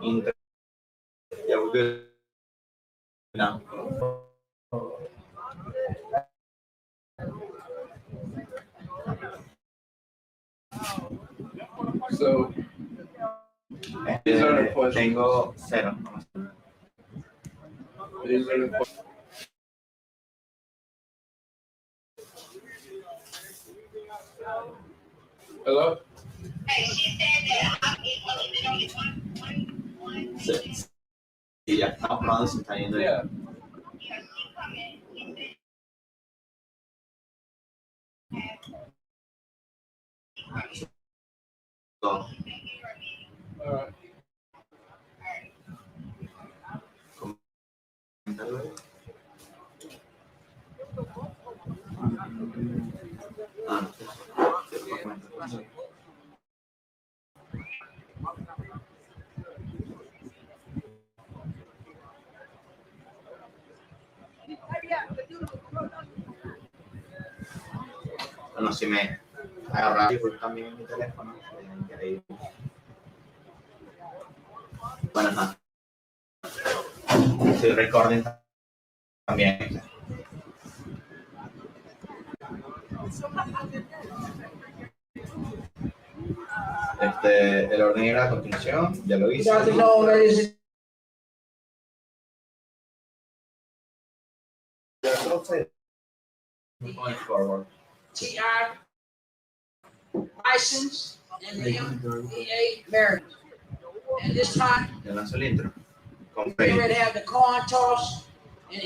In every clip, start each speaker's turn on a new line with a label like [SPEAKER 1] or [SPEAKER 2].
[SPEAKER 1] Inter. Yeah, we're good now. So, these are the questions. Tengo cero. These are the questions. Hello? Sí, sí, ya estamos probando si está yendo. Yeah. Todo. Alright. Coméntalo. Ah, no sé. Bueno, si me agarras también en mi teléfono, increíble. Bueno, ajá. Estoy recording también. El orden era a continuación, ya lo hice. Going forward.
[SPEAKER 2] TI license and the MPA marriage. And this time,
[SPEAKER 1] Ya lanzó el intro. Con
[SPEAKER 2] we're going to have the coin toss and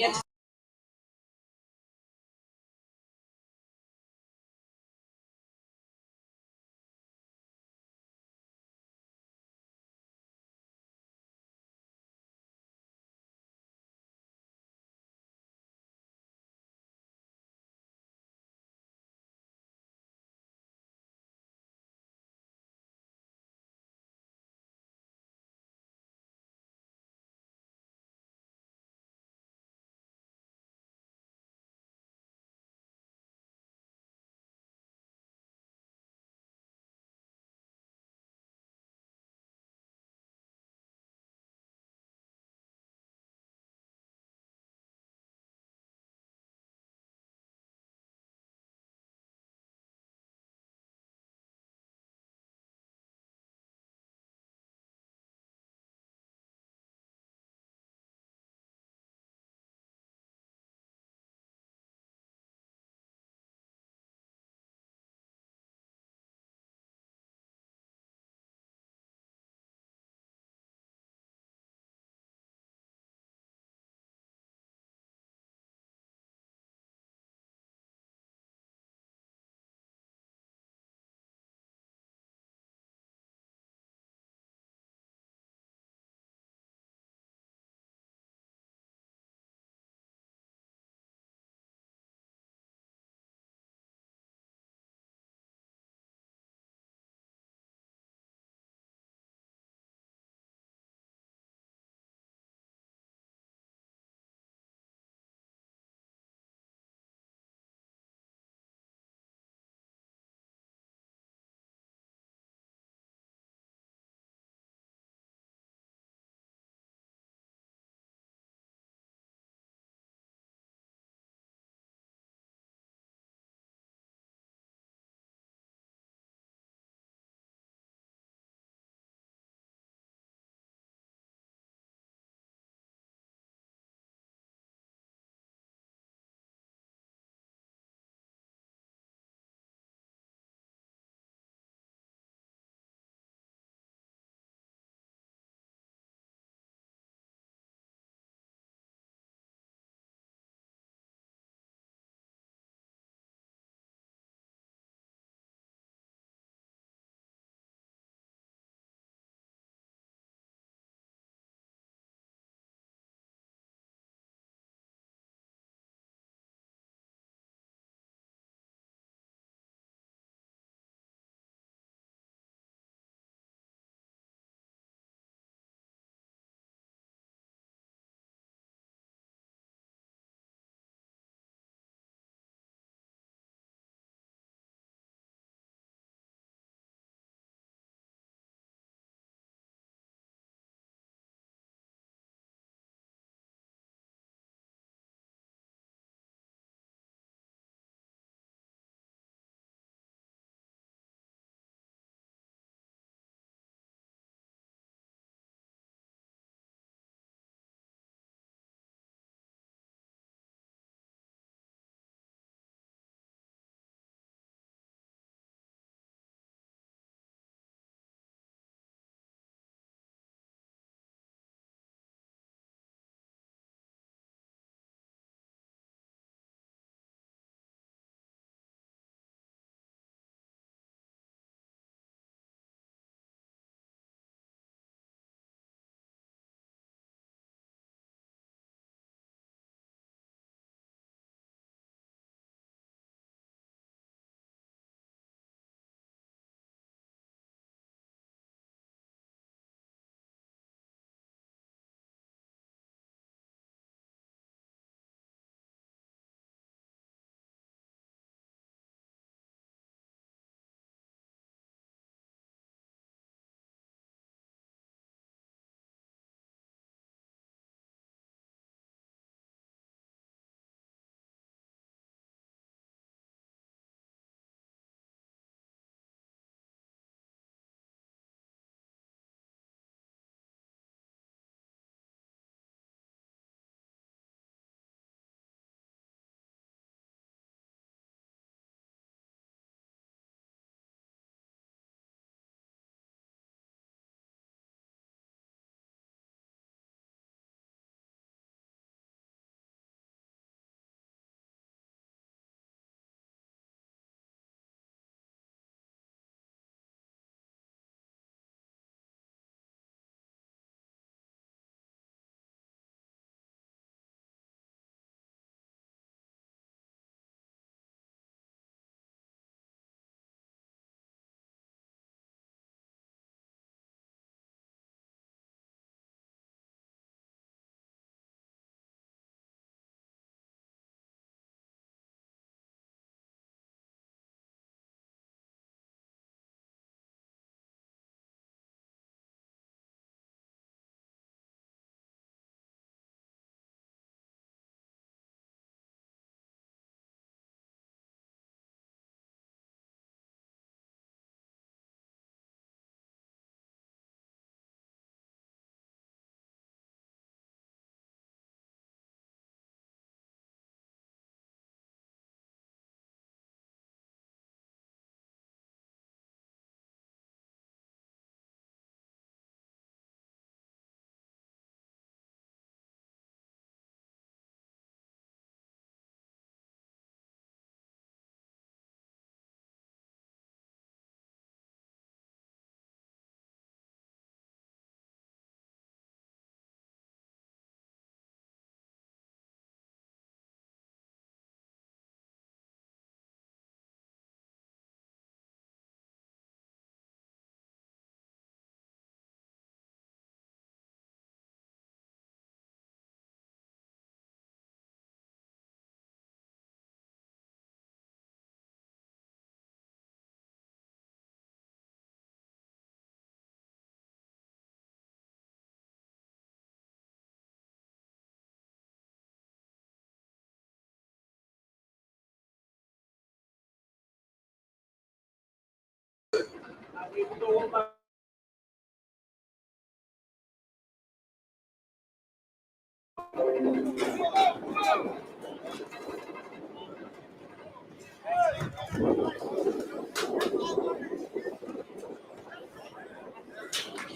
[SPEAKER 2] Kick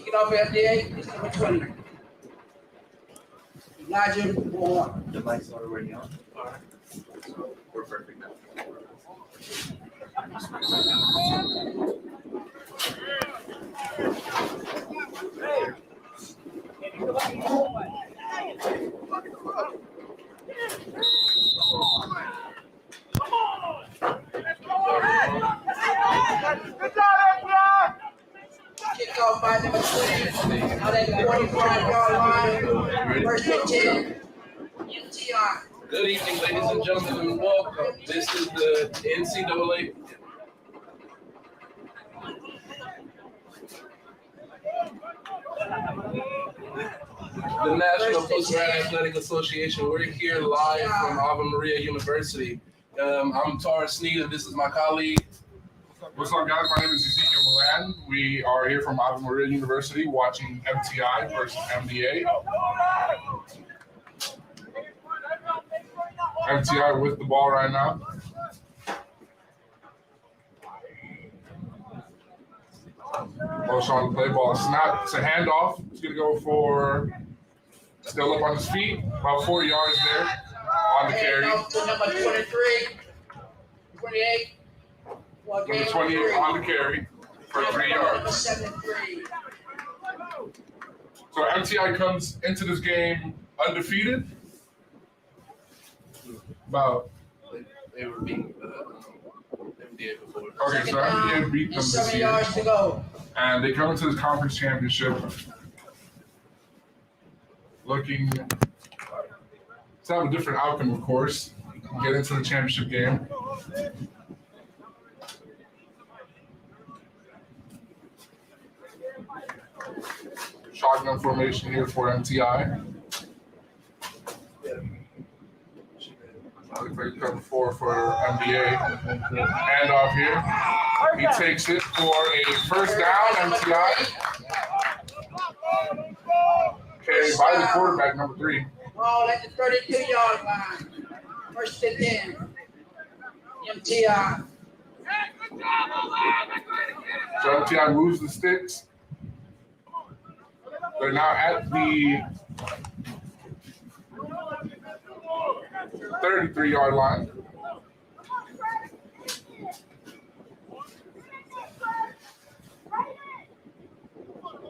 [SPEAKER 2] it off MDA. It's number 20. Elijah Moore.
[SPEAKER 1] The lights are already on. All right. So we're perfect now.
[SPEAKER 2] Kick off by number 20. Out at the 45-yard line. First and 10. Npgaa.
[SPEAKER 3] Good evening, ladies and gentlemen, and welcome. This is the NCAA. The National Postgrad Athletic Association. We're here live from Ave Maria University. I'm Tara Sneed, and this is my colleague.
[SPEAKER 4] What's up, guys? My name is Ezekiel Milan. We are here from Ave Maria University watching Npgaa versus Npgaa. Npgaa with the ball right now. Motion on the play, ball snap. It's a handoff. It's going to go for, still up on his feet, about 4 yards there on the carry.
[SPEAKER 2] Off to number 23. 28.
[SPEAKER 4] Number 28 on the carry for 3 yards.
[SPEAKER 2] Number 73.
[SPEAKER 4] So Npgaa comes into this game undefeated. About
[SPEAKER 3] They were beating MDA before.
[SPEAKER 4] okay, so Npgaa beat them
[SPEAKER 2] And
[SPEAKER 4] this
[SPEAKER 2] 7
[SPEAKER 4] year,
[SPEAKER 2] yards to go.
[SPEAKER 4] and they come into this conference championship looking to have a different outcome, of course. Get into the championship game. Shotgun formation here for Npgaa. Looks like cover 4 for Npgaa. Handoff here. He takes it for a first down. Npgaa. Carried by the quarterback, number 3.
[SPEAKER 2] Ball at the 32-yard line. First and 10. Npgaa.
[SPEAKER 4] So Npgaa moves the sticks. They're now at the 33-yard line.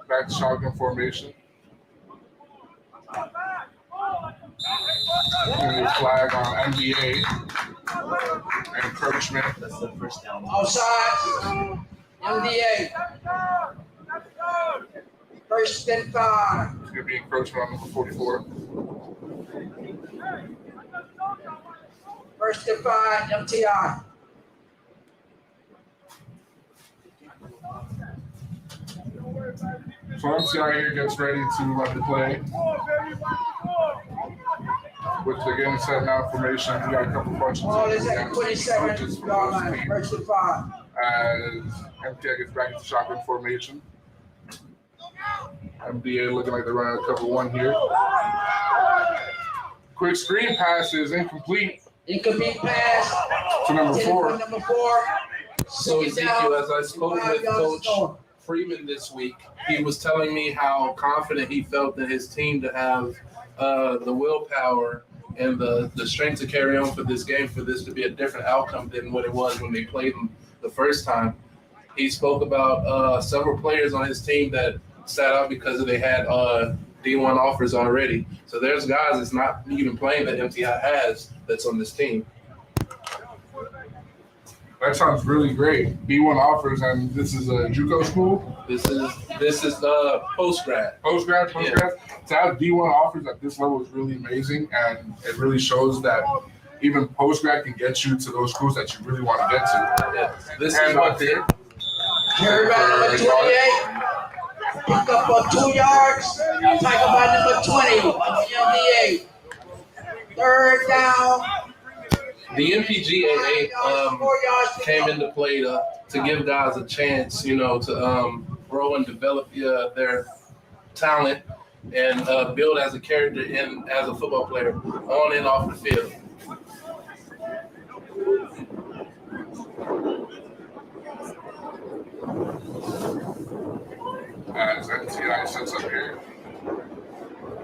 [SPEAKER 4] Back to shotgun formation. Flag on Npgaa. Encroachment.
[SPEAKER 1] That's the first down.
[SPEAKER 2] Outside. Npgaa. First and 5.
[SPEAKER 4] It's going to be encroachment on number 44.
[SPEAKER 2] First and 5. Npgaa.
[SPEAKER 4] So Npgaa here gets ready to run the play. Which again is setting out formation. We got a couple questions.
[SPEAKER 2] Ball is at the 27-yard line. First and 5.
[SPEAKER 4] As Npgaa gets back into shotgun formation. Npgaa looking like they're running a cover 1 here. Quick screen pass is incomplete
[SPEAKER 2] Incomplete pass.
[SPEAKER 4] to number 4.
[SPEAKER 2] Number 4.
[SPEAKER 3] So Ezekiel, as I spoke with Coach Freeman this week, he was telling me how confident he felt in his team to have the willpower and the strength to carry on for this game, for this to be a different outcome than what it was when they played them the first time. He spoke about several players on his team that sat out because they had D1 offers already. So there's guys that's not even playing that Npgaa has that's on this team.
[SPEAKER 4] That sounds really great. B1 offers, and this is a JUCO school?
[SPEAKER 3] This is post-grad.
[SPEAKER 4] Post-grad?
[SPEAKER 3] Yeah.
[SPEAKER 4] To have D1 offers at this level is really amazing, and it really shows that even post-grad can get you to those schools that you really want to get to.
[SPEAKER 3] Yeah. This is what they
[SPEAKER 2] Carry by number 28. Pick up for 2 yards. Tackle by number 20. Npgaa. Third down.
[SPEAKER 3] The Npgaa came into play to give guys a chance, to grow and develop their talent and build as a character and as a football player on and off the field.
[SPEAKER 4] As Npgaa sets up here.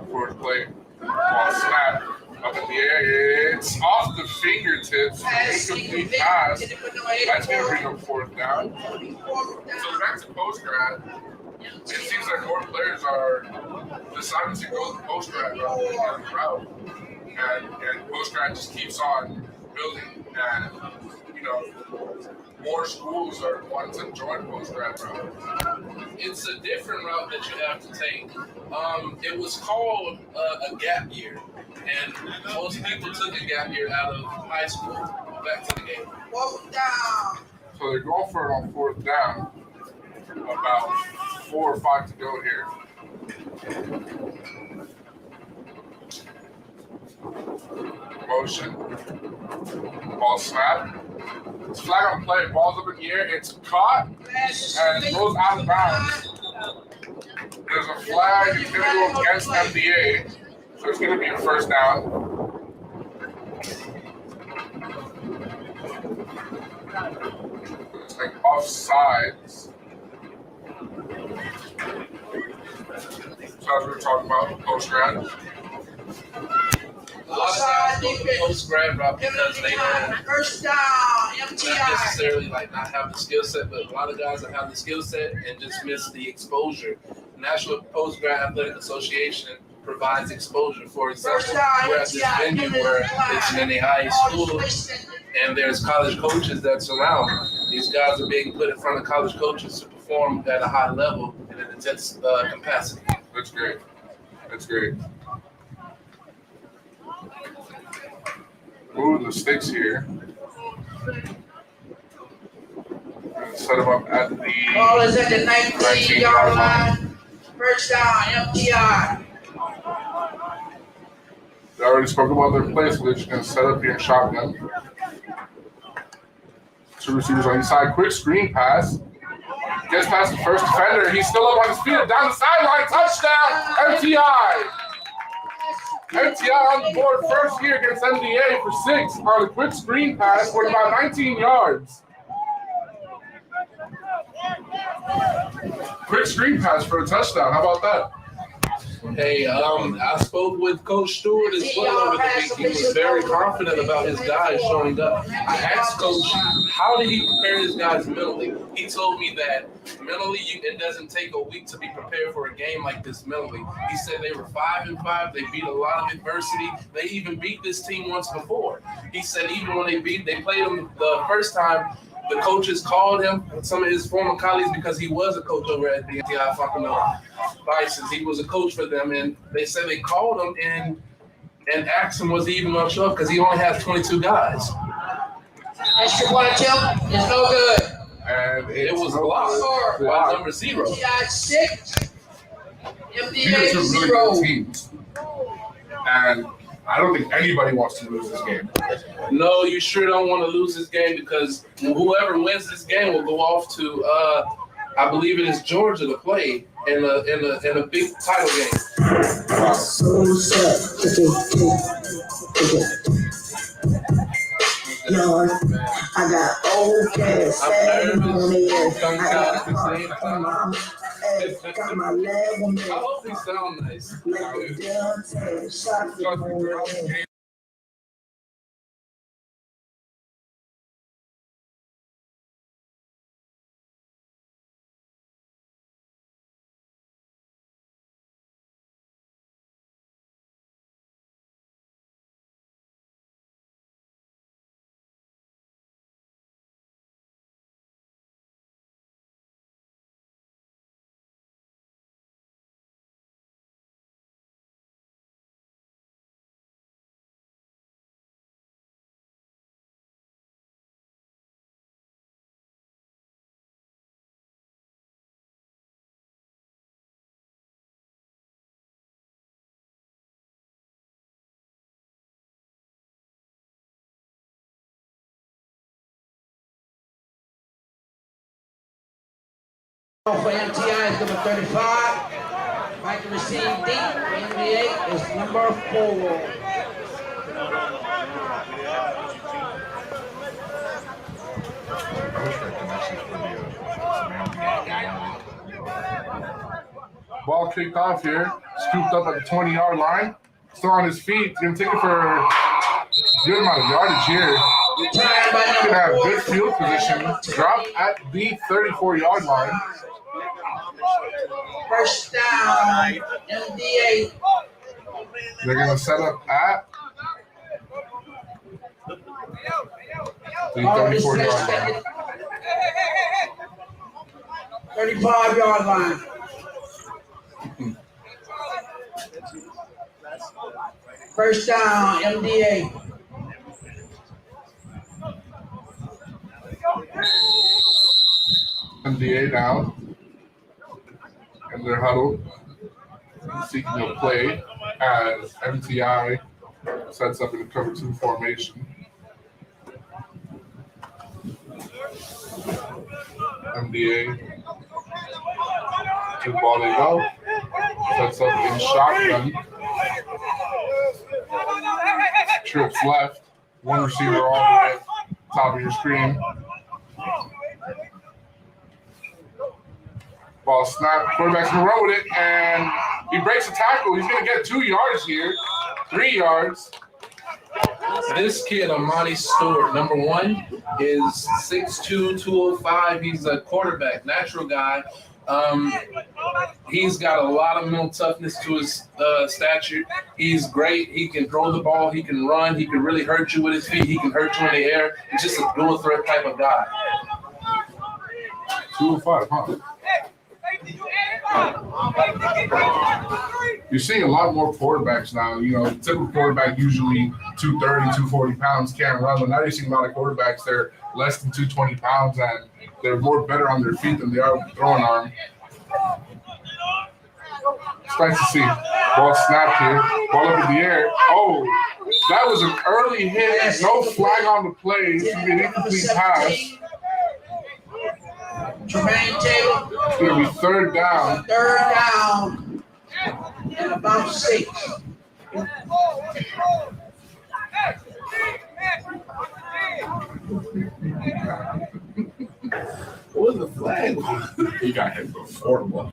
[SPEAKER 4] Forward play. Ball snap. Up in the air. It's off the fingertips. Incomplete pass. That's going to bring up fourth down. So back to post-grad. It seems like more players are deciding to go the post-grad route. And post-grad just keeps on building. And, more schools are wanting to join post-grad route.
[SPEAKER 3] It's a different route that you have to take. It was called a gap year, and most people took a gap year out of high school back to the game.
[SPEAKER 4] So they're going for it on fourth down. About 4 or 5 to go here. Motion. Ball snap. It's flag on play. Ball's up in the air. It's caught and it goes out of bounds. There's a flag. It's going to go against Npgaa. So it's going to be a first down. It's like offsides. So as we were talking about post-grad.
[SPEAKER 3] A lot of guys go to the post-grad route because they don't necessarily not have the skill set, but a lot of guys that have the skill set and just miss the exposure. National Post-Grad Athletic Association provides exposure. For example, we're at this venue where it's in a high school and there's college coaches that's around. These guys are being put in front of college coaches to perform at a high level in an intense capacity.
[SPEAKER 4] That's great. That's great. Move the sticks here. Set them up at the
[SPEAKER 2] ball is at the 19-yard line. First down, Npgaa.
[SPEAKER 4] They already spoke about their play, so they're just going to set up here and shotgun. 2 receivers on each side. Quick screen pass. Gets past the first defender. He's still up on his feet. Down the sideline. Touchdown. Npgaa. Npgaa on the board first here against Npgaa for 6 on a quick screen pass for about 19 yards. Quick screen pass for a touchdown. How about that?
[SPEAKER 3] Hey, I spoke with Coach Stewart as well over the week. He was very confident about his guys showing up. I asked Coach, how did he prepare his guys mentally? He told me that mentally, it doesn't take a week to be prepared for a game like this mentally. He said they were 5-5. They beat a lot of adversity. They even beat this team once before. He said even when they played them the first time, the coaches called him, some of his former colleagues, because he was a coach over at the Pompano Bisons. He was a coach for them, and they said they called him and asked him was he even going to show up because he only has 22 guys.
[SPEAKER 2] Extra one attempt is no good.
[SPEAKER 4] And
[SPEAKER 3] It was blocked by number 0.
[SPEAKER 2] Npgaa 6.
[SPEAKER 4] These are
[SPEAKER 2] Npgaa
[SPEAKER 4] two
[SPEAKER 2] 0.
[SPEAKER 4] really good teams. And I don't think anybody wants to lose this game.
[SPEAKER 3] No, you sure don't want to lose this game because whoever wins this game will go off to, I believe it is Georgia to play in a big title game.
[SPEAKER 4] Wow.
[SPEAKER 5] Yo, I got old gas.
[SPEAKER 3] I'm nervous. Tongue-tied at the same
[SPEAKER 5] Got
[SPEAKER 3] time.
[SPEAKER 5] my leg on
[SPEAKER 3] I hope he sound nice.
[SPEAKER 5] like the Delta shot.
[SPEAKER 2] For MTI is number 35. Back to receive deep for NBA is number 4.
[SPEAKER 4] Ball kicked off here. Scooped up at the 20-yard line. Still on his feet. Going to take it for a good amount of yardage here.
[SPEAKER 2] Retired by
[SPEAKER 4] Going to
[SPEAKER 2] number
[SPEAKER 4] have
[SPEAKER 2] 4.
[SPEAKER 4] good field position. Dropped at the 34-yard line.
[SPEAKER 2] First down, MDA.
[SPEAKER 4] They're going to set up at the 34-yard line.
[SPEAKER 2] 35-yard line. First down, MDA.
[SPEAKER 4] MDA now. And they're huddled. Seeking a play as MTI sets up in a cover 2 formation. MDA. To the ball they go. Sets up in shotgun. Trips left. One receiver all the way top of your screen. Ball snap. Quarterback's gonna run with it, and he breaks the tackle. He's gonna get 2 yards here. 3 yards.
[SPEAKER 3] This kid, Amani Stewart, number 1, is 6'2", 205. He's a quarterback, natural guy. He's got a lot of mental toughness to his stature. He's great. He can throw the ball. He can run. He can really hurt you with his feet. He can hurt you in the air. He's just a dual threat type of guy.
[SPEAKER 4] 205, huh? You're seeing a lot more quarterbacks now. You know, typical quarterback usually 230, 240 pounds, can't run. But now you're seeing a lot of quarterbacks that are less than 220 pounds and they're more better on their feet than they are with the throwing arm. It's nice to see. Ball snapped here. Ball up in the air. Oh, that was an early hit. No flag on the play. It's going to be an incomplete pass.
[SPEAKER 2] Tremaine Taylor.
[SPEAKER 4] It's going to be third down.
[SPEAKER 2] Third down. And about 6.
[SPEAKER 3] What was the flag?
[SPEAKER 4] He got hit before.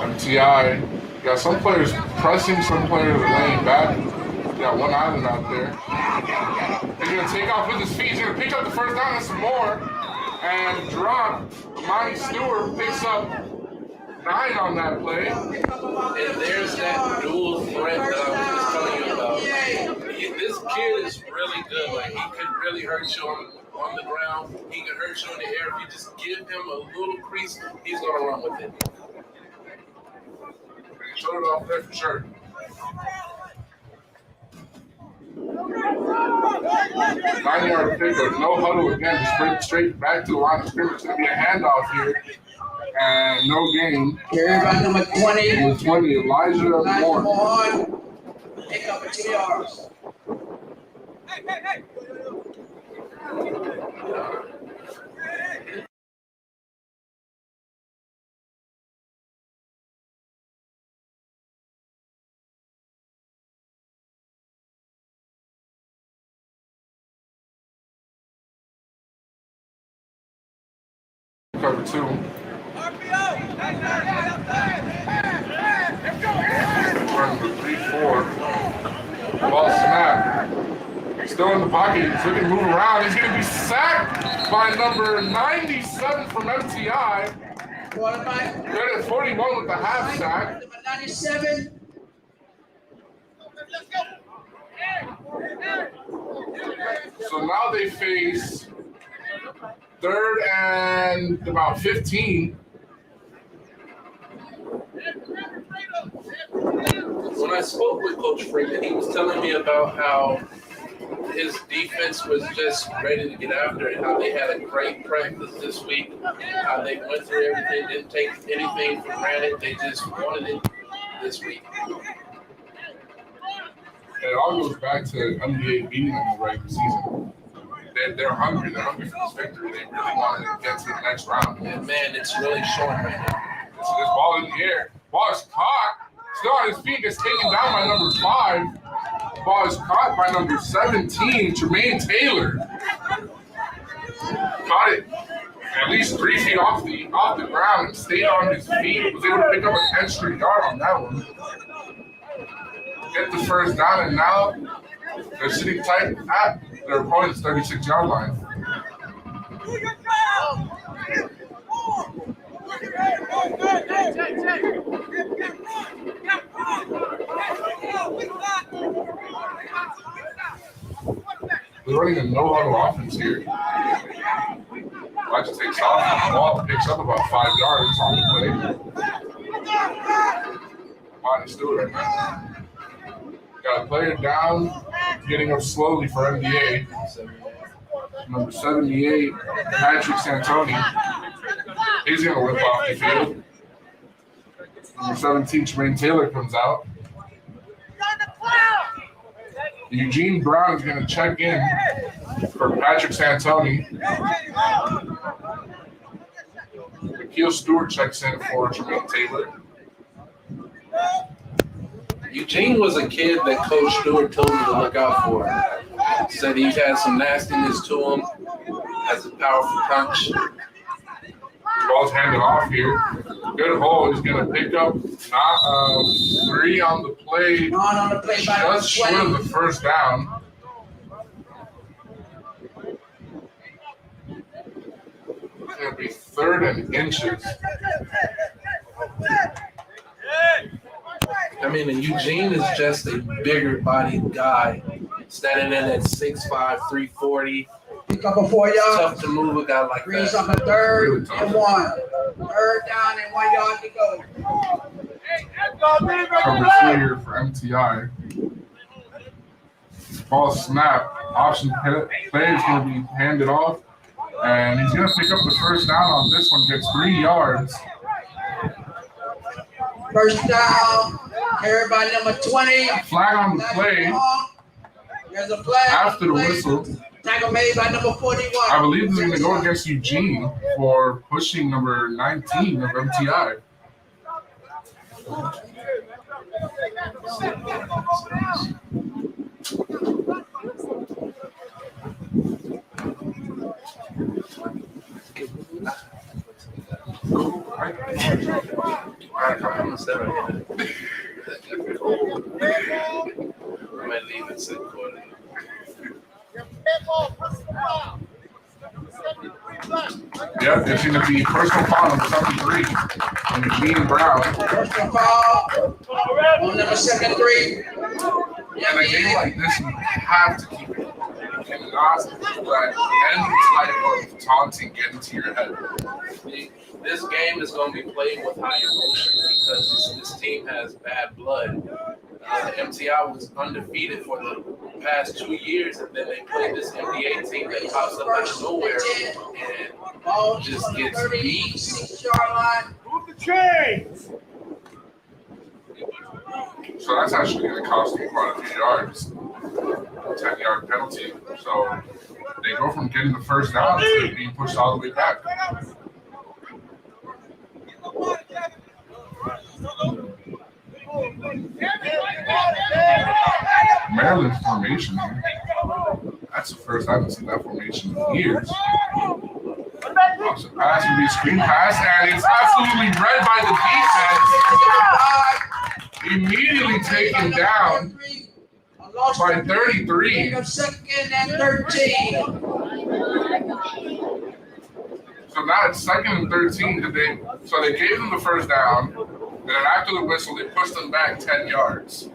[SPEAKER 4] MTI got some players pressing, some players laying back. Got one island out there. He's going to take off with his feet. He's going to pick up the first down and some more. And drop. Amani Stewart picks up 9 on that play.
[SPEAKER 3] And there's that dual threat that I was just telling you about. This kid is really good. Like, he could really hurt you on the ground. He can hurt you in the air. If you just give him a little crease, he's going to run with it.
[SPEAKER 4] Shut it off there for sure. 9-yard pickup, no huddle again, just straight back to the line of scrimmage. It's going to be a handoff here. And no gain.
[SPEAKER 2] Carry by number 20.
[SPEAKER 4] Number 20, Elijah Moore.
[SPEAKER 2] Pick up 2 yards.
[SPEAKER 4] cover 2. Running the 3-4. Ball snap. Still in the pocket. He's looking to move around. He's going to be sacked by number 97 from MTI. Good at 41 with the half sack.
[SPEAKER 2] Number 97.
[SPEAKER 4] So now they face 3rd and about 15.
[SPEAKER 3] When I spoke with Coach Freeman, he was telling me about how his defense was just ready to get after it, how they had a great practice this week, how they went through everything, didn't take anything for granted. They just wanted it this week.
[SPEAKER 4] It all goes back to NBA beating them in the regular season. They're hungry. They're hungry for this victory. They really want to get to the next round.
[SPEAKER 3] And man, it's really showing right now.
[SPEAKER 4] So this ball in the air. Ball is caught. Still on his feet. Gets taken down by number 5. Ball is caught by number 17, Jermaine Taylor. Caught it at least 3 feet off the ground and stayed on his feet. Was able to pick up an extra yard on that one. Get the first down, and now they're sitting tight at their opponent's 36-yard line. They're running a no-huddle offense here. Elijah takes off the ball, picks up about 5 yards on the play. Bonnie Stewart right now. Got a player down, getting up slowly for MDA. Number 78, Patrick Santoni. He's going to whip off the field. Number 17, Jermaine Taylor comes out. Eugene Brown is going to check in for Patrick Santoni. Akil Stewart checks in for Jermaine Taylor.
[SPEAKER 3] Eugene was a kid that Coach Stewart told me to look out for. Said he had some nastiness to him, has a powerful punch.
[SPEAKER 4] Ball's handed off here. Good hole. He's going to pick up 3 on the play. Just short of the first down. It's going to be 3rd and inches.
[SPEAKER 3] I mean, and Eugene is just a bigger bodied guy, standing in at 6'5", 340.
[SPEAKER 2] Pick up a 4 yard.
[SPEAKER 3] Tough to move a guy like
[SPEAKER 2] Brings
[SPEAKER 3] that.
[SPEAKER 2] up a 3rd and 1. 3rd down and 1 yard to go.
[SPEAKER 4] Cover 3 here for MTI. Ball snap. Option play is going to be handed off. And he's going to pick up the first down on this one. Gets 3 yards.
[SPEAKER 2] First down. Carried by number 20.
[SPEAKER 4] Flag on the play.
[SPEAKER 2] There's a flag
[SPEAKER 4] After the whistle.
[SPEAKER 2] Tackle made by number 41.
[SPEAKER 4] I believe this is going to go against Eugene for pushing number 19 of MTI.
[SPEAKER 3] I might leave it second quarter.
[SPEAKER 4] Yep, it's going to be personal foul number 73 on Eugene Brown.
[SPEAKER 2] Personal foul on number 73.
[SPEAKER 4] In a game like this, you have to keep it. You cannot let any type of taunting get into your head.
[SPEAKER 3] This game is going to be played with high emotion because this team has bad blood. MTI was undefeated for the past 2 years, and then they played this NBA team that pops up out of nowhere and just gets beat.
[SPEAKER 2] Move the chains.
[SPEAKER 4] So that's actually going to cost them quite a few yards. 10-yard penalty. So they go from getting the first down to being pushed all the way back. Maryland formation here. That's the first I haven't seen that formation in years. Awesome pass would be a screen pass, and it's absolutely read by the defense. Immediately taken down by 33.
[SPEAKER 2] Second and 13.
[SPEAKER 4] So now it's second and 13. So they gave them the first down, and then after the whistle, they pushed them back 10 yards.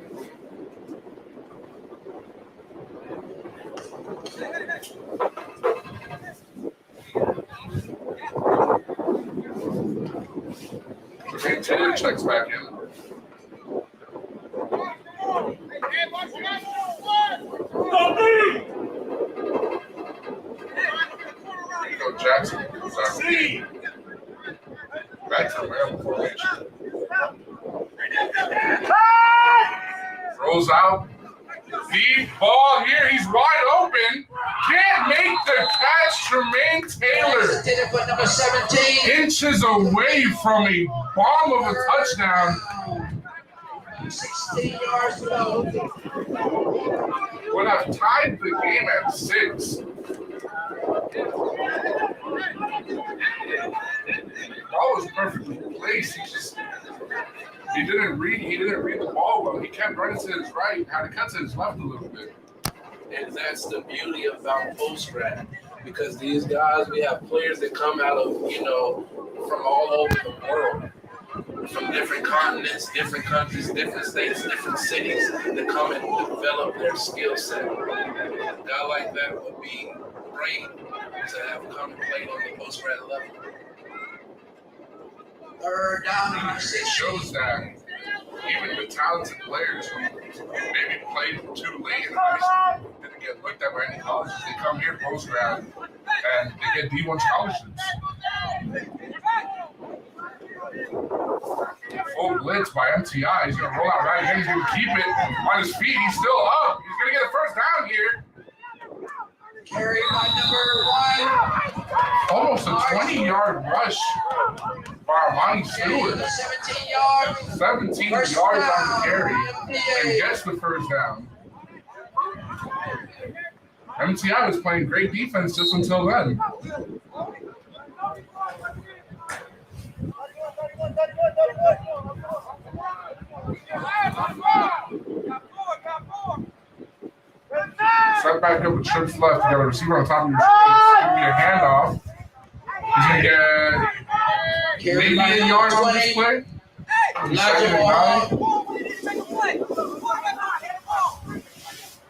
[SPEAKER 4] Okay, Taylor checks back in. Go Jackson comes out. Back to Lamb formation. Throws out. Deep ball here. He's wide open. Can't make the catch. Tremaine Taylor.
[SPEAKER 2] Number 17.
[SPEAKER 4] Inches away from a bomb of a touchdown.
[SPEAKER 2] 16 yards to go.
[SPEAKER 4] Would have tied the game at 6. Ball was perfectly placed. He didn't read the ball well. He kept running to his right, had to cut to his left a little bit.
[SPEAKER 3] And that's the beauty about post-grad, because these guys, we have players that come out of, from all over the world, from different continents, different countries, different states, different cities, that come and develop their skill set. A guy like that would be great to have come and play on the post-grad level.
[SPEAKER 2] Third down, number
[SPEAKER 4] It
[SPEAKER 2] 6.
[SPEAKER 4] shows that even the talented players who maybe played too late in high school didn't get looked at by any colleges. They come here post-grad and they get D1 scholarships. Full blitz by Npgaa. He's going to roll out right again. He's going to keep it on his feet. He's still up. He's going to get a first down here.
[SPEAKER 2] Carried by number 1.
[SPEAKER 4] Almost a 20-yard rush by Armani Stewart.
[SPEAKER 2] 17 yards.
[SPEAKER 4] 17 yards on the carry and gets the first down. Npgaa was playing great defense just until then. Set back up with trips left. You got a receiver on top of your screen. Give me a handoff. He's going to get maybe a yard on this play.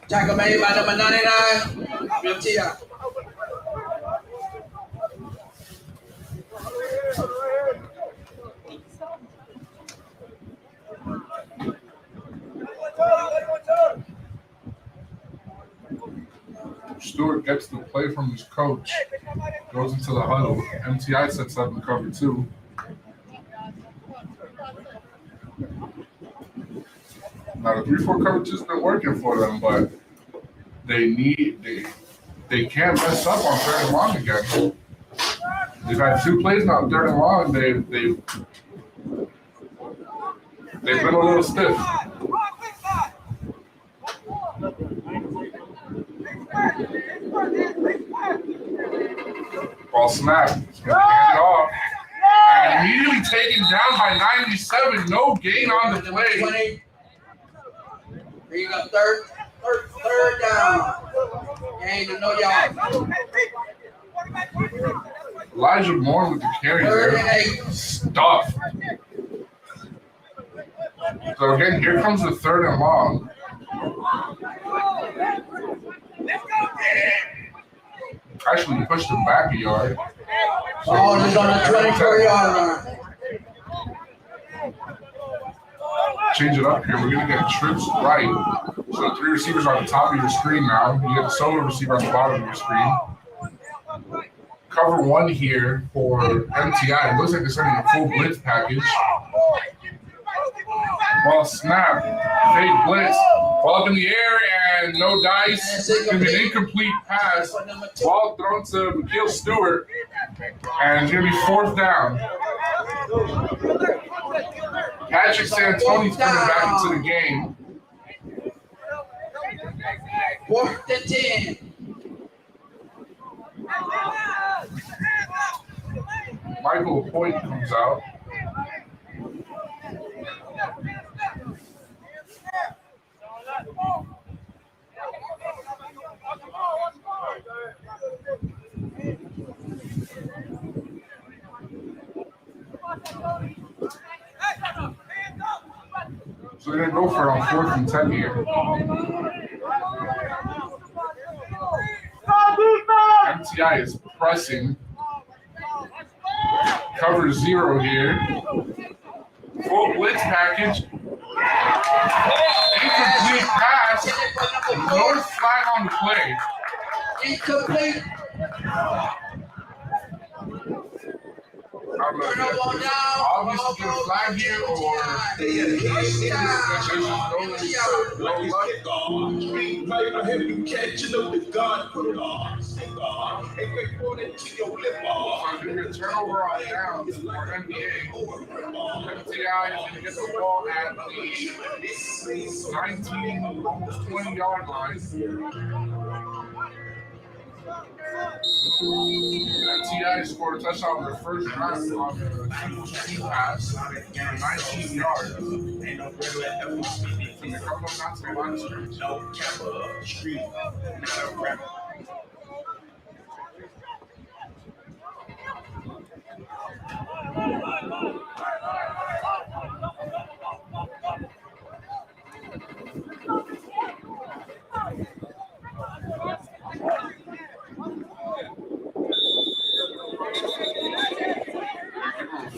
[SPEAKER 2] Tackle made by number 99. Npgaa.
[SPEAKER 4] Stewart gets the play from his coach, goes into the huddle. Npgaa sets up in cover 2. Now the 3-4 coverage has been working for them, but they can't mess up on 3rd and long again. They've had 2 plays now, 3rd and long. They've been a little stiff. Ball snap. He's going to hand it off. And immediately taken down by 97. No gain on the play.
[SPEAKER 2] 20. Here you go. Third down. Gain of no yard.
[SPEAKER 4] Elijah Moore with the carry there. Stuffed. So again, here comes the 3rd and long. Actually pushed him back a yard.
[SPEAKER 2] Oh, he's on the 24-yard line.
[SPEAKER 4] Change it up here. We're going to get trips right. So 3 receivers on the top of your screen now. You get the solo receiver on the bottom of your screen. Cover 1 here for Npgaa. It looks like they're sending a full blitz package. Ball snap. Fake blitz. Ball up in the air and no dice. It's going to be an incomplete pass. Ball thrown to McKeel Stewart. And it's going to be 4th down. Patrick Santoni's coming back into the game.
[SPEAKER 2] 4th and 10.
[SPEAKER 4] Michael Hoyt comes out. So they're going to go for it on 4th and 10 here. MTI is pressing. Cover 0 here. Full blitz package. Incomplete pass. No flag on the play.
[SPEAKER 2] Incomplete.
[SPEAKER 4] Obviously, a flag here or turnover on downs for Npgaa. MTI is going to get the ball at the 19, almost 20-yard line. MTI scored a touchdown on their first drive on the huge pass, 19 yards. And they're coming up not to the line of scrimmage.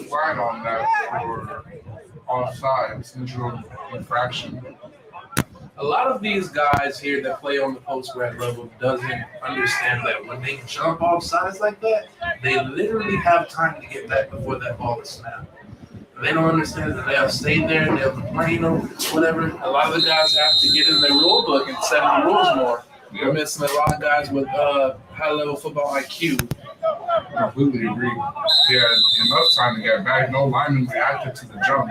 [SPEAKER 4] Flag on that for offside, essential infraction.
[SPEAKER 3] A lot of these guys here that play on the post-grad level doesn't understand that when they jump off sides like that, they literally have time to get back before that ball is snapped. They don't understand that they'll stay there, they'll complain or whatever. A lot of the guys have to get in their rule book and set the rules more. You're missing a lot of guys with high-level football IQ.
[SPEAKER 4] Completely agree. He had enough time to get back. No lineman reacted to the jump.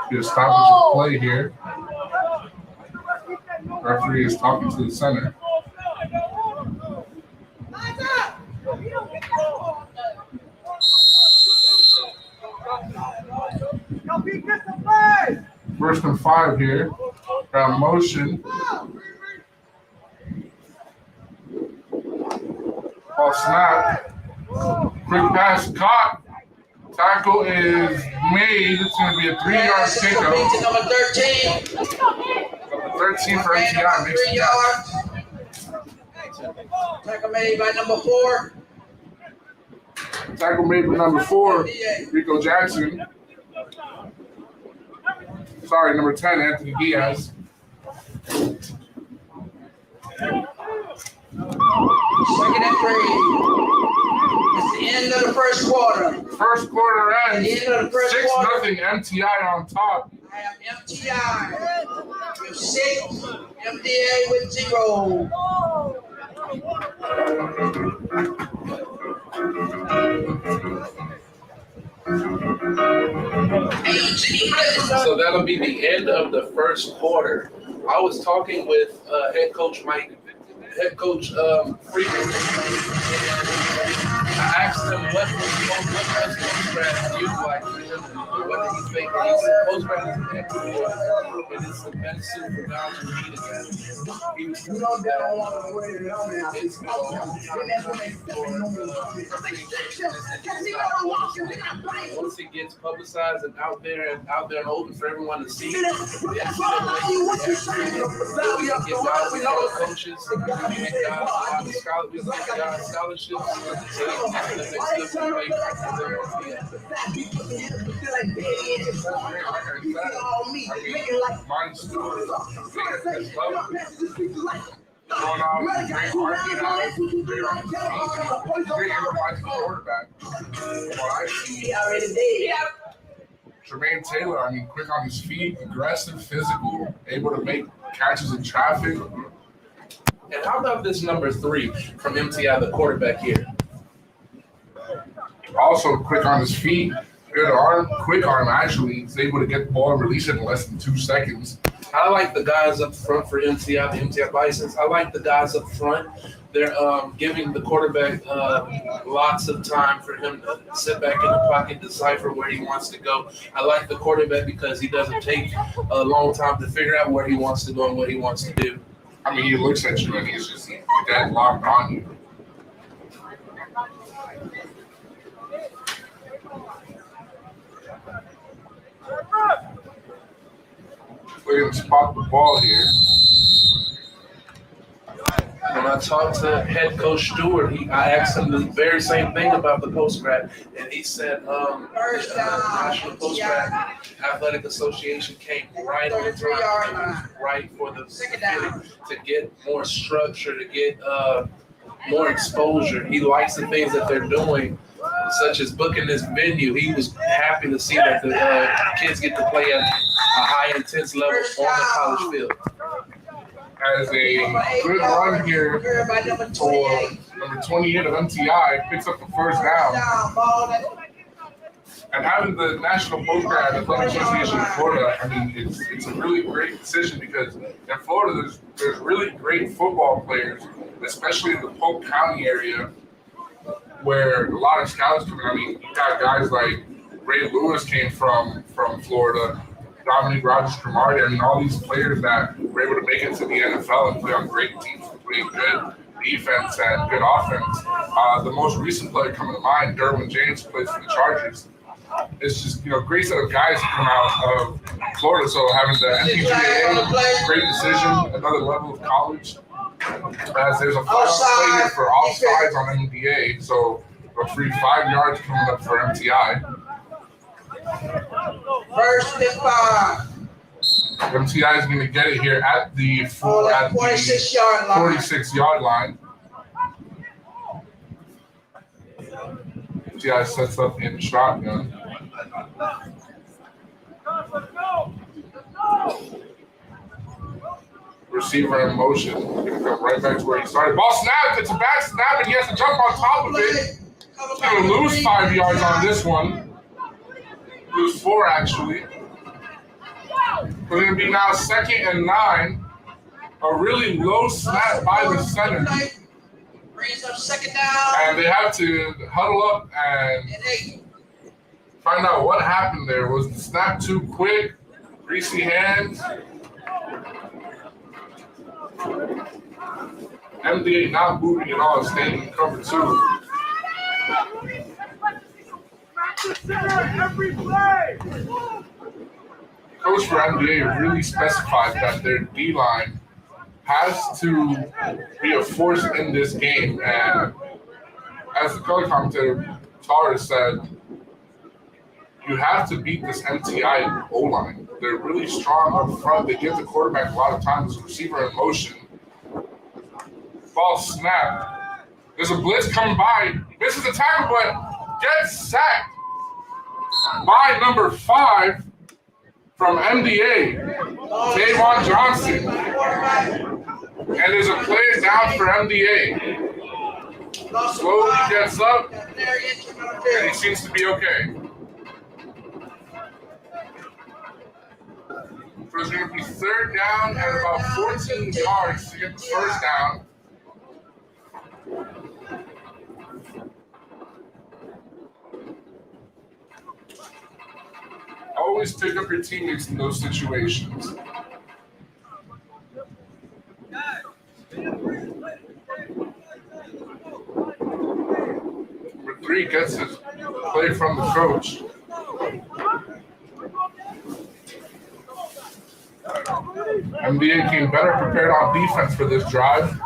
[SPEAKER 4] He a stoppage play here. Referee is talking to the center. First and 5 here. Got motion. Ball snap. Quick pass caught. Tackle is made. It's going to be a 3-yard pickup.
[SPEAKER 2] Number 13.
[SPEAKER 4] 13 for MTI. Makes
[SPEAKER 2] 3 yards. Tackle made by number 4.
[SPEAKER 4] Tackle made by number 4, Rico Jackson. Sorry, number 10, Anthony Diaz.
[SPEAKER 2] Second and 3. It's the end of the first quarter.
[SPEAKER 4] First quarter ends.
[SPEAKER 2] At the end of the first quarter.
[SPEAKER 4] 6-0 MTI on top.
[SPEAKER 2] I have MTI with 6, MDA with 0.
[SPEAKER 3] So that'll be the end of the first quarter. I was talking with head coach Freeman. I asked him what does post-grad do like for him? What do you think? He said post-grad is an excellent and it's the best suit for guys who need it. He was once it gets publicized and out there and open for everyone to see, get guys, coaches, scholarships.
[SPEAKER 4] Jermaine Taylor, I mean, quick on his feet, aggressive, physical, able to make catches in traffic.
[SPEAKER 3] And how about this number 3 from MTI, the quarterback here?
[SPEAKER 4] Also quick on his feet, Good arm, quick arm actually. He's able to get the ball and release it in less than 2 seconds.
[SPEAKER 3] I like the guys up front for MTI, the MTI Bisons. I like the guys up front. They're giving the quarterback lots of time for him to sit back in the pocket, decipher where he wants to go. I like the quarterback because he doesn't take a long time to figure out where he wants to go and what he wants to do.
[SPEAKER 4] I mean, he looks at you and he's just dead locked on you. We're going to spot the ball here.
[SPEAKER 3] When I talked to head coach Stewart, I asked him the very same thing about the post-grad, and he said the National Post-Grad Athletic Association came right on time, right for the beginning to get more structure, to get more exposure. He likes the things that they're doing, such as booking this venue. He was happy to see that the kids get to play at a high intense level on the college field.
[SPEAKER 4] Has a good run here for number 28 of MTI, picks up the first down. And having the National Post-Grad Athletic Association in Florida, I mean, it's a really great decision because in Florida there's really great football players, especially in the Polk County area, where a lot of scouts come in. I mean, you got guys like Ray Lewis came from Florida, Dominic Rogers-Cromartie, I mean, all these players that were able to make it to the NFL and play on great teams, playing good defense and good offense. The most recent player coming to mind, Derwin James, plays for the Chargers. It's just, great set of guys come out of Florida. So having the Npgaa, great decision, another level of college. As there's a flag play here for offsides on Npgaa, so a free 5 yards coming up for MTI.
[SPEAKER 2] First and 5.
[SPEAKER 4] MTI is going to get it here at the 46-yard line. MTI sets up in shotgun. Receiver in motion. Going to come right back to where he started. Ball snap. It's a bad snap, and he has to jump on top of it. He's going to lose 5 yards on this one. Lose 4, actually. We're going to be now 2nd and 9. A really low snap by the center.
[SPEAKER 2] Brings up 2nd down.
[SPEAKER 4] And they have to huddle up and find out what happened there. Was the snap too quick? Greasy hands? Npgaa not moving at all, staying in cover 2. Coach for Npgaa really specified that their D-line has to be a force in this game. And as the color commentator Torres said, you have to beat this MTI O-line. They're really strong up front. They give the quarterback a lot of time as a receiver in motion. Ball snap. There's a blitz coming by. Misses the tackle, but gets sacked by number 5 from Npgaa, Tavon Johnson. And there's a play down for Npgaa. Slowly gets up, and he seems to be okay. So it's going to be 3rd down and about 14 yards to get the first down. Always pick up your teammates in those situations. Number 3 gets his play from the coach. Npgaa came better prepared on defense for this drive.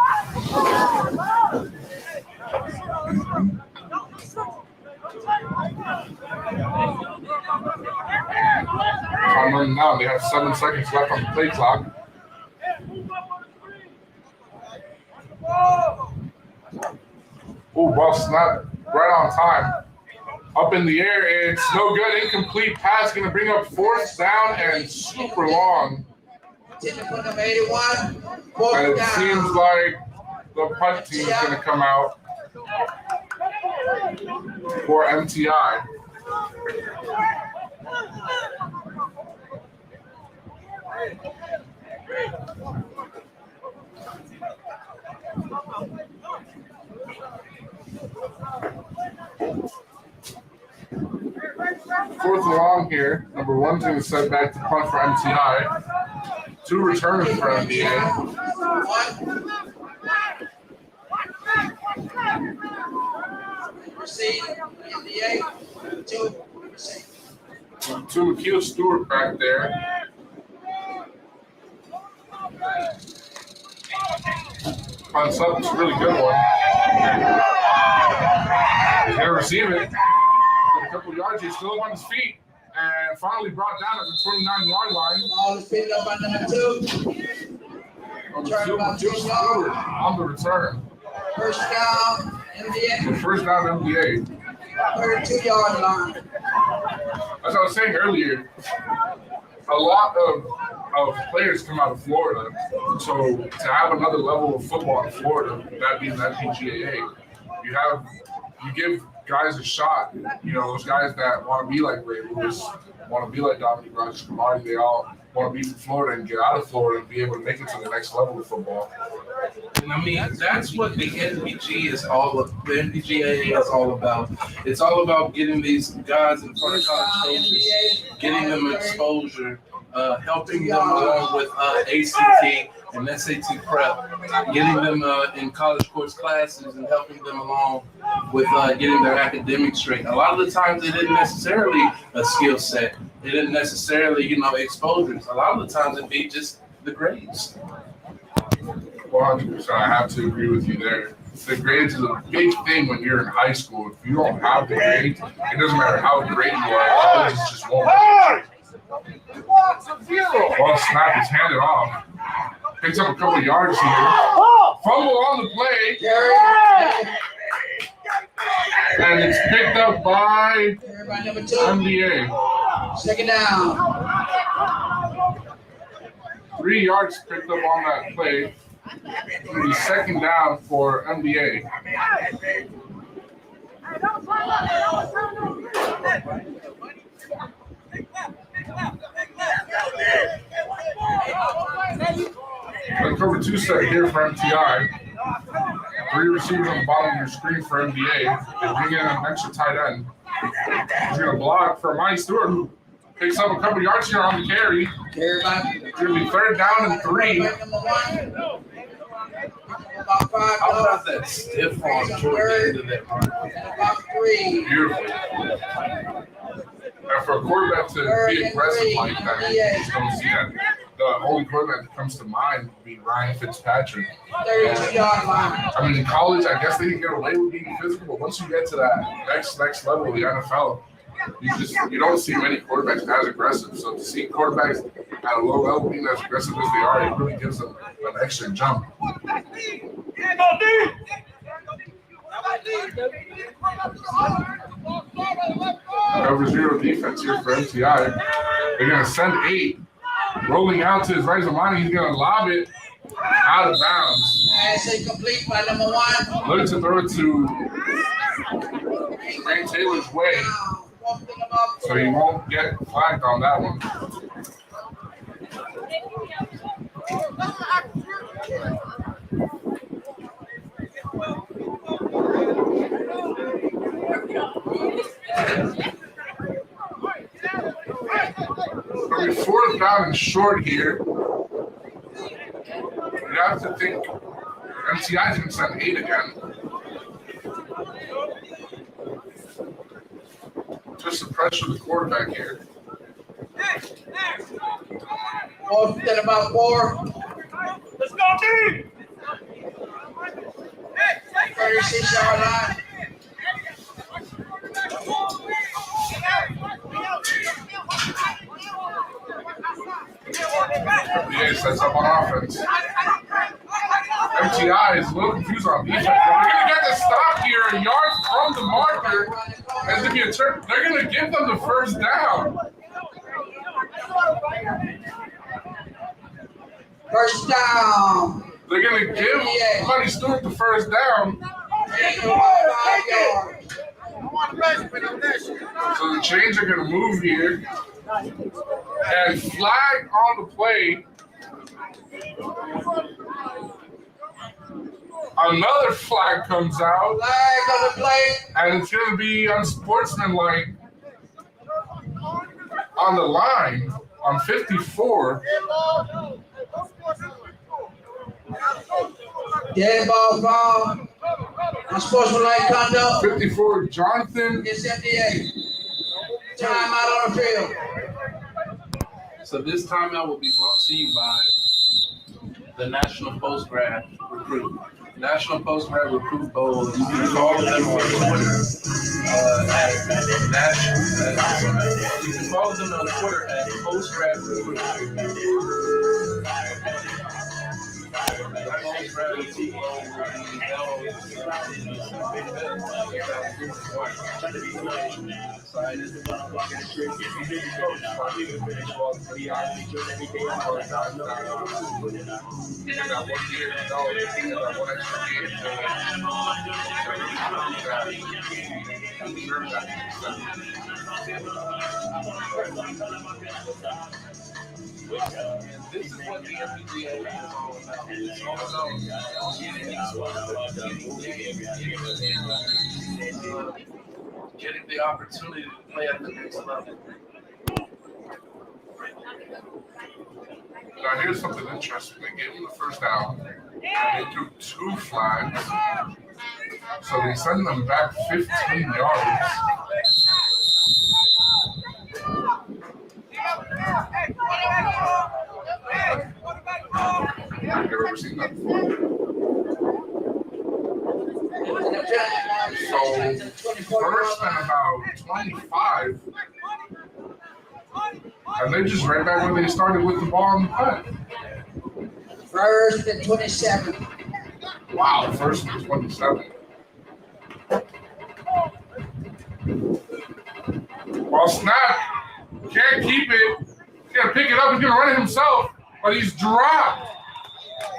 [SPEAKER 4] Time running now. They have 7 seconds left on the play clock. Oh, ball snap right on time. Up in the air, it's no good. Incomplete pass, going to bring up 4th down and super long. And it seems like the punt team is going to come out for MTI. Fourth and long here. Number one's going to set back to punt for MTI. 2 returners for Npgaa.
[SPEAKER 2] Receive, Npgaa, 2, receive.
[SPEAKER 4] To McKeel Stewart back there. Punts up, it's a really good one. He's going to receive it. A couple yards, he's still on his feet. And finally brought down at the 29-yard line.
[SPEAKER 2] Ball is picked up by number 2.
[SPEAKER 4] Stewart on the return.
[SPEAKER 2] First down, Npgaa.
[SPEAKER 4] First down, Npgaa.
[SPEAKER 2] 32-yard line.
[SPEAKER 4] As I was saying earlier, a lot of players come out of Florida. So to have another level of football in Florida, that being Npgaa, you give guys a shot. You know, those guys that want to be like Ray Lewis, want to be like Dominic Rogers-Cromartie, they all want to be from Florida and get out of Florida and be able to make it to the next level of football.
[SPEAKER 3] And I mean, that's what the NPGA is all about. It's all about getting these guys in front of college coaches, getting them exposure, helping them along with ACT and SAT prep, getting them in college course classes and helping them along with getting their academics straight. A lot of the times it isn't necessarily a skill set. It isn't necessarily, exposures. A lot of the times it'd be just the grades.
[SPEAKER 4] 100%. I have to agree with you there. The grades is a big thing when you're in high school. If you don't have the grades, it doesn't matter how great you are. College is just won't. Well, snap is handed off. Picks up a couple yards here. Fumble on the play. And it's picked up by Npgaa.
[SPEAKER 2] Second down.
[SPEAKER 4] 3 yards picked up on that play. It'll be second down for Npgaa. Cover 2 set here for MTI. 3 receivers on the bottom of your screen for Npgaa. They bring in an extra tight end. He's going to block for Monty Stewart, who picks up a couple yards here on the carry. It's going to be third down and 3.
[SPEAKER 3] How about that stiff arm toward the end of that run?
[SPEAKER 4] Beautiful. And for a quarterback to be aggressive like that, you just don't see that. The only quarterback that comes to mind would be Ryan Fitzpatrick. I mean, in college, I guess they can get away with being physical, but once you get to that next level of the NFL, you don't see many quarterbacks as aggressive. So to see quarterbacks at a low level being as aggressive as they are, it really gives them an extra jump. Cover 0 defense here for MTI. They're going to send 8. Rolling out to his right, Zamani. He's going to lob it out of bounds.
[SPEAKER 2] Pass incomplete by number 1.
[SPEAKER 4] Looking to throw it to Ray Taylor's way. So he won't get flagged on that one. It'll be 4th down and short here. You have to think MTI's going to send 8 again. Just to pressure the quarterback here.
[SPEAKER 2] 4th and about 4.
[SPEAKER 6] Let's go, team!
[SPEAKER 2] 36-yard line.
[SPEAKER 4] Yeah, sets up on offense. MTI is a little confused on defense. They're going to get the stop here a yard from the marker. As if you turn, they're going to give them the first down.
[SPEAKER 2] First down.
[SPEAKER 4] They're going to give Monty Stewart the first down. So the chains are going to move here. And flag on the play. Another flag comes out.
[SPEAKER 2] Flag on the play.
[SPEAKER 4] And it's going to be unsportsmanlike on the line on 54.
[SPEAKER 2] Dead ball foul. Unsportsmanlike conduct.
[SPEAKER 4] 54, Jonathan.
[SPEAKER 2] It's Npgaa. Timeout on the field.
[SPEAKER 3] So this timeout will be brought to you by the National Postgrad Recruit. National Postgrad Recruit Bowl. You can follow them on Twitter you can follow them on Twitter at Postgrad Recruit. This is what the Npgaa is all about. It's all about getting the opportunity to play at the next level.
[SPEAKER 4] Now here's something interesting. They gave him the first down. They threw 2 flags. So they send them back 15 yards. I've never seen that before. So first and about 25. And they just right back where they started with the ball in the punt.
[SPEAKER 2] First and 27.
[SPEAKER 4] Wow, first and 27. Ball snap. Can't keep it. He's got to pick it up. He's going to run it himself. But he's dropped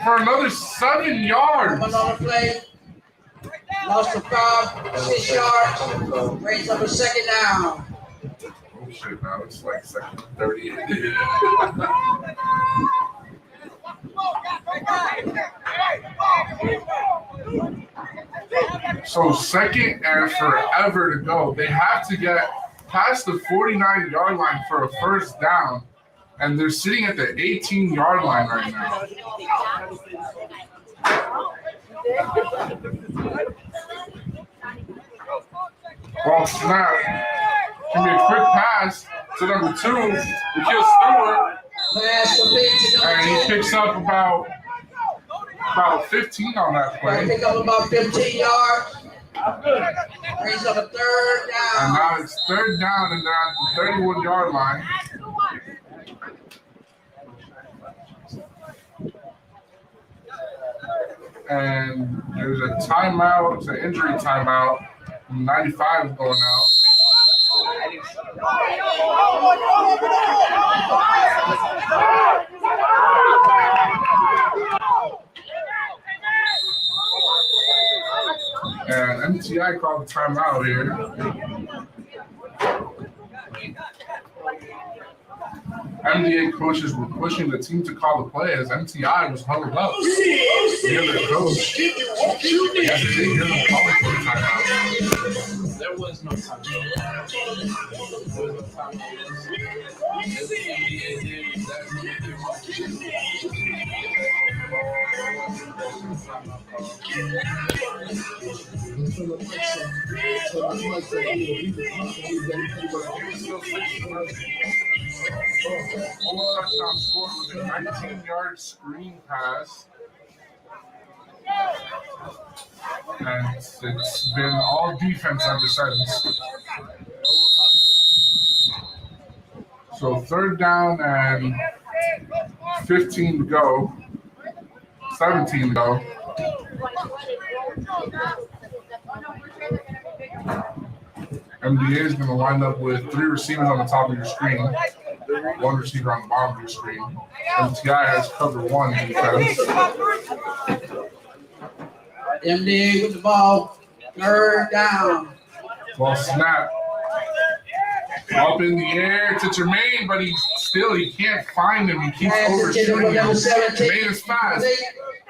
[SPEAKER 4] for another 7 yards.
[SPEAKER 2] One on the play. Lost to 5, 6 yards. Brings up a second down.
[SPEAKER 4] Oh shit, now it's like second 30. So second and forever to go. They have to get past the 49-yard line for a first down. And they're sitting at the 18-yard line right now. Ball snap. Can be a quick pass to number 2, Nikhil Stewart. And he picks up about 15 on that play.
[SPEAKER 2] Pick up about 15 yards. Brings up a third down.
[SPEAKER 4] And now it's third down and they're at the 31-yard line. And there's a timeout. It's an injury timeout. 95 is going out. And Npgaa called the timeout here. Npgaa coaches were pushing the team to call the play as Npgaa was huddled up. The other coach yesterday hear them calling for the timeout.
[SPEAKER 3] There was no timeout. There was no timeout. Npgaa did exactly what they wanted to
[SPEAKER 4] Full touchdown scored with a 19-yard screen pass. And it's been all defense ever since. So third down and 15 to go. 17 to go. Npgaa is going to wind up with 3 receivers on the top of your screen, 1 receiver on the bottom of your screen. Npgaa has cover 1 defense.
[SPEAKER 2] Npgaa with the ball. Third down.
[SPEAKER 4] Ball snap. Up in the air to Jermaine, but he can't find him. He keeps overshooting him. Jermaine is fast,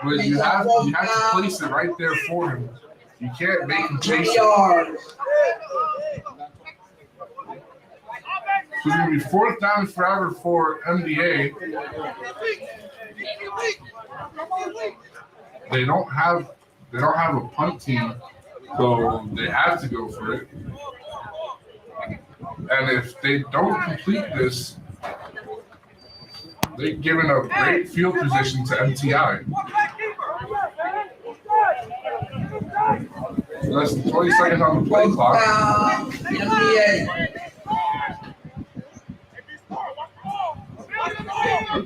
[SPEAKER 4] but you have to place it right there for him. You can't make him chase it. So it's going to be 4th down forever for MDA. They don't have a punt team, so they have to go for it. And if they don't complete this, they've given a great field position to MTI. Less than 20 seconds on the play clock.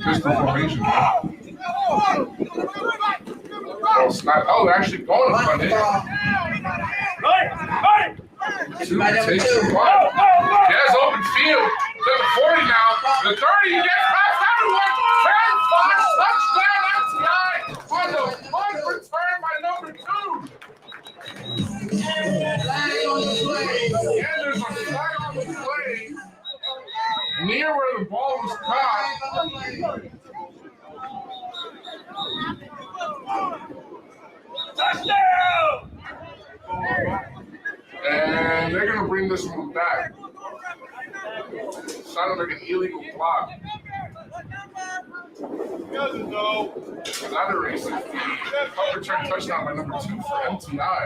[SPEAKER 4] Pistol formation. Oh, snap. Oh, they're actually going to front it. Two takes the one. Jazz open field. To the 40 now. The 30. He gets past everyone. 10-5 touchdown MTI. On the punt return by number 2. And there's a flag on the play. Near where the ball was caught.
[SPEAKER 6] Touchdown!
[SPEAKER 4] And they're going to bring this one back. Sounded like an illegal block. That erases the punt return touchdown by number 2 for MTI.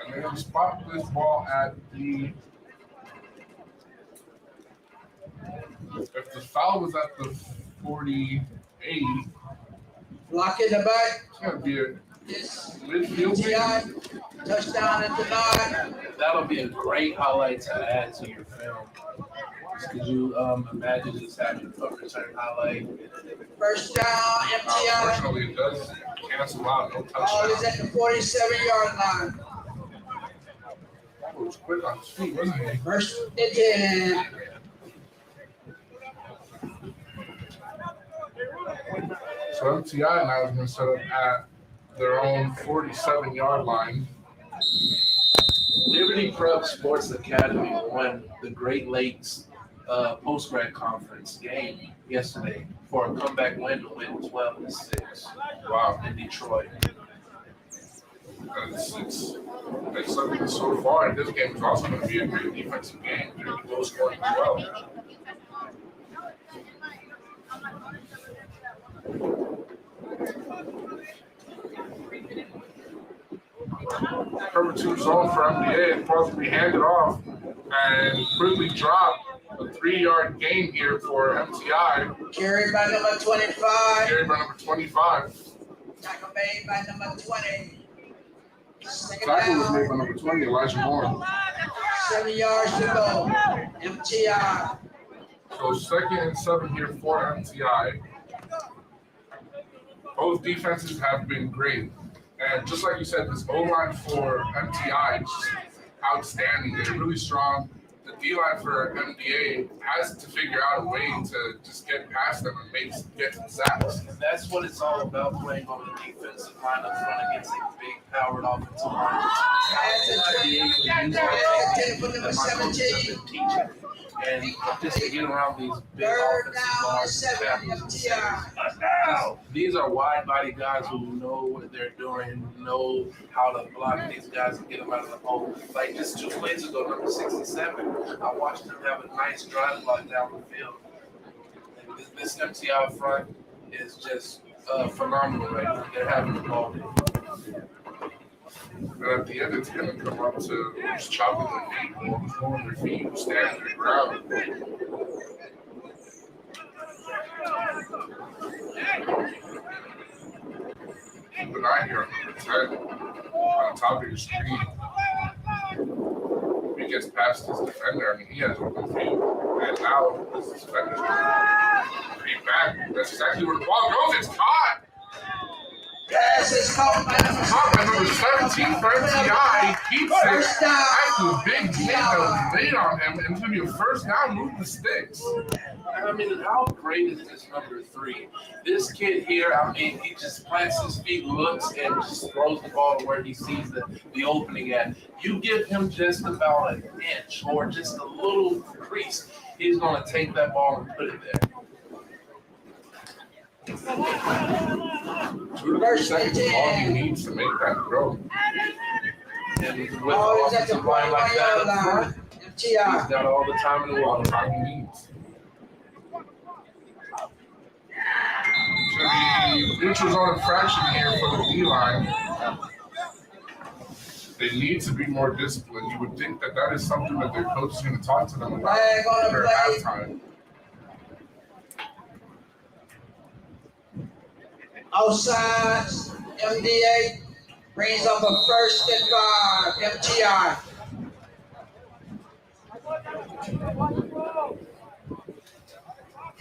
[SPEAKER 4] And they're going to spot this ball at the... If the foul was at the 48,
[SPEAKER 2] Block in the back.
[SPEAKER 4] it's going to be a
[SPEAKER 2] Yes.
[SPEAKER 4] midfield
[SPEAKER 2] MTI. Touchdown at the 9.
[SPEAKER 3] That'll be a great highlight to add to your film. Could you imagine just having a punt return highlight?
[SPEAKER 2] First down, MTI.
[SPEAKER 4] Unfortunately, it does cancel out. No
[SPEAKER 2] Ball is
[SPEAKER 4] touchdown.
[SPEAKER 2] at the 47-yard line.
[SPEAKER 4] That was quick on his feet, wasn't he?
[SPEAKER 2] First and 10.
[SPEAKER 4] So MTI now is going to set up at their own 47-yard line.
[SPEAKER 3] Liberty Prep Sports Academy won the Great Lakes post-grad conference game yesterday for a comeback win to win 12-6.
[SPEAKER 4] Wow.
[SPEAKER 3] In Detroit.
[SPEAKER 4] It's something so far. This game is also going to be a great defensive game. Low scoring as well. Cover 2 zone for MDA. It's supposed to be handed off and quickly drop a 3-yard gain here for MTI.
[SPEAKER 2] Carried by number 25.
[SPEAKER 4] Carried by number 25.
[SPEAKER 2] Tackle made by number 20. Second
[SPEAKER 4] Tackle was made
[SPEAKER 2] down.
[SPEAKER 4] by number 20, Elijah Moore.
[SPEAKER 2] 7 yards to go. MTI.
[SPEAKER 4] So 2nd and 7 here for MTI. Both defenses have been great. And just like you said, this O-line for MTI is outstanding. They're really strong. The D-line for MDA has to figure out a way to just get past them and get some sacks.
[SPEAKER 3] And that's what it's all about, playing on the defensive line up front against a big, powered offensive line. And just to get around these big
[SPEAKER 2] Third
[SPEAKER 3] offensive
[SPEAKER 2] down,
[SPEAKER 3] lines.
[SPEAKER 2] 7 MTI.
[SPEAKER 3] These are wide-body guys who know what they're doing, know how to block these guys and get them out of the hole. Like just 2 plays ago, number 67, I watched them have a nice drive block down the field. And this MTI front is just phenomenal right now. They're having the ball.
[SPEAKER 4] And at the end, it's going to come up to who's chopping their feet, who's moving their feet, who's standing their ground. Keep an eye here on number 10 on top of your screen. If he gets past his defender, I mean, he has open field. And now this defender's going to be back. That's exactly where the ball goes. It's caught.
[SPEAKER 2] Pass is caught by number
[SPEAKER 4] Caught by number 17 for MTI. He keeps it.
[SPEAKER 2] First down.
[SPEAKER 4] That's a big hit that was made on him, and it's going to be a first down, move the sticks.
[SPEAKER 3] I mean, how great is this number 3? This kid here, I mean, he just plants his feet, looks, and just throws the ball to where he sees the opening at. You give him just about an inch or just a little crease, he's going to take that ball and put it there.
[SPEAKER 2] First
[SPEAKER 4] Seconds is all he needs to make that throw.
[SPEAKER 3] And with
[SPEAKER 2] Oh,
[SPEAKER 3] an
[SPEAKER 2] he's at the
[SPEAKER 3] offensive line like that up front, he's
[SPEAKER 2] MTI.
[SPEAKER 3] got all the time in the
[SPEAKER 4] All
[SPEAKER 3] world.
[SPEAKER 4] the time he needs. Should be neutral zone infraction here for the D-line. They need to be more disciplined. You would think that that is something that their coach is going to talk to them about
[SPEAKER 2] Flag on the
[SPEAKER 4] during
[SPEAKER 2] play.
[SPEAKER 4] halftime.
[SPEAKER 2] Outside, MDA brings up a 1st and 5, MTI.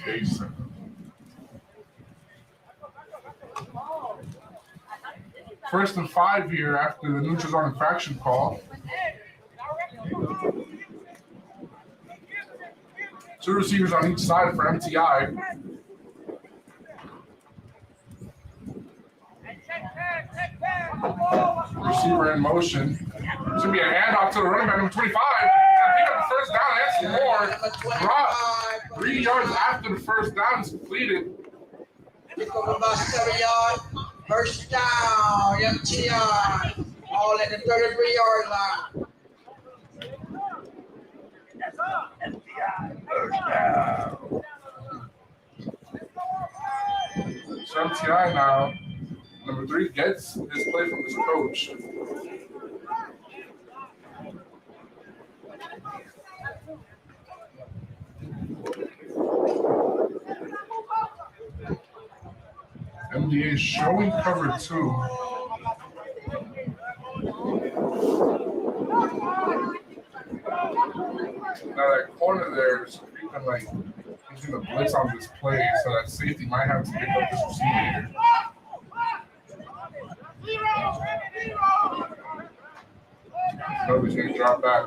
[SPEAKER 4] Jason. First and 5 here after the neutral zone infraction call. Two receivers on each side for MTI. Receiver in motion. It's going to be a handoff to the running back, number 25. Gonna pick up the first down and some more. Drop 3 yards after the first down is completed.
[SPEAKER 2] Pick up about 7 yards. First down, MTI. All at the 33-yard line.
[SPEAKER 4] So MTI now, number 3 gets his play from his coach. MDA is showing cover 2. Now that corner there is creeping like he's gonna blitz on this play, so that safety might have to pick up this receiver here. Nobody's gonna drop back.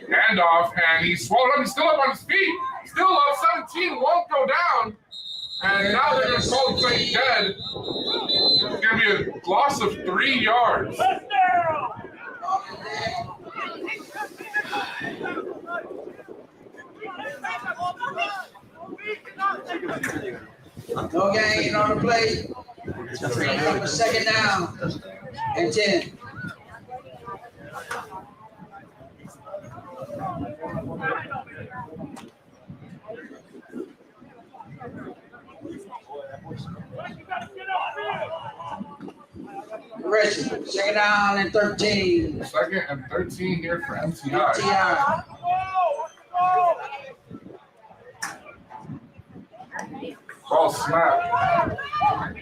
[SPEAKER 4] Handoff, and he's swallowed up. He's still up on his feet. Still up. 17 won't go down. And now they're gonna call the play dead. It's gonna be a loss of 3 yards.
[SPEAKER 2] No gain on the play. Brings up a 2nd down and 10. Correction, 2nd down and 13.
[SPEAKER 4] 2nd and 13 here for MTI.
[SPEAKER 2] MTI.
[SPEAKER 4] Ball snap.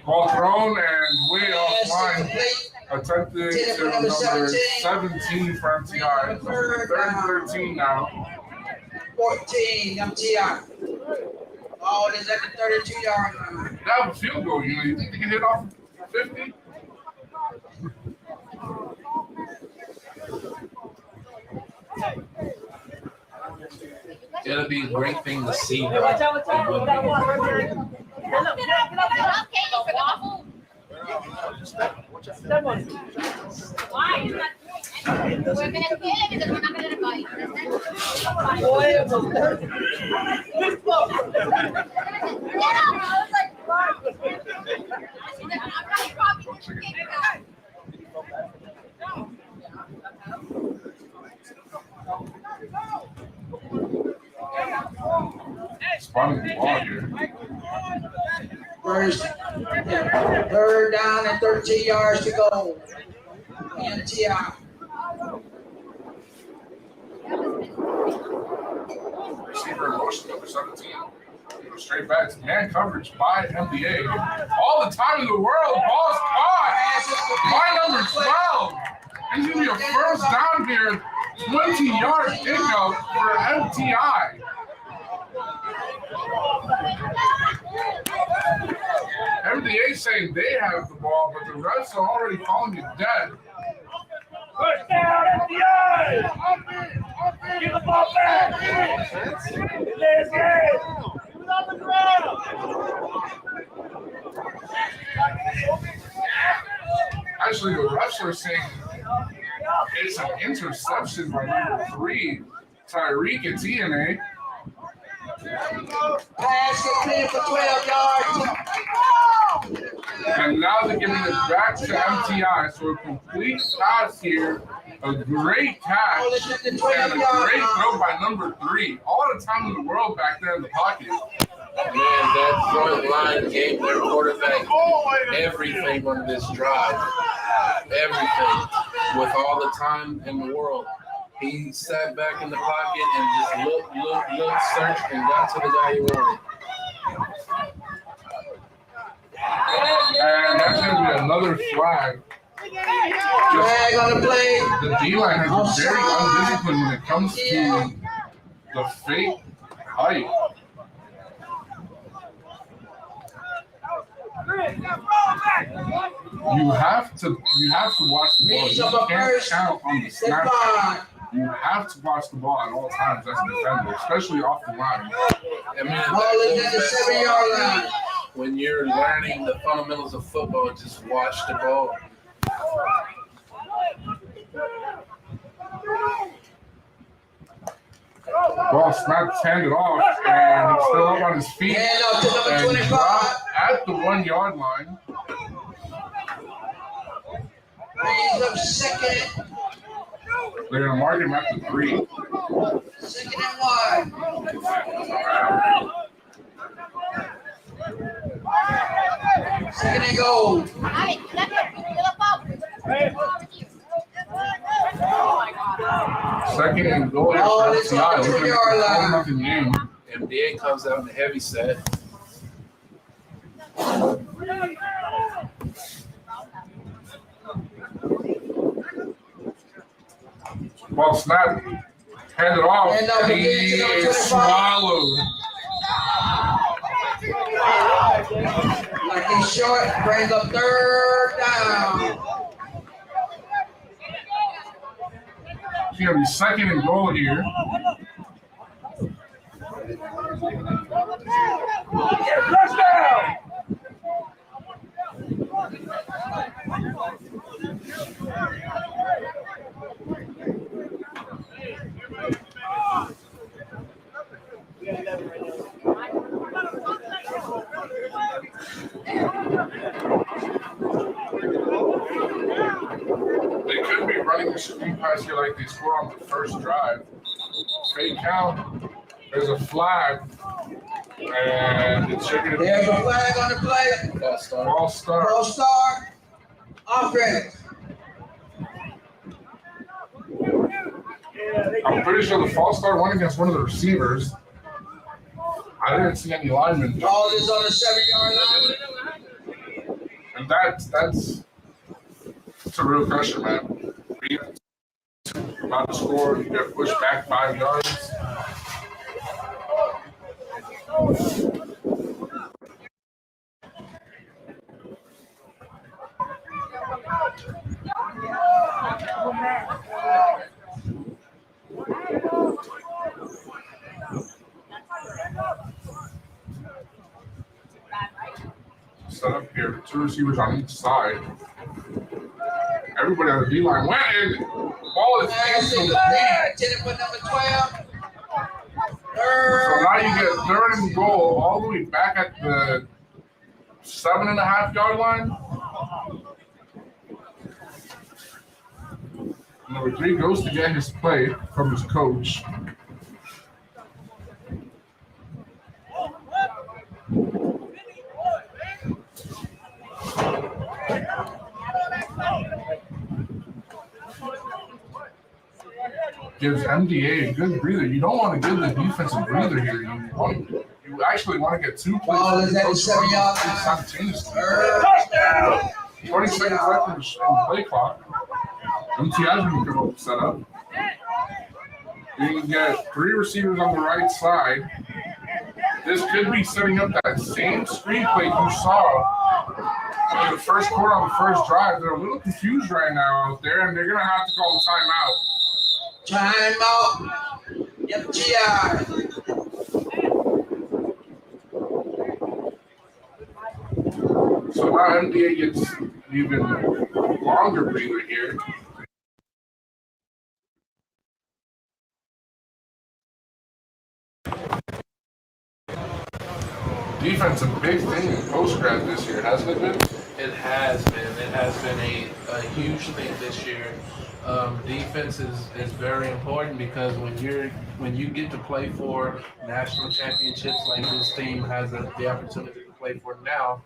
[SPEAKER 4] Ball thrown and way offline. Attempted to number 17 for MTI. 3rd and 13 now.
[SPEAKER 2] 14, MTI. Ball is at the 32-yard line.
[SPEAKER 4] That was a field goal. You think they can hit off 50?
[SPEAKER 3] It'll be a great thing to see. Though.
[SPEAKER 4] Spotting the ball here.
[SPEAKER 2] 3rd down and 13 yards to go. MTI.
[SPEAKER 4] Receiver in motion, number 17. Straight back to man coverage by MBA. All the time in the world, ball's caught by number 12. It's going to be a first down here, 20-yard pickup for MTI. Npgaa saying they have the ball, but the refs are already calling it dead.
[SPEAKER 6] First down, Npgaa! Get the ball back! Let's go! Who's on the ground?
[SPEAKER 4] Actually, the refs are saying it's an interception by number 3, Tyreek and TNA.
[SPEAKER 2] Pass complete for 12 yards.
[SPEAKER 4] And now they're giving it back to Npgaa. So a complete pass here, a great catch, and a great throw by number 3. All the time in the world back there in the pocket.
[SPEAKER 3] Man, that front line gave their quarterback everything on this drive. Everything. With all the time in the world. He sat back in the pocket and just looked, searched, and got to the guy he wanted.
[SPEAKER 4] And that's going to be another flag.
[SPEAKER 2] Flag on the play.
[SPEAKER 4] The D-line has been very undisciplined when it comes to the fake height. You have to watch the ball. You can't count on the snap. You have to watch the ball at all times as a defender, especially off the line.
[SPEAKER 3] I mean,
[SPEAKER 2] Ball is at the 7-yard line.
[SPEAKER 3] when you're learning the fundamentals of football, just watch the ball.
[SPEAKER 4] Ball snapped, handed off, and he's still up on his feet.
[SPEAKER 2] Hand off to number
[SPEAKER 4] And
[SPEAKER 2] 25.
[SPEAKER 4] dropped at the 1-yard line.
[SPEAKER 2] Brings up second.
[SPEAKER 4] They're going to mark him at the 3.
[SPEAKER 2] Second and 1. Second and goal.
[SPEAKER 4] Second and goal.
[SPEAKER 2] Ball is on the 2-yard line.
[SPEAKER 3] Npgaa comes out in the heavy set.
[SPEAKER 4] Ball snapped, handed off,
[SPEAKER 2] And now
[SPEAKER 4] and he
[SPEAKER 2] begins to number
[SPEAKER 4] is
[SPEAKER 2] 25.
[SPEAKER 4] swallowed.
[SPEAKER 2] Like he's short, brings up 3rd down.
[SPEAKER 4] It's going to be second and goal here.
[SPEAKER 6] Touchdown!
[SPEAKER 4] They could be running the screen pass here like they scored on the first drive. Fake count. There's a flag. And it's shaking.
[SPEAKER 2] There's a flag on the play.
[SPEAKER 3] False start.
[SPEAKER 4] Ball start.
[SPEAKER 2] False start. Offense.
[SPEAKER 4] I'm pretty sure the false start went against one of the receivers. I didn't see any linemen.
[SPEAKER 2] Ball is on the 7-yard line.
[SPEAKER 4] And that's a real pressure, man. About to score, you get pushed back 5 yards. Set up here, 2 receivers on each side. Everybody on the D-line went in. Ball is
[SPEAKER 2] Pass
[SPEAKER 4] incomplete.
[SPEAKER 2] intended for number 12.
[SPEAKER 4] So now you get 3rd and goal all the way back at the 7.5-yard line. Number 3 goes to get his play from his coach. Gives Npgaa a good breather. You don't want to give the defense a breather here. You actually want to get 2 plays.
[SPEAKER 2] Ball is at the 7-yard line.
[SPEAKER 4] Simultaneously.
[SPEAKER 6] Touchdown!
[SPEAKER 4] 20 seconds left in the play clock. Npgaa's going to go set up. You can get 3 receivers on the right side. This could be setting up that same screenplay you saw the first quarter on the first drive. They're a little confused right now out there, and they're going to have to call a timeout.
[SPEAKER 2] Timeout. Npgaa.
[SPEAKER 4] So now Npgaa gets even longer breather here. Defense a big thing in post-grad this year, hasn't it been?
[SPEAKER 3] It has been. It has been a huge thing this year. Defense is very important because when you get to play for national championships like this team has the opportunity to play for now,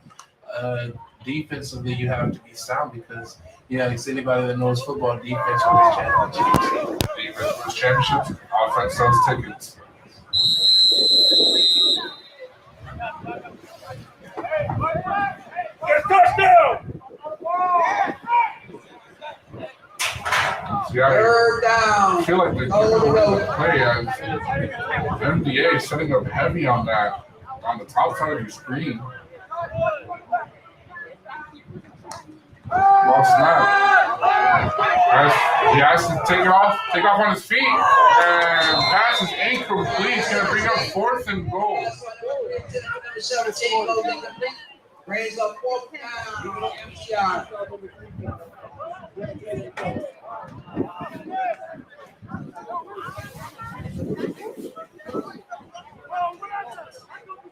[SPEAKER 3] defensively you have to be sound because it's anybody that knows football, defense wins championships.
[SPEAKER 4] Defense wins championships, offense sells tickets.
[SPEAKER 6] Touchdown!
[SPEAKER 4] See, I
[SPEAKER 2] Third down.
[SPEAKER 4] feel like the play as Npgaa setting up heavy on the top side of your screen. Ball snap. He has to take off on his feet, and pass is incomplete. He's going to bring up 4th and goal.
[SPEAKER 2] Number 17 goes incomplete. Brings up 4th down. Npgaa.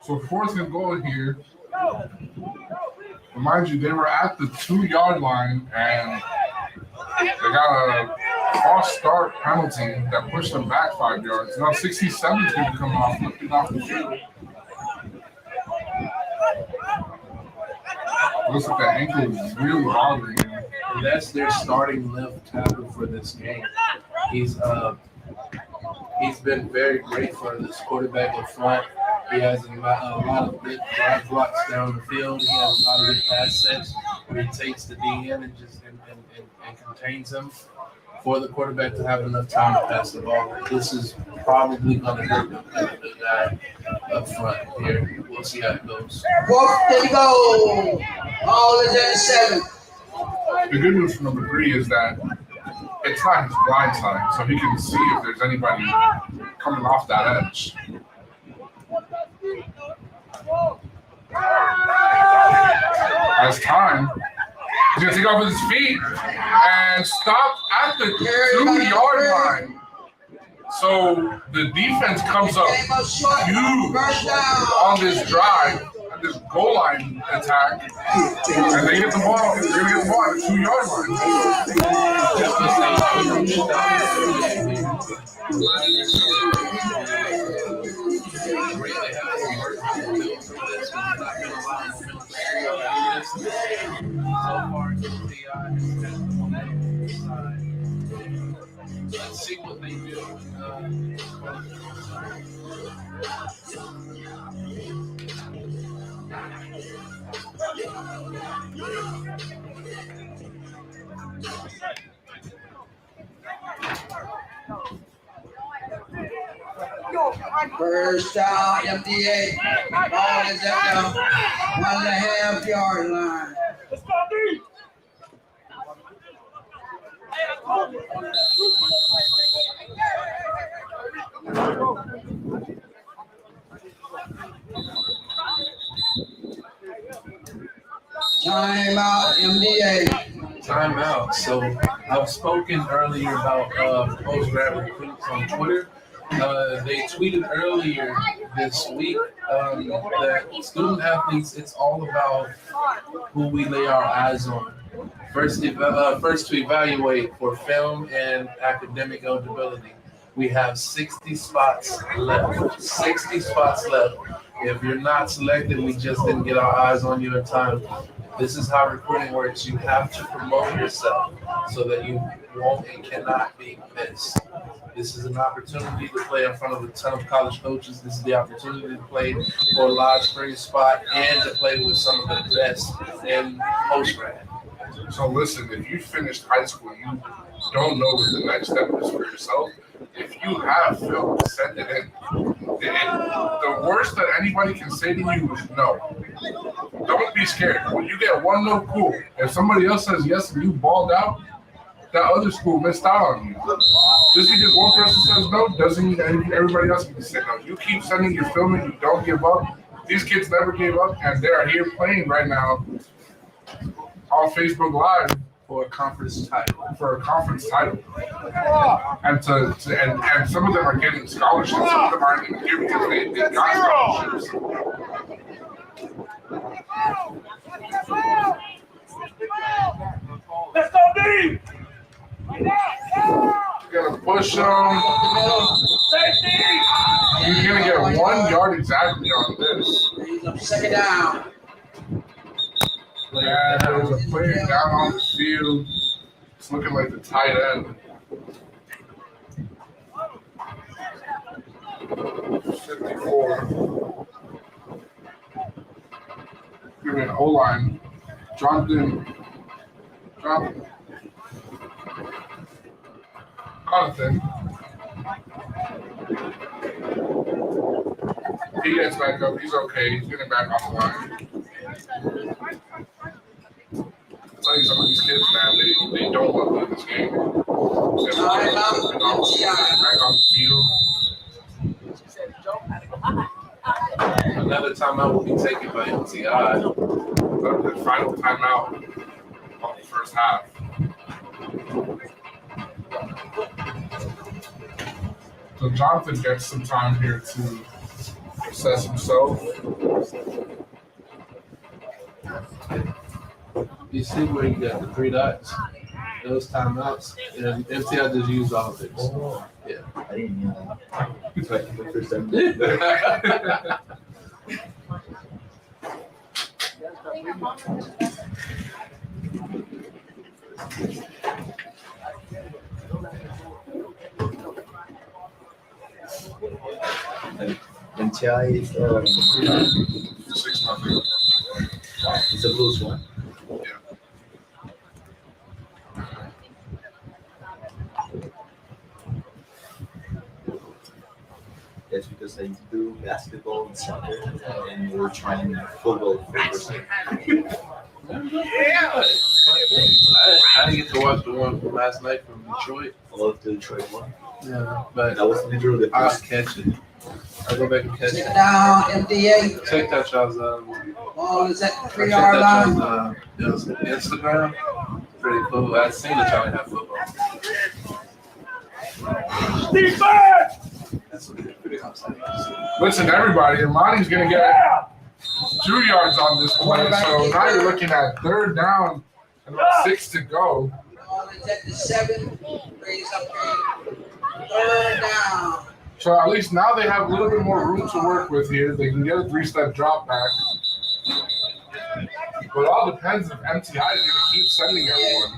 [SPEAKER 4] So 4th and goal here. Mind you, they were at the 2-yard line, and they got a false start penalty that pushed them back 5 yards. Now 67 is going to come off, looking off the field. Looks like the ankle is really bothering him.
[SPEAKER 3] And that's their starting left tackle for this game. He's been very great for this quarterback in front. He has a lot of good drive blocks down the field. He has a lot of good pass sets where he takes the DN and just and contains him for the quarterback to have enough time to pass the ball. This is probably going to hurt the guy up front here. We'll see how it goes.
[SPEAKER 2] 4th and goal. Ball is at 7.
[SPEAKER 4] The good news for number 3 is that it's not his blind side, so he can see if there's anybody coming off that edge. As time, he's going to take off with his feet and stop at the 2-yard line. So the defense comes up huge on this drive, on this goal line attack, and they get the ball. They're going to get the ball at the 2-yard
[SPEAKER 3] Let's see what they do.
[SPEAKER 2] First down, Npgaa. Ball is at the 1.5-yard line.
[SPEAKER 6] Let's go, D!
[SPEAKER 2] Timeout, Npgaa.
[SPEAKER 3] Timeout. So I've spoken earlier about post-grad recruits on Twitter. They tweeted earlier this week that student athletes, it's all about who we lay our eyes on. First to evaluate for film and academic eligibility. We have 60 spots left. 60 spots left. If you're not selected, we just didn't get our eyes on you in time. This is how recruiting works. You have to promote yourself so that you won't and cannot be missed. This is an opportunity to play in front of a ton of college coaches. This is the opportunity to play for a large spring spot and to play with some of the best in post-grad.
[SPEAKER 4] So listen, if you finished high school, you don't know what the next step is for yourself. If you have film, send it in. The worst that anybody can say to you is no. don't be scared. When you get one no, cool. If somebody else says yes and you balled out, that other school missed out on you. Just because one person says no doesn't mean that everybody else can say no. You keep sending your film and you don't give up. These kids never gave up, and they are here playing right now on Facebook Live
[SPEAKER 3] for a conference title.
[SPEAKER 4] And and some of them are getting scholarships. Some of them aren't even here because they got scholarships.
[SPEAKER 6] Let's go, D!
[SPEAKER 4] You're gonna push them.
[SPEAKER 6] Safety!
[SPEAKER 4] You're gonna get 1 yard exactly on this.
[SPEAKER 2] He's up second down.
[SPEAKER 4] And there's a player down on the field. It's looking like the tight end. 54. You're in O-line. Jonathan. He gets back up. He's okay. He's getting back on the line. I'll tell you, some of these kids, man, they don't want to win this game. They want to get back on the field.
[SPEAKER 3] Another timeout will be taken by Npgaa.
[SPEAKER 4] The final timeout on the first half. So Jonathan gets some time here to assess himself.
[SPEAKER 3] You see where you got the 3 dots? Those timeouts. And Npgaa just used all of it. Yeah.
[SPEAKER 1] I didn't know that. It's like the first time. Npgaa is
[SPEAKER 4] 6-0.
[SPEAKER 1] it's a close one. That's because I do basketball and soccer, and we're trying football first.
[SPEAKER 3] Yeah. I didn't get to watch the one from last night from Detroit.
[SPEAKER 1] I love the Detroit one.
[SPEAKER 3] Yeah, but
[SPEAKER 1] That was literally the
[SPEAKER 3] I'll
[SPEAKER 1] first.
[SPEAKER 3] catch it. I'll go back and catch
[SPEAKER 2] Second
[SPEAKER 3] it.
[SPEAKER 2] down, Npgaa.
[SPEAKER 3] Check that y'all's
[SPEAKER 2] Ball is at the
[SPEAKER 3] check
[SPEAKER 2] 3 yard
[SPEAKER 3] that
[SPEAKER 2] line.
[SPEAKER 3] y'all's Instagram. Pretty cool. I've seen that y'all have football.
[SPEAKER 6] Defense!
[SPEAKER 3] That's pretty awesome.
[SPEAKER 4] Listen, everybody, Imani's going to get 2 yards on this play. So now you're looking at 3rd down and about 6 to go.
[SPEAKER 2] Ball is at the 7. Raise up here. 3rd down.
[SPEAKER 4] So at least now they have a little bit more room to work with here. They can get a 3-step drop back. But it all depends if Npgaa is going to keep sending everyone.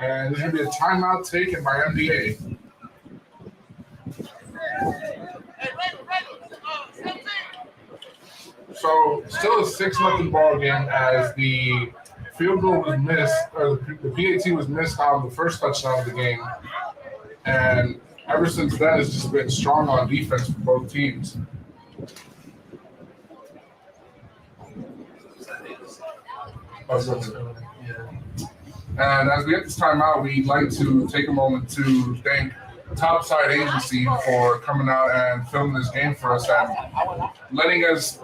[SPEAKER 4] And there's going to be a timeout taken by Npgaa. So still a 6-0 ball game as the field goal was missed, or the PAT was missed on the first touchdown of the game. And ever since then, it's just been strong on defense for both teams. And as we get this time out, we'd like to take a moment to thank Topside Agency for coming out and filming this game for us and letting us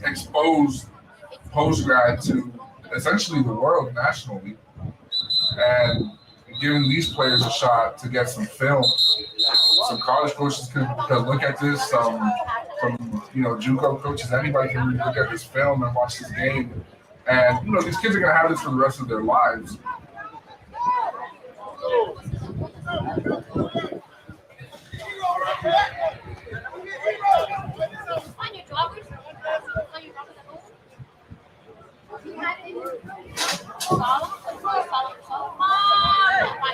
[SPEAKER 4] expose post-grad to essentially the world nationally and giving these players a shot to get some film. Some college coaches could look at this, some JUCO coaches, anybody can really look at this film and watch this game. And, these kids are going to have this for the rest of their lives.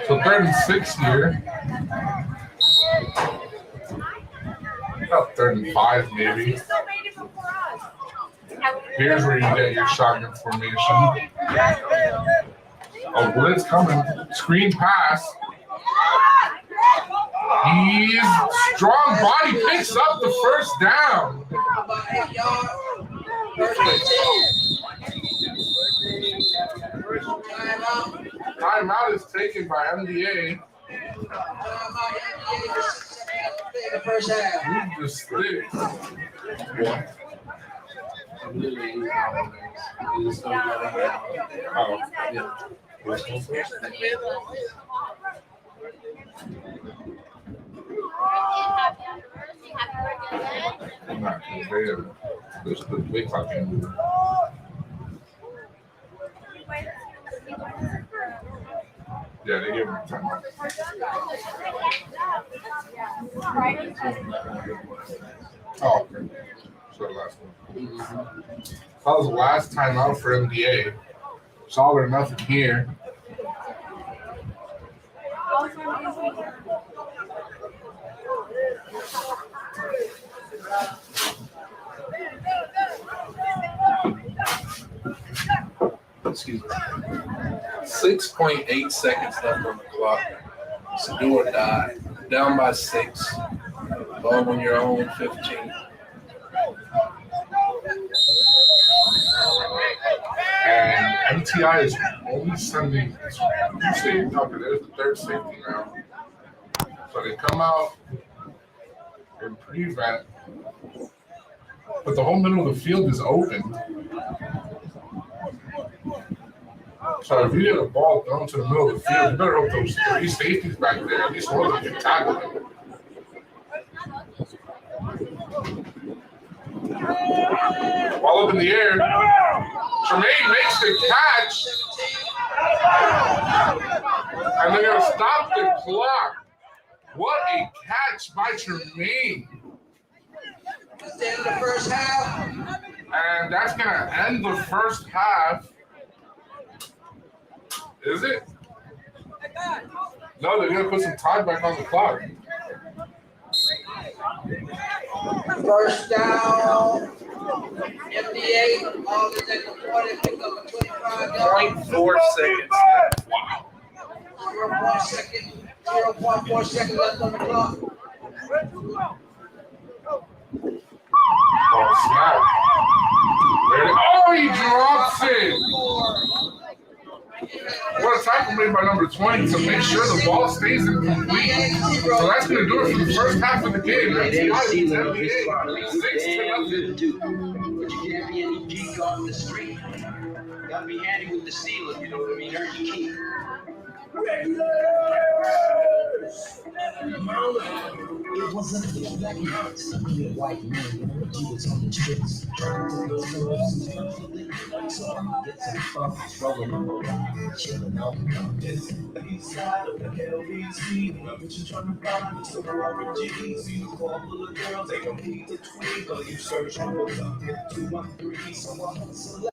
[SPEAKER 4] So 3rd and 6 here. About 3rd and 5 maybe. Here's where you get your shotgun formation. Oh, blitz coming. Screen pass. He's strong body picks up the first down.
[SPEAKER 2] About 8 yards. First and 10. Timeout.
[SPEAKER 3] Timeout is taken by MDA.
[SPEAKER 2] Timeout. NBA for 6 seconds to play in the first half.
[SPEAKER 3] Who's the stick? What? I'm literally using all of these. You just don't know that. Oh, yeah. I'm not there. There's the big fucking. Yeah, they give him time. Oh, okay. So the last one. That was the last time out for MDA. It's all or nothing here. Excuse me. 6.8 seconds left on the clock. So do or die. Down by 6. Ball when you're on 15. And MTI is only sending 2 safety. Okay, there's the third safety now. So they come out and prevent, but the whole middle of the field is open. So if you get a ball thrown to the middle of the field, you better hope those 3 safeties back there, at least one of them can tackle them. Ball up in the air. Tremaine makes the catch. And they're going to stop the clock. What a catch by Tremaine.
[SPEAKER 2] That's the end of the first half.
[SPEAKER 3] And that's going to end the first half. Is it? No, they're going to put some time back on the clock.
[SPEAKER 2] First down. MDA. All is at the 40. Pick up a 25-yard.
[SPEAKER 3] 0.4 seconds. Wow.
[SPEAKER 2] 0.4 seconds left on the clock.
[SPEAKER 3] Oh, snap. Oh, he drops it. What a tackle made by number 20 to make sure the ball stays incomplete. So that's going to do it for the first half of the game.
[SPEAKER 5] They
[SPEAKER 3] MTI
[SPEAKER 5] see
[SPEAKER 3] leads
[SPEAKER 5] what
[SPEAKER 3] MBA
[SPEAKER 5] this spot
[SPEAKER 3] 6-0.
[SPEAKER 5] do. But you can't be any geek off the street. You gotta be handy with the Steelers, you know what I mean? Earn your keep. It wasn't a black man, simply a white man. He was on the streets. Trying to go so I'm get some fun, rolling on chilling out. This east side of the LBC, what you trying to find? So we're G's, see the car full of girls, they don't need the tweet, or you search for the 213, so I'm hustling.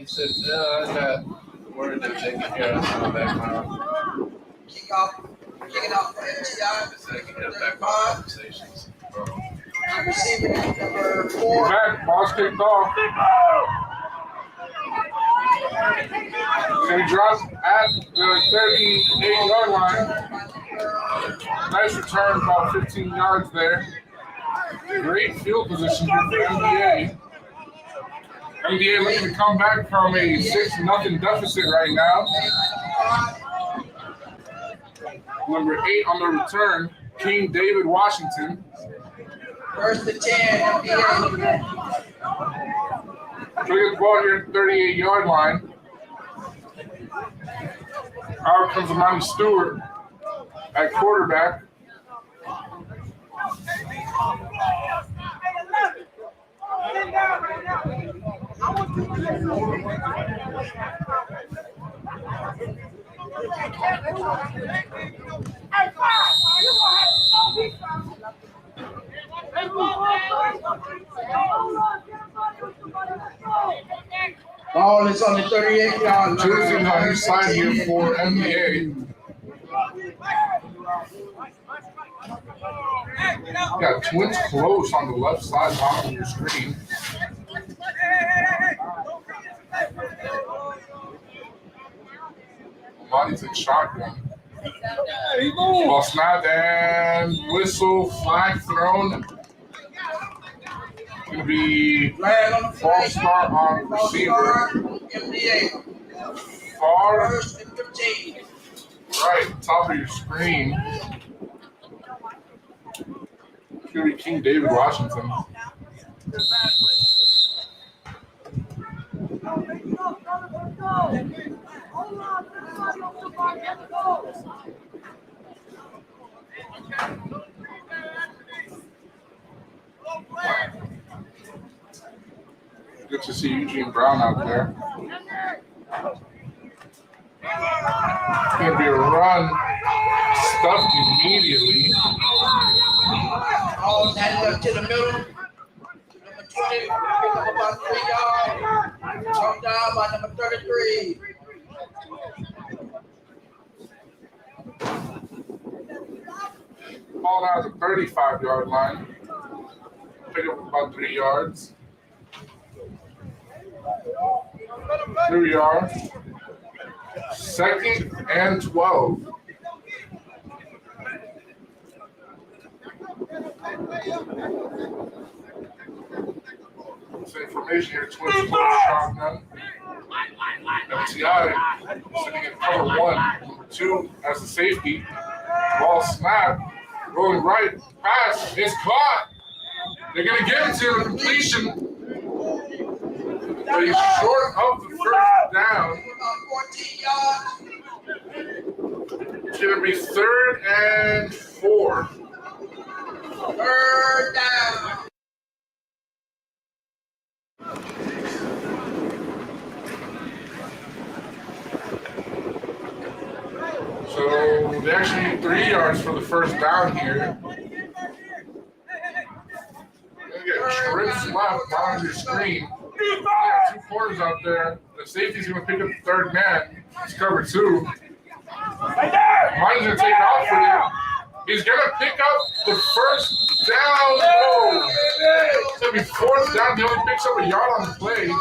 [SPEAKER 3] He said, I got word that they can hear us on the background.
[SPEAKER 2] Kick it off for NTI.
[SPEAKER 3] They said they can hear the background conversations.
[SPEAKER 2] Receiving number 4.
[SPEAKER 4] Back, ball's kicked off. He drops at the 38-yard line. Nice return, about 15 yards there. Great field position for Npgaa. Npgaa looking to come back from a 6-0 deficit right now. Number 8 on the return, King David Washington.
[SPEAKER 2] First and 10, NPA.
[SPEAKER 4] So he gets the ball here at the 38-yard line. Out comes Amani Stewart at quarterback.
[SPEAKER 2] Ball is on the 38-yard line.
[SPEAKER 4] Jersey on each side here for Npgaa. Got twins close on the left side, bottom of your screen. Amani's in shotgun. Ball snapped and whistle, flag thrown. Going to be false start on receiver.
[SPEAKER 2] NPA.
[SPEAKER 4] Far
[SPEAKER 2] First and 15.
[SPEAKER 4] right, top of your screen. It's going to be King David Washington. Good to see Eugene Brown out there. It's going to be a run, stuffed immediately.
[SPEAKER 2] Ball handed up to the middle. Number 20, pick up about 3 yards. Come down by number 33.
[SPEAKER 4] Ball out at the 35-yard line. Pick up about 3 yards. Here we are. 2nd and 12. Some information here. Twins close shotgun. Npgaa sitting in cover 1. Number 2 as the safety. Ball snap. Rolling right. Pass. It's caught. They're going to give it to the completion. But he's short of the first down.
[SPEAKER 2] About 14 yards.
[SPEAKER 4] It's going to be 3rd and 4.
[SPEAKER 2] 3rd down.
[SPEAKER 4] So they actually need 3 yards for the first down here. Gonna get trips left on your screen. You got 2 corners out there. The safety's gonna pick up the 3rd man. It's cover 2. Mine's gonna take off for you. He's gonna pick up the first down. Oh, it's gonna be 4th down. He only picks up a yard on the play.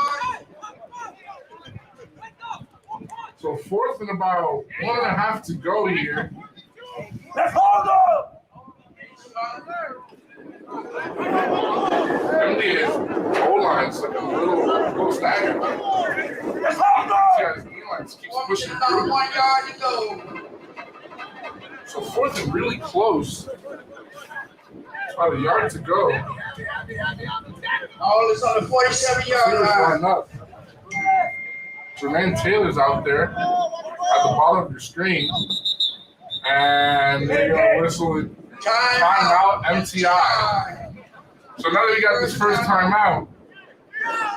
[SPEAKER 4] So 4th and about 1.5 to go here.
[SPEAKER 6] Let's hold up!
[SPEAKER 4] Npgaa's O-line's like a little staggered.
[SPEAKER 6] Let's hold up!
[SPEAKER 4] Yeah, his D-line keeps pushing
[SPEAKER 2] About
[SPEAKER 4] through.
[SPEAKER 2] 1 yard to go.
[SPEAKER 4] So 4th and really close. About a yard to go.
[SPEAKER 2] Ball is on the 47-yard
[SPEAKER 4] Taylor's
[SPEAKER 2] line.
[SPEAKER 4] lining up. Jermaine Taylor's out there at the bottom of your screen. And they're going to whistle it. Timeout, MTI. So now that we got this first timeout,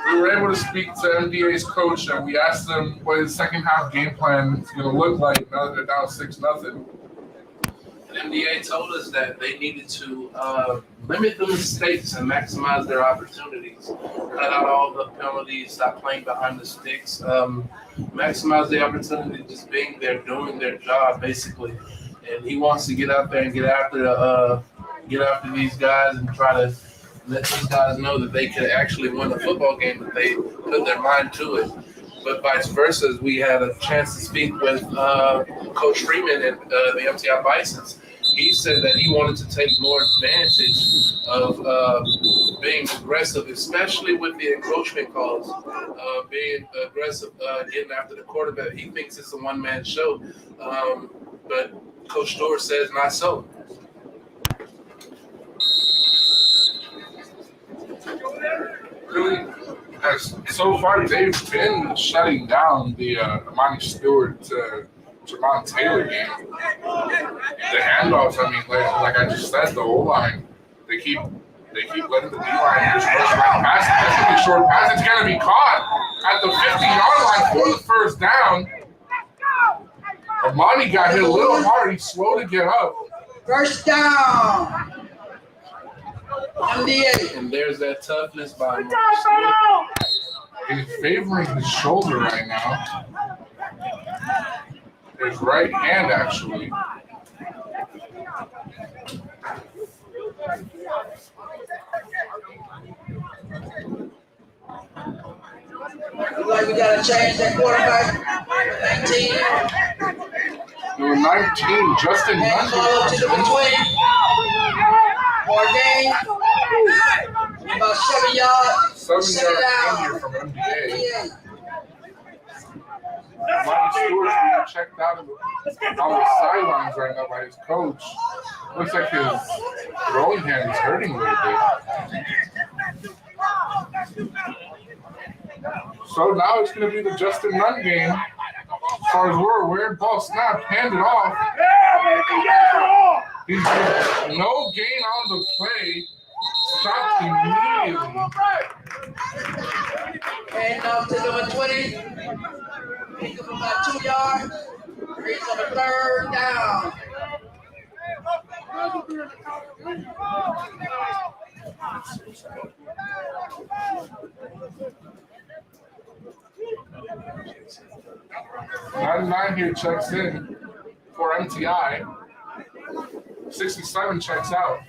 [SPEAKER 4] we were able to speak to Npgaa's coach and we asked them what his second half game plan is going to look like now that they're down 6-0.
[SPEAKER 3] MDA told us that they needed to limit the mistakes and maximize their opportunities. Cut out all the penalties, stop playing behind the sticks, maximize the opportunity just being there, doing their job, basically. And he wants to get out there and get after these guys and try to let these guys know that they could actually win a football game if they put their mind to it. But vice versa, we had a chance to speak with Coach Freeman at the MTI Bisons. He said that he wanted to take more advantage of being aggressive, especially with the encroachment calls, being aggressive, getting after the quarterback. He thinks it's a one-man show, but Coach Stewart says not so.
[SPEAKER 4] Really, so far they've been shutting down the Monty Stewart to Jamon Taylor game. The handoffs, I mean, like I just said, the O-line, they keep letting the D-line just rush around passes. That's gonna be short pass. It's gonna be caught at the 50-yard line for the first down. Amani got hit a little hard. He's slow to get up.
[SPEAKER 2] First down. MDA.
[SPEAKER 3] And there's that toughness by Mark.
[SPEAKER 4] He's favoring his shoulder right now. His right hand, actually.
[SPEAKER 2] Looks like we gotta change that quarterback. 19.
[SPEAKER 4] Number 19, Justin
[SPEAKER 2] And follow to number 20. More game. About 7 yards.
[SPEAKER 4] 7-yard injury from MBA. Monty Stewart's being checked out on the sidelines right now by his coach. Looks like his throwing hand is hurting a little bit. So now it's going to be the Justin Nunn game. As far as we're aware, ball snap, handed off. He's no gain on the play. Stopped immediately.
[SPEAKER 2] And up to number 20. Pick up about 2 yards. Brings up a third down.
[SPEAKER 4] Nine here checks in for MTI. 67 checks out.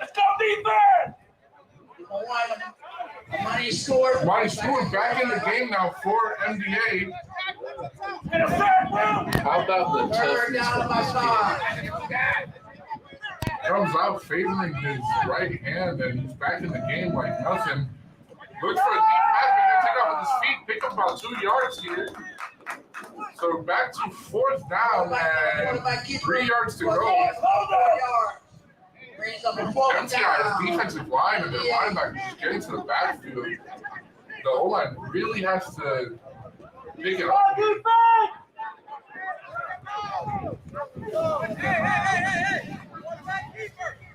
[SPEAKER 6] Let's go defense!
[SPEAKER 2] Money scored.
[SPEAKER 4] Monty Stewart back in the game now for MDA.
[SPEAKER 3] How about the
[SPEAKER 2] Third
[SPEAKER 3] toughness
[SPEAKER 2] down
[SPEAKER 3] of
[SPEAKER 2] by
[SPEAKER 3] this
[SPEAKER 2] 5.
[SPEAKER 3] kid?
[SPEAKER 4] Comes out favoring his right hand, and he's back in the game like nothing. Looks for a deep pass, but he's gonna take off with his feet, pick up about 2 yards here. So back to fourth down and 3 yards to go.
[SPEAKER 2] Brings up a fourth
[SPEAKER 4] MTI's
[SPEAKER 2] down.
[SPEAKER 4] defensive line and their linebackers just getting to the backfield. The O-line really has to pick it up.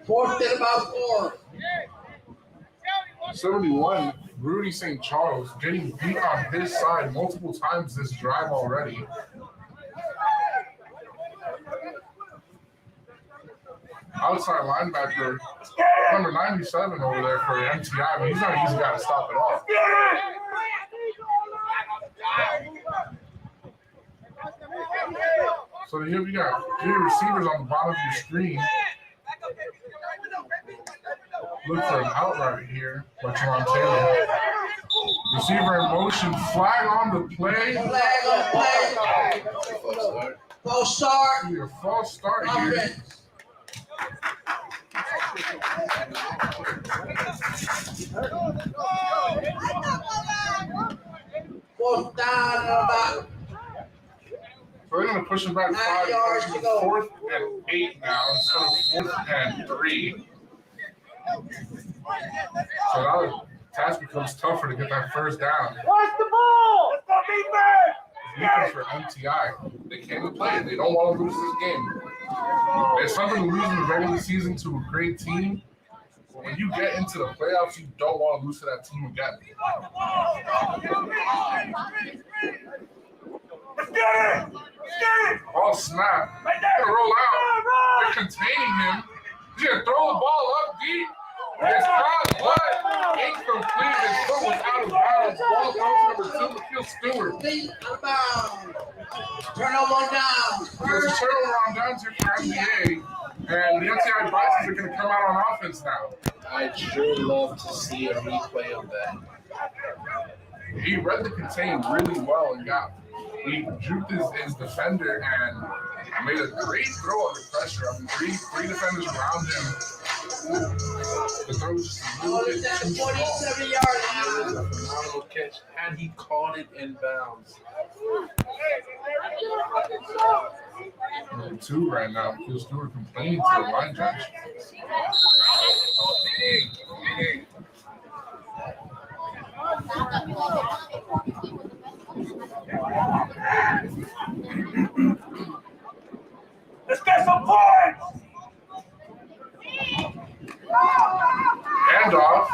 [SPEAKER 2] Fourth and about 4.
[SPEAKER 4] 71, Rudy St. Charles getting beat on his side multiple times this drive already. Outside linebacker, number 97 over there for MTI, but he's not an easy guy to stop at all. So here we got three receivers on the bottom of your screen. Look for an outright here by Jamon Taylor. Receiver in motion, flag on the play.
[SPEAKER 2] Flag on play. False start.
[SPEAKER 4] Your false start here.
[SPEAKER 2] Offense. Fourth down and about.
[SPEAKER 4] So they're going to push him back 5 yards to go. 4th and 8 now instead of 4th and 3. So now the task becomes tougher to get that first down.
[SPEAKER 6] Watch the ball! Let's go defense!
[SPEAKER 4] Defense for MTI. They came to play. They don't want to lose this game. It's something to lose in the regular season to a great team. But when you get into the playoffs, you don't want to lose to that team again.
[SPEAKER 6] Let's get it! Let's get it!
[SPEAKER 4] Ball snap.
[SPEAKER 6] Right there!
[SPEAKER 4] Roll out. They're containing him. He's going to throw the ball up deep. It's caught, but incomplete. His foot was out of bounds. Ball goes number 2, McKeel Stewart.
[SPEAKER 2] Out of bounds. Turnover on downs.
[SPEAKER 4] There's a turnover on downs here for MPA. And the MTI Bisons are going to come out on offense now.
[SPEAKER 3] I'd sure love to see a replay of that.
[SPEAKER 4] He read the contain really well and he juked his defender and made a great throw under pressure. I mean, three defenders around him. The throw was just a little bit too small.
[SPEAKER 2] 47-yard
[SPEAKER 3] It was
[SPEAKER 2] line.
[SPEAKER 3] a phenomenal catch. Had he caught it in bounds.
[SPEAKER 4] Number 2 right now. McKeel Stewart complaining to the line judge.
[SPEAKER 6] Let's get some points.
[SPEAKER 4] Handoff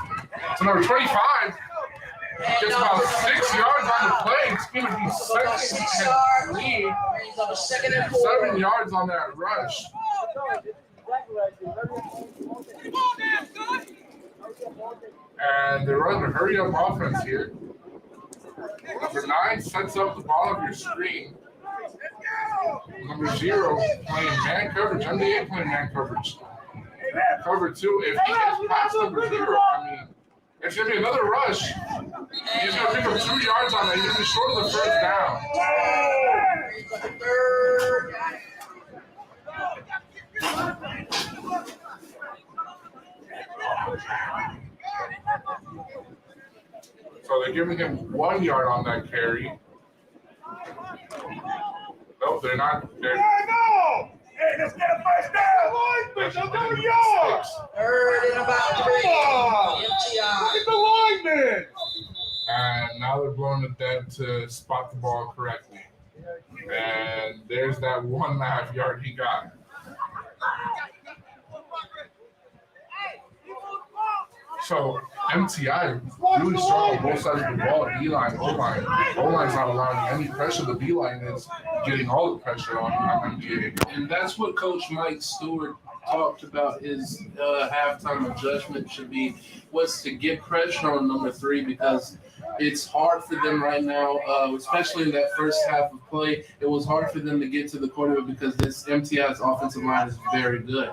[SPEAKER 4] to number 25. Gets about 6 yards on the play. It's going to be second and 3.
[SPEAKER 2] Brings up a second and 4.
[SPEAKER 4] 7 yards on that rush. And they're running a hurry up offense here. Number 9 sets up the bottom of your screen. Number 0 playing man coverage. MPA playing man coverage. Cover 2. If he gets past number 0, I mean, it's going to be another rush. He's going to pick up 2 yards on that. He's going to be short of the first down.
[SPEAKER 2] Brings up a third.
[SPEAKER 4] So they're giving him 1 yard on that carry. Nope, they're not. They're
[SPEAKER 6] No! Hey, let's get a first down.
[SPEAKER 4] that's
[SPEAKER 6] Another yard.
[SPEAKER 2] Third and about 3.
[SPEAKER 6] Look
[SPEAKER 2] MTI.
[SPEAKER 6] at the lineman.
[SPEAKER 4] And now they're blowing it dead to spot the ball correctly. And there's that 1.5 yard he got. So MTI really strong on both sides of the ball. D-line, O-line. O-line's not allowing any pressure. The D-line is getting all the pressure on MPA.
[SPEAKER 3] And that's what Coach Mike Stewart talked about his halftime adjustment should be, was to get pressure on number 3 because it's hard for them right now, especially in that first half of play. It was hard for them to get to the quarterback because this MTI's offensive line is very good.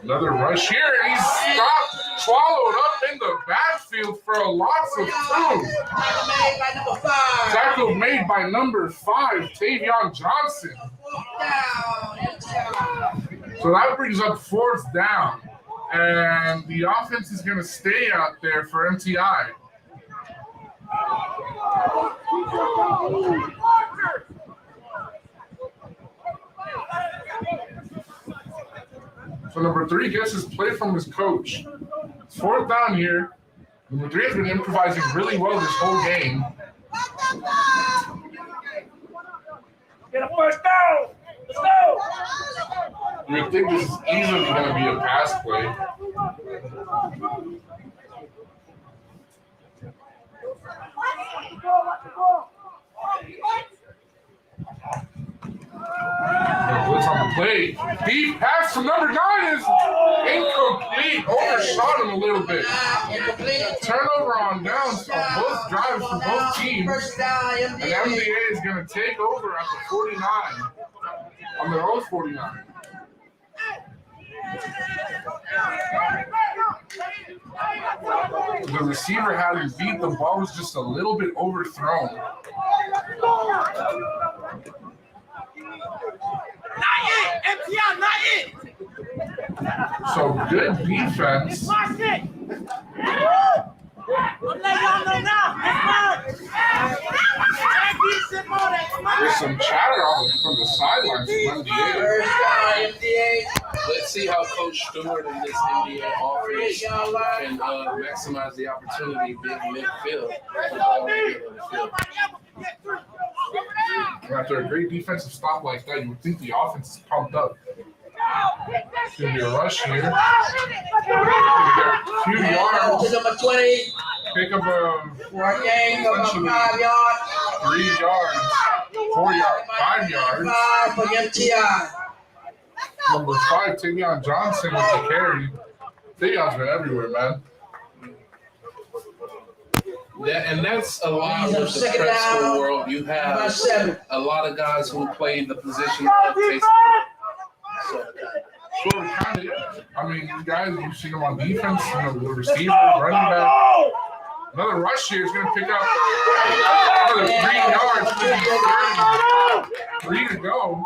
[SPEAKER 4] Another rush here, and he's stopped, swallowed up in the backfield for a loss of 2.
[SPEAKER 2] Made by number 5.
[SPEAKER 4] Tackle made by number 5, Tavion Johnson.
[SPEAKER 2] Down. MTI.
[SPEAKER 4] So that brings up 4th down. And the offense is going to stay out there for MTI. So number 3 gets his play from his coach. It's 4th down here. Number 3 has been improvising really well this whole game.
[SPEAKER 6] Get a first down. Let's go.
[SPEAKER 4] You would think this is easily going to be a pass play. Blitz on the play. Deep pass from number 9 is incomplete. Overshot him a little bit.
[SPEAKER 2] Incomplete.
[SPEAKER 4] Turnover on downs on both drives from both teams.
[SPEAKER 2] First down.
[SPEAKER 4] And MPA is going to take over at the 49. On their own 49. The receiver had him beat. The ball was just a little bit overthrown.
[SPEAKER 6] Not yet. MTI, not yet.
[SPEAKER 4] So good defense.
[SPEAKER 6] Watch it. I'm letting y'all know now.
[SPEAKER 4] There's some chatter from the sidelines from MDA.
[SPEAKER 2] First down. MTA.
[SPEAKER 3] Let's see how Coach Stewart and this NBA offense can maximize the opportunity big midfield.
[SPEAKER 4] After a great defensive stop like that, you would think the offense is pumped up. It's going to be a rush here. Going to get a few
[SPEAKER 2] To
[SPEAKER 4] yards.
[SPEAKER 2] number 20.
[SPEAKER 4] Pick up a
[SPEAKER 2] For a gain of about 5 yards.
[SPEAKER 4] 3 yards, 4 yards, 5 yards.
[SPEAKER 2] 5 for MTI.
[SPEAKER 4] Number 5, Tavion Johnson with the carry. Tavion's been everywhere, man.
[SPEAKER 3] And that's a lot with the stressful world. You have a lot of guys who play the position of Taysom.
[SPEAKER 4] So kind of, I mean, you guys, you see them on defense, the receiver, running back. Another rush here is going to pick up another 3 yards. 3 to go.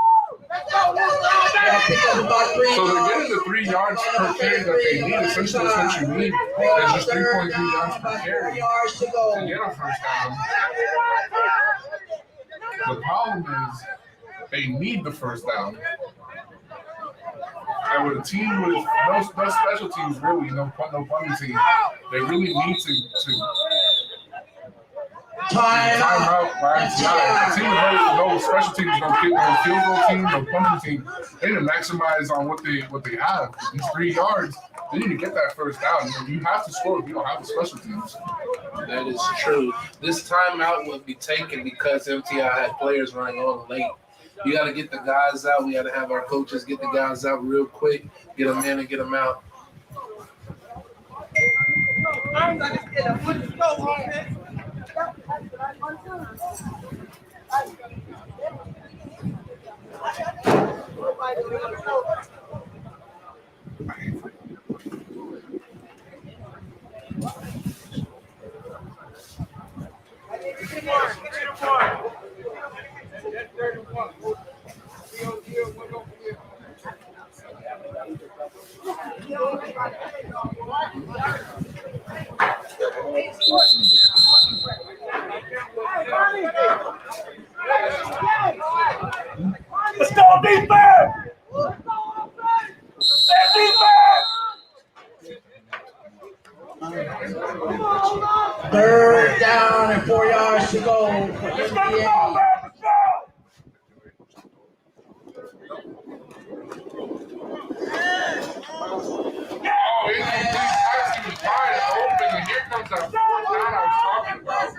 [SPEAKER 4] So they're getting the 3 yards per carry that they need. Essentially, that's what you need. There's just 3.3 yards per carry to get a first down. The problem is they need the first down. And with a team with no special teams, really, no punting team, they really need to time out by MTI. A team with no special teams, no field goal team, no punting team, they need to maximize on what they have. These 3 yards, they need to get that first down. You have to score if you don't have the special teams.
[SPEAKER 3] That is true. This timeout will be taken because MTI had players running on late. You got to get the guys out. We got to have our coaches get the guys out real quick, get them in and get them out.
[SPEAKER 6] Let's go, defense!
[SPEAKER 2] Third down and 4 yards to go for MTI.
[SPEAKER 4] Oh, he's wide open, and here comes that 4th down I was talking about.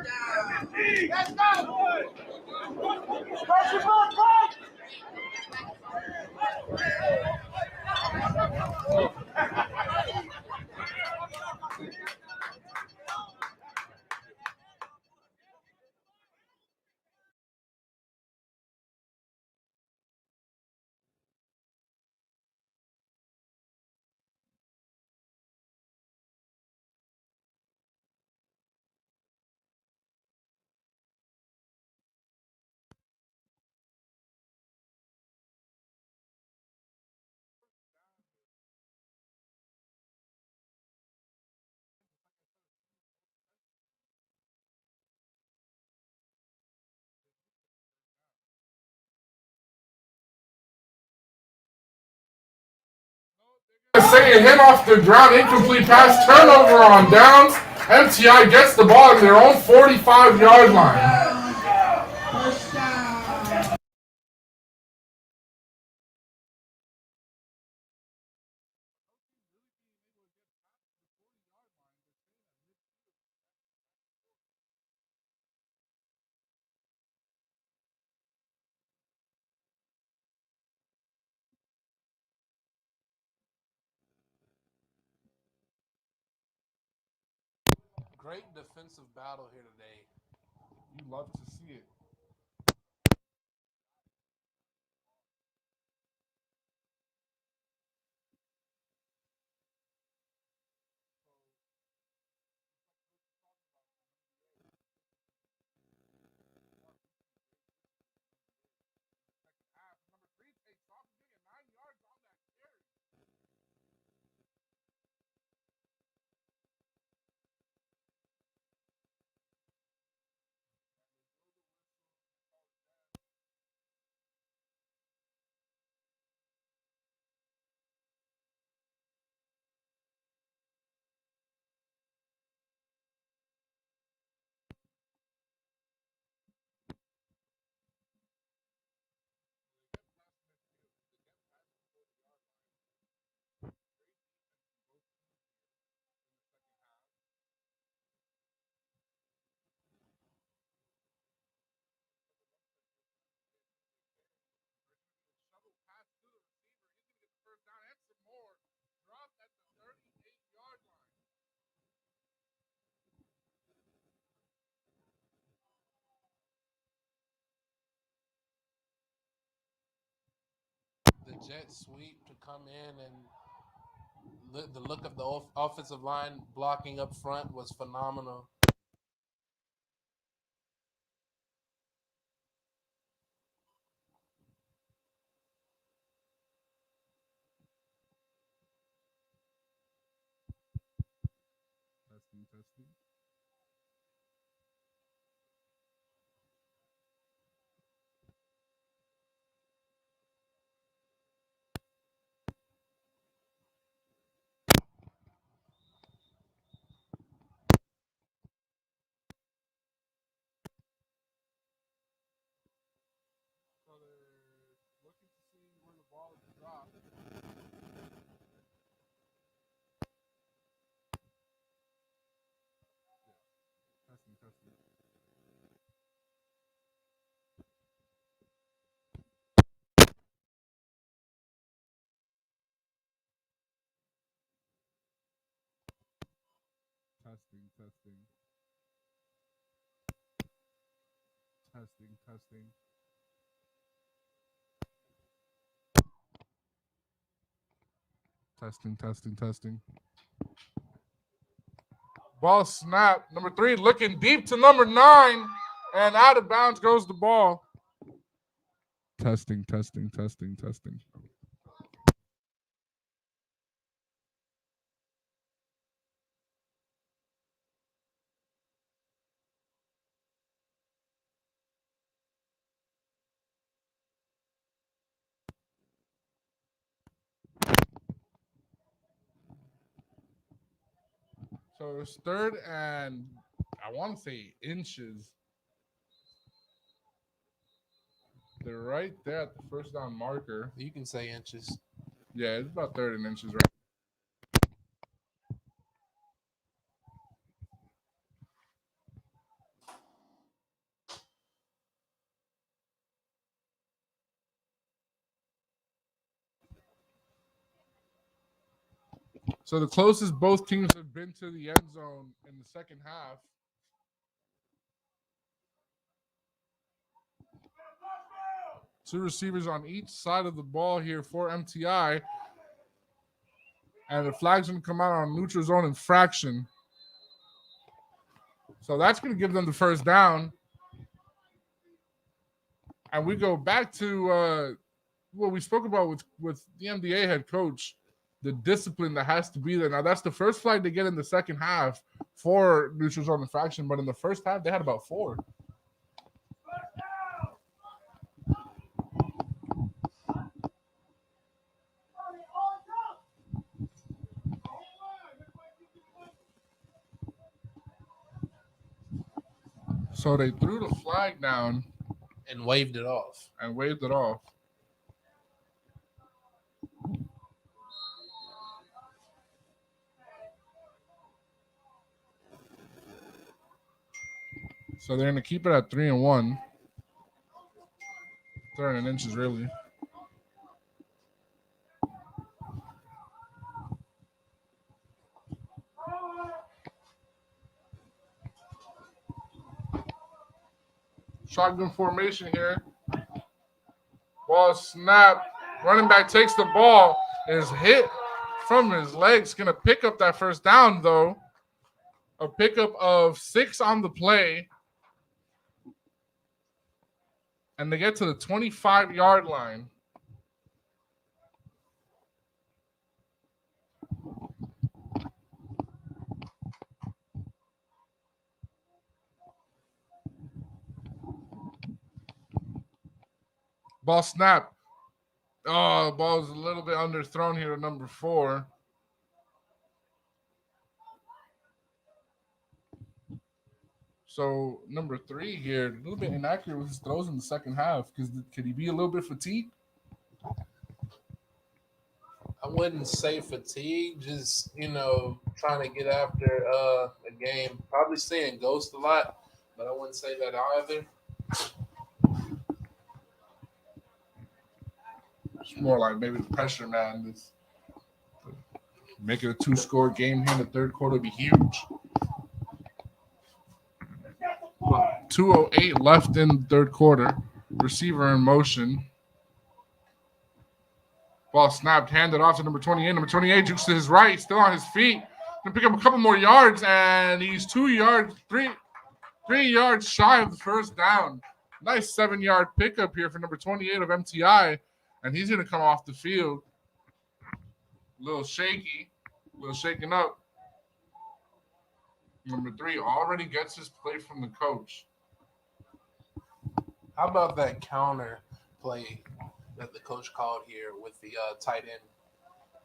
[SPEAKER 4] Saying hit off the ground, incomplete pass, turnover on downs. MTI gets the ball at their own 45-yard line.
[SPEAKER 3] Great defensive battle here today.
[SPEAKER 4] You love to see it.
[SPEAKER 3] jet sweep to come in, and the look of the offensive line blocking up front was phenomenal.
[SPEAKER 4] Testing, testing. So they're looking to see where the ball is dropped. Testing, testing. Testing, testing. Testing, testing. Testing, testing, testing. Ball snap. Number 3 looking deep to number 9. And out of bounds goes the ball. Testing, testing, testing, testing. So it's 3rd and I want to say inches. They're right there at the first down marker.
[SPEAKER 3] You can say inches.
[SPEAKER 4] Yeah, it's about 3rd and inches, right? So the closest both teams have been to the end zone in the second half. Two receivers on each side of the ball here for MTI. And the flag's going to come out on neutral zone infraction. So that's going to give them the first down. And we go back to what we spoke about with the MDA head coach, the discipline that has to be there. Now, that's the first flag they get in the second half for neutral zone infraction. But in the first half, they had about 4. So they threw the flag down
[SPEAKER 3] And waved it off.
[SPEAKER 4] and waved it off. So they're going to keep it at 3-1. 3rd and inches, really. Shotgun formation here. Ball snap. Running back takes the ball. Is hit from his legs. Going to pick up that first down, though. A pickup of 6 on the play. And they get to the 25-yard line. Ball snap. Oh, the ball is a little bit underthrown here to number 4. So number 3 here, a little bit inaccurate with his throws in the second half. Could he be a little bit fatigued?
[SPEAKER 3] I wouldn't say fatigue, just, trying to get after a game. Probably seeing Ghost a lot, but I wouldn't say that either.
[SPEAKER 4] It's more like maybe the pressure, man. This, make it a 2-score game here in the third quarter would be huge. 2:08 left in the third quarter. Receiver in motion. Ball snapped, handed off to number 28. Number 28 jukes to his right, still on his feet. Gonna pick up a couple more yards, and he's 3 yards shy of the first down. Nice 7-yard pickup here for number 28 of MTI, and he's gonna come off the field. A little shaky, a little shaken up. Number 3 already gets his play from the coach.
[SPEAKER 3] How about that counter play that the coach called here with the tight end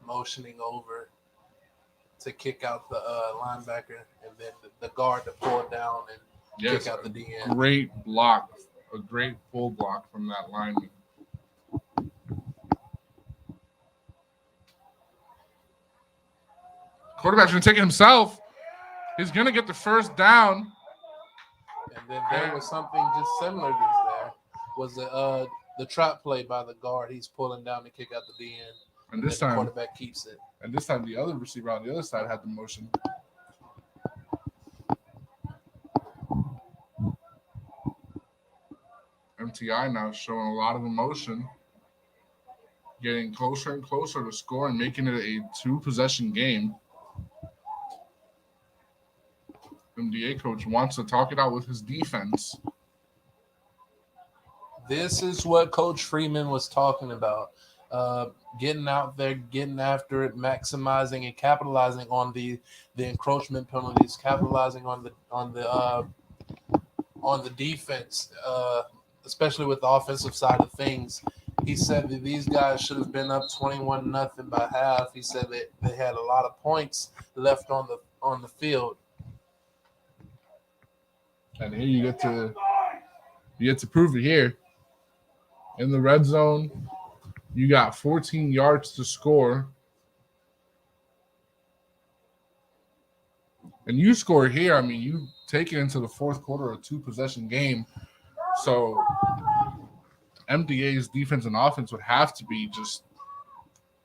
[SPEAKER 3] motioning over to kick out the linebacker and then the guard to pull it down and kick out the DN?
[SPEAKER 4] Great block, a great full block from that lineman. Quarterback's going to take it himself. He's going to get the first down.
[SPEAKER 3] And then there was something just similar to there. Was the trap play by the guard. He's pulling down to kick out the DN.
[SPEAKER 4] And this time,
[SPEAKER 3] the quarterback keeps it.
[SPEAKER 4] And this time, the other receiver on the other side had the motion. MTI now showing a lot of emotion, getting closer and closer to score and making it a 2-possession game. MDA coach wants to talk it out with his defense.
[SPEAKER 3] This is what Coach Freeman was talking about. Getting out there, getting after it, maximizing and capitalizing on the encroachment penalties, capitalizing on the defense, especially with the offensive side of things. He said that these guys should have been up 21-0 by half. He said that they had a lot of points left on the field.
[SPEAKER 4] And here you get to prove it here. In the red zone, you got 14 yards to score. And you score here, I mean, you take it into the fourth quarter, a 2-possession game. So MDA's defense and offense would have to be just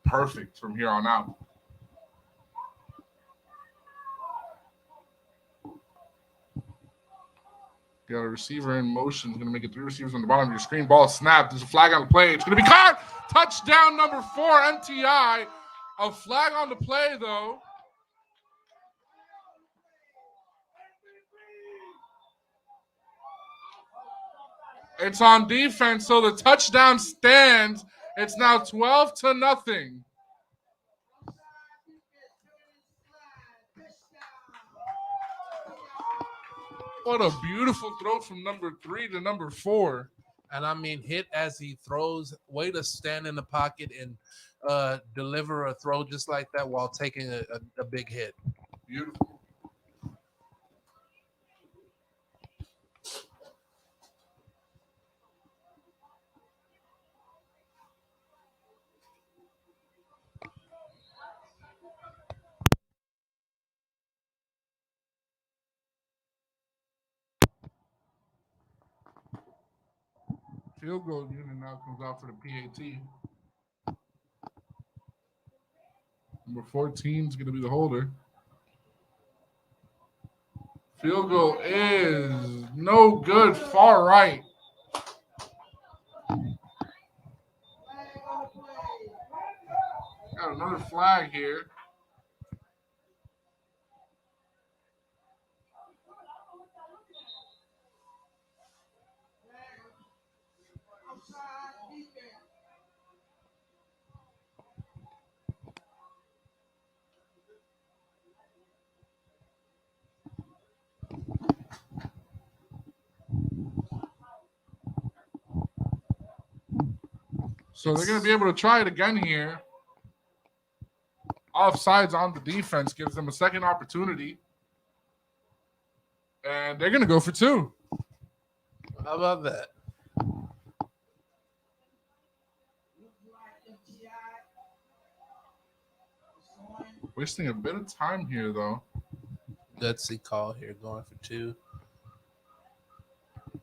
[SPEAKER 4] perfect from here on out. Got a receiver in motion. He's going to make it 3 receivers on the bottom of your screen. Ball snapped. There's a flag on the play. It's going to be caught. Touchdown number 4, MTI. A flag on the play, though. It's on defense, so the touchdown stands. It's now 12-0. What a beautiful throw from number 3 to number 4.
[SPEAKER 3] And I mean, hit as he throws, way to stand in the pocket and deliver a throw just like that while taking a big hit.
[SPEAKER 4] Beautiful. Field goal unit now comes out for the PAT. Number 14 is going to be the holder. Field goal is no good, far right. Got another flag here. So they're going to be able to try it again here. Offsides on the defense gives them a second opportunity. And they're going to go for 2.
[SPEAKER 3] How about that?
[SPEAKER 4] Wasting a bit of time here, though.
[SPEAKER 3] Gutsy call here, going for 2.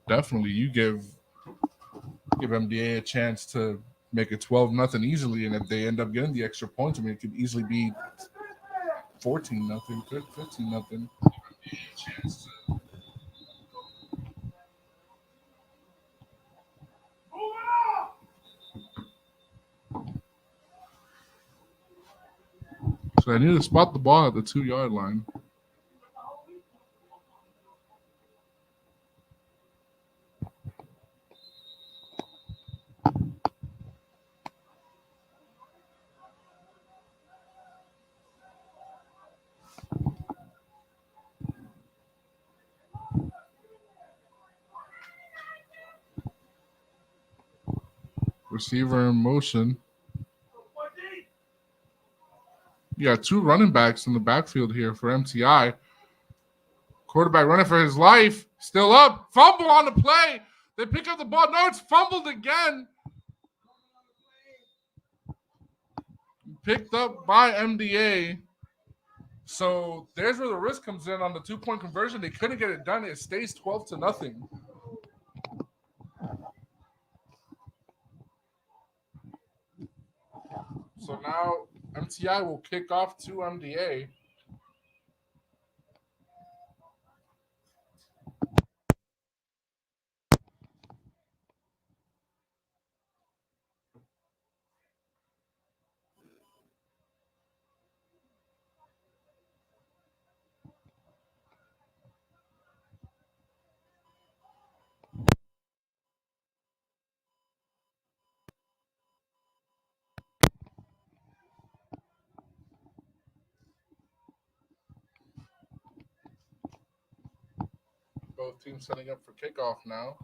[SPEAKER 4] Definitely, you give MDA a chance to make it 12-0 easily, and if they end up getting the extra points, I mean, it could easily be 14-0, 15-0. So I need to spot the ball at the 2-yard line. Receiver in motion. You got 2 running backs in the backfield here for MTI. Quarterback running for his life. Still up. Fumble on the play. They pick up the ball. No, it's fumbled again. Picked up by MDA. So there's where the risk comes in on the 2-point conversion. They couldn't get it done. It stays 12-0. So now MTI will kick off to MDA. Both teams setting up for kickoff now.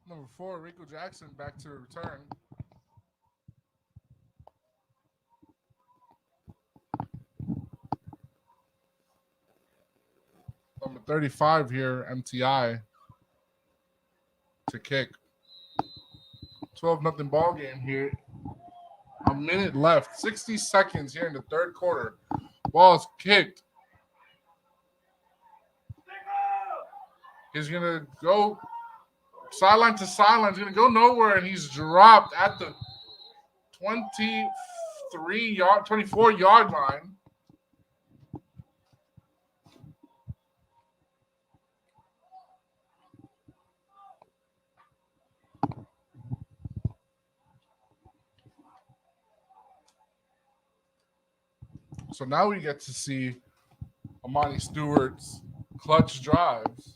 [SPEAKER 4] Number 4, Rico Jackson back to return. Number 35 here, MTI to kick. 12-0 ball game here. A minute left. 60 seconds here in the third quarter. Ball's kicked. He's going to go sideline to sideline. He's going to go nowhere, and he's dropped at the 24-yard line. So now we get to see Amani Stewart's clutch drives.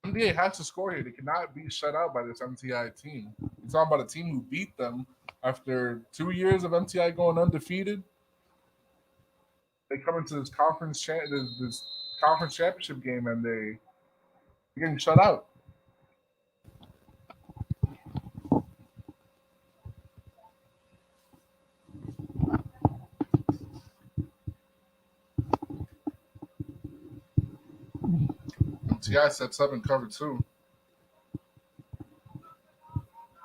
[SPEAKER 4] NBA has to score here. They cannot be shut out by this MTI team. You're talking about a team who beat them after 2 years of MTI going undefeated. They come into this conference championship game and they're getting shut out. MTI sets up in cover 2.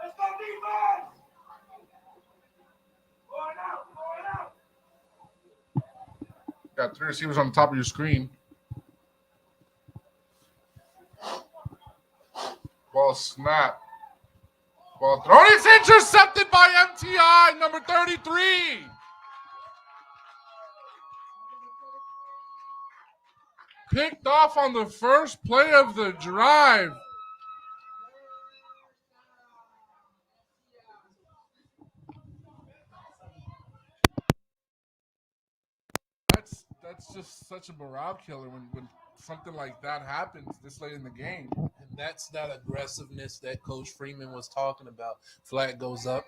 [SPEAKER 6] Let's go defense! Going out!
[SPEAKER 4] Got 3 receivers on the top of your screen. Ball snap. Ball thrown. It's intercepted by MTI, number 33. Picked off on the first play of the drive. That's just such a morale killer when something like that happens this late in the game.
[SPEAKER 3] And that's that aggressiveness that Coach Freeman was talking about. Flag goes up.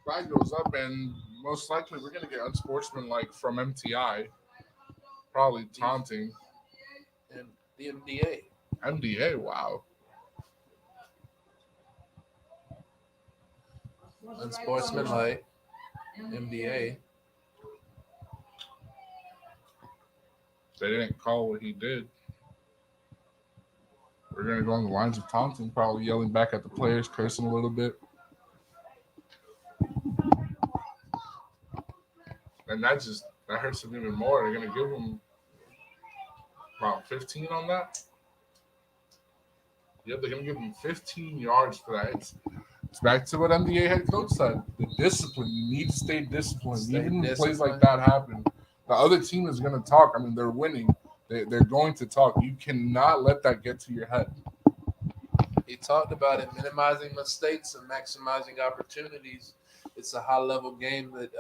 [SPEAKER 4] Flag goes up, and most likely we're going to get unsportsmanlike from MTI. Probably taunting.
[SPEAKER 3] And the MDA.
[SPEAKER 4] MDA, wow.
[SPEAKER 3] Unsportsmanlike. MDA.
[SPEAKER 4] They didn't call what he did. We're going to go on the lines of taunting, probably yelling back at the players, cursing a little bit. And that just That hurts him even more. They're going to give him about 15 on that. Yep, they're going to give him 15 yards for that. It's back to what Npgaa head coach said. The discipline. You need to stay disciplined. Even when plays like that happen, the other team is going to talk. I mean, they're winning. They're going to talk. You cannot let that get to your head.
[SPEAKER 3] He talked about it, minimizing mistakes and maximizing opportunities. It's a high-level game that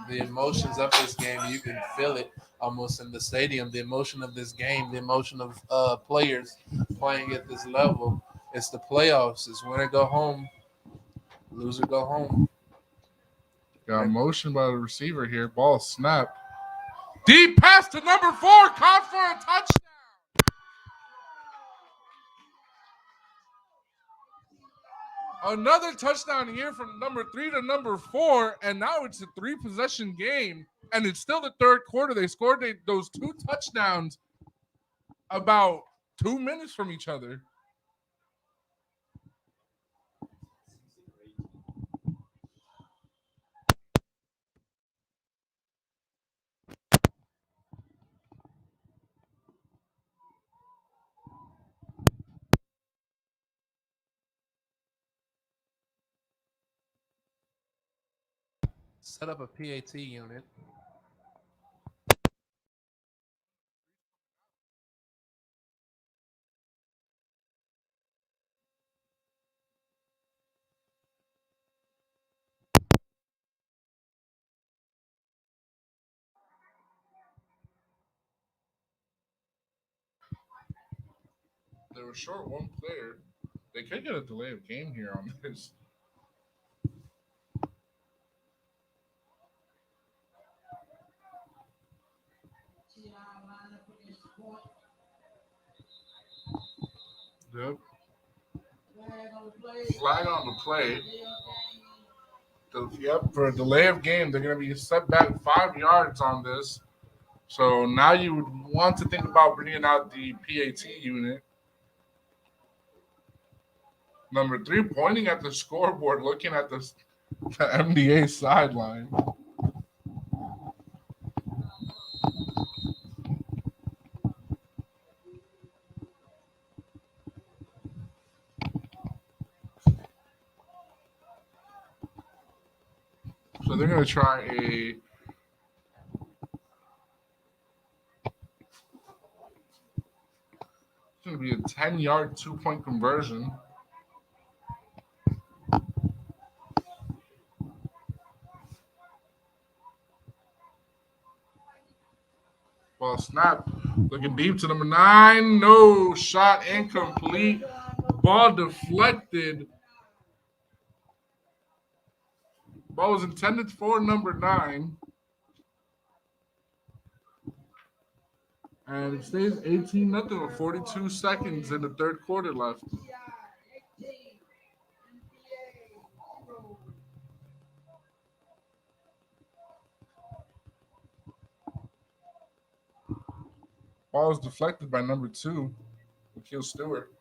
[SPEAKER 3] the emotions of this game, you can feel it almost in the stadium. The emotion of this game, the emotion of players playing at this level. It's the playoffs. It's winner go home, loser go home.
[SPEAKER 4] Got motion by the receiver here. Ball snap. Deep pass to number 4. Caught for a touchdown. Another touchdown here from number 3 to number 4, and now it's a 3-possession game, and it's still the third quarter. They scored those 2 touchdowns about 2 minutes from each other.
[SPEAKER 3] Set up a PAT unit.
[SPEAKER 4] They were short one player. They could get a delay of game here on this. Yep. Flag on the play. Yep, for a delay of game, they're going to be set back 5 yards on this. So now you would want to think about bringing out the PAT unit. Number 3, pointing at the scoreboard, looking at the Npgaa sideline. So they're going to try it's going to be a 10-yard 2-point conversion. Ball snap. Looking deep to number 9. No. Shot incomplete. Ball deflected. Ball was intended for number 9. And it stays 18-0 with 42 seconds in the third quarter left. Ball was deflected by number 2, Akil Stewart.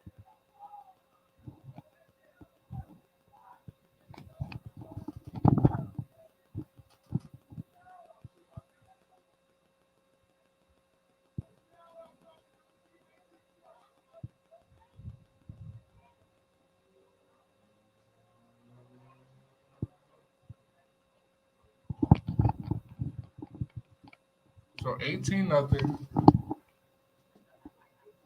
[SPEAKER 4] So 18-0.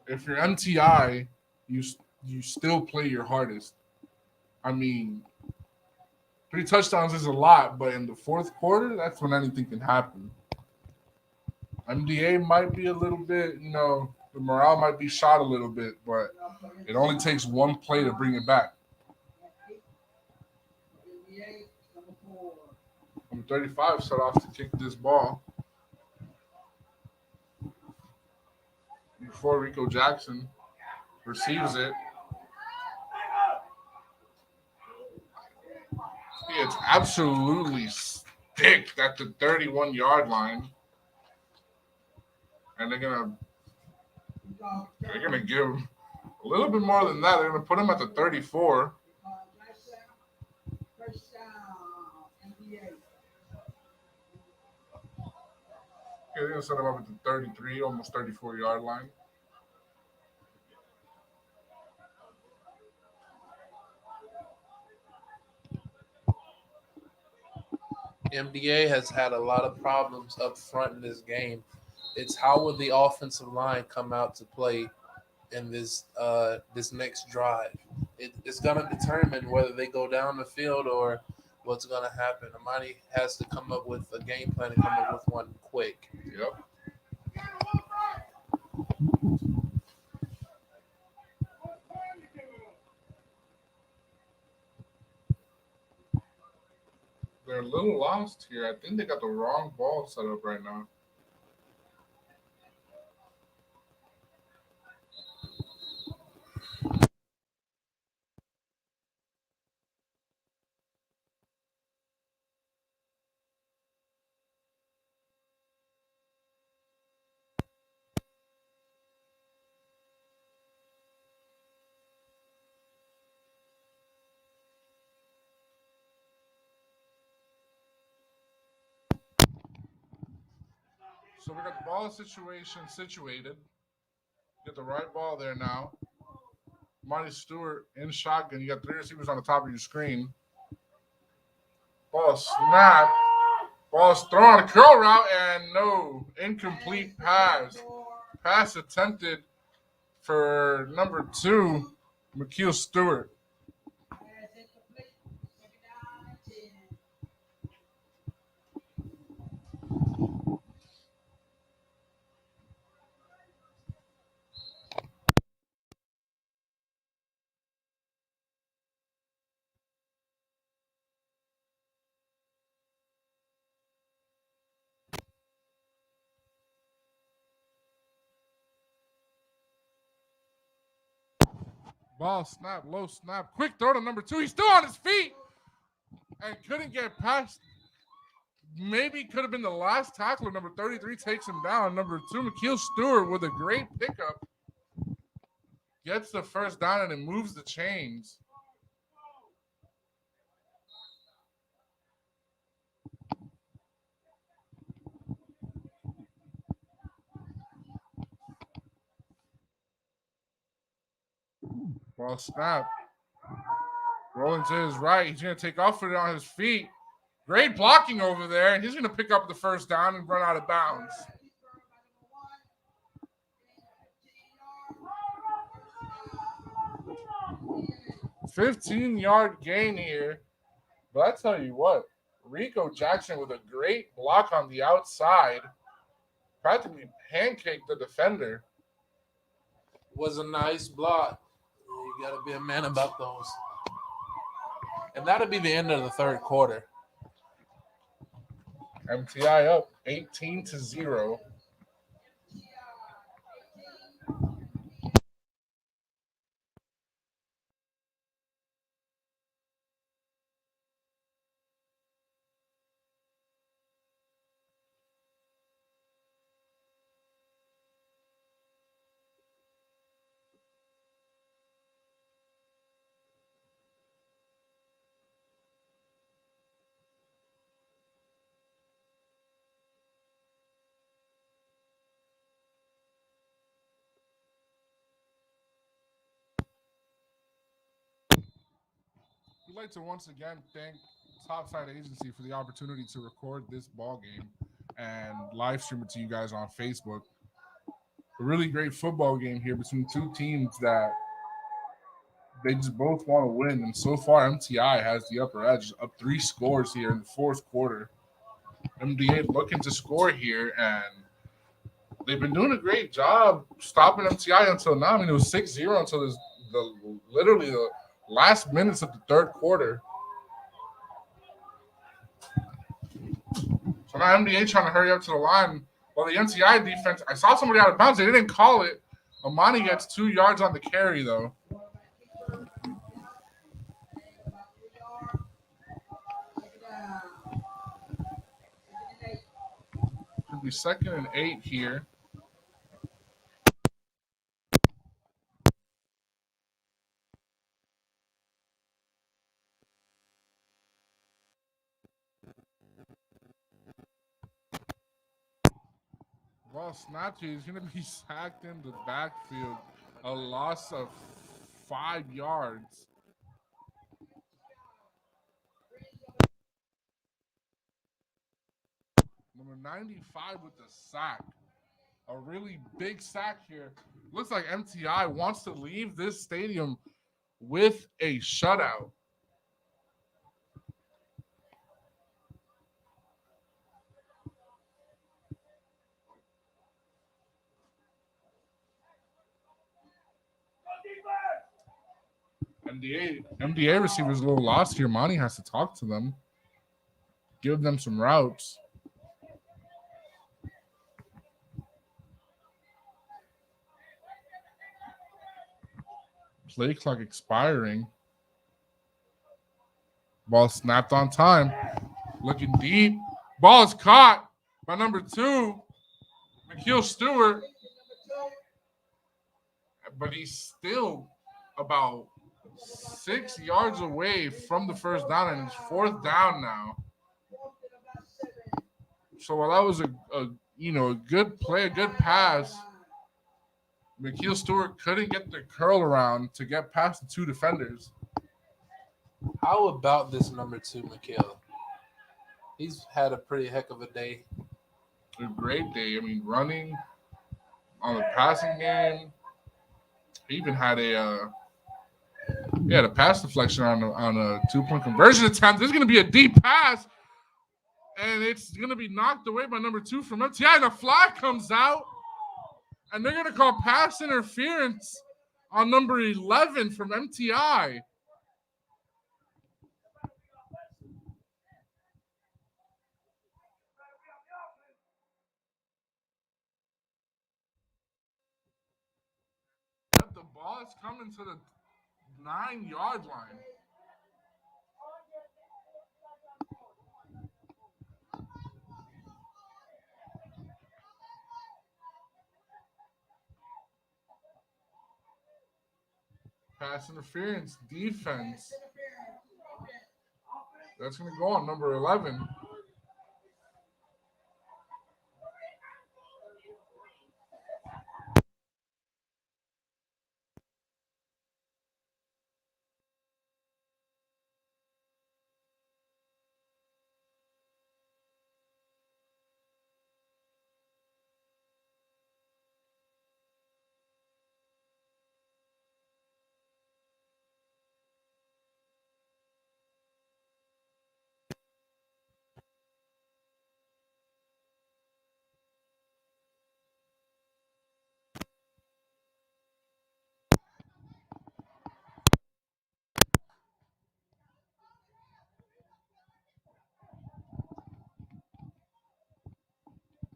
[SPEAKER 4] If you're MTI, you still play your hardest. I mean, 3 touchdowns is a lot, but in the fourth quarter, that's when anything can happen. Npgaa might be a little bit, the morale might be shot a little bit, but it only takes one play to bring it back. Number 35 set off to kick this ball. Before Rico Jackson receives it. It's absolutely sticked at the 31-yard line. And they're gonna give him a little bit more than that. They're gonna put him at the 34. they're going to set him up at the 33, almost 34-yard line.
[SPEAKER 3] Npgaa has had a lot of problems up front in this game. It's how will the offensive line come out to play in this next drive? It's going to determine whether they go down the field or what's going to happen. Amani has to come up with a game plan and come up with one quick.
[SPEAKER 4] Yep. They're a little lost here. I think they got the wrong ball set up right now. So we got the ball situated. Get the right ball there now. Marty Stewart in shotgun. You got 3 receivers on the top of your screen. Ball snap. Ball's thrown on a curl route and no. Incomplete pass. Pass attempted for number 2, McKeel Stewart. Ball snap, low snap. Quick throw to number 2. He's still on his feet and couldn't get past. Maybe could have been the last tackler. Number 33 takes him down. Number 2, McKeel Stewart, with a great pickup, gets the first down and it moves the chains. Ball snap. Rolling to his right. He's going to take off with it on his feet. Great blocking over there. And he's going to pick up the first down and run out of bounds. 15-yard gain here. But I tell you what, Rico Jackson with a great block on the outside. Practically pancaked the defender.
[SPEAKER 3] Was a nice block. You got to be a man about those. And that'll be the end of the third quarter.
[SPEAKER 4] MTI up 18-0. We'd like to once again thank Topside Agency for the opportunity to record this ball game and live stream it to you guys on Facebook. A really great football game here between two teams that they just both want to win. And so far, MTI has the upper edge, up 3 scores here in the fourth quarter. MDA looking to score here, and they've been doing a great job stopping MTI until now. I mean, it was 6-0 until literally the last minutes of the third quarter. So now MDA trying to hurry up to the line. Well, the MTI defense, I saw somebody out of bounds. They didn't call it. Amani gets 2 yards on the carry, though. Could be 2nd and 8 here. ball snatcher. He's going to be sacked in the backfield. A loss of 5 yards. Number 95 with the sack. A really big sack here. Looks like MTI wants to leave this stadium with a shutout. MDA receivers a little lost here. Monty has to talk to them, give them some routes. Play clock expiring. Ball snapped on time. Looking deep. Ball is caught by number 2, McKeel Stewart. But he's still about 6 yards away from the first down, and it's 4th down now. So while that was a good play, a good pass, McKeel Stewart couldn't get the curl around to get past the 2 defenders.
[SPEAKER 3] How about this number 2, McKeel? He's had a pretty heck of a day.
[SPEAKER 4] A great day. I mean, running on the passing game. He even had a pass deflection on a 2-point conversion attempt. There's going to be a deep pass, and it's going to be knocked away by number 2 from MTI. And a flag comes out, and they're going to call pass interference on number 11 from MTI. But the ball is coming to the 9-yard line. Pass interference, defense. That's going to go on number 11.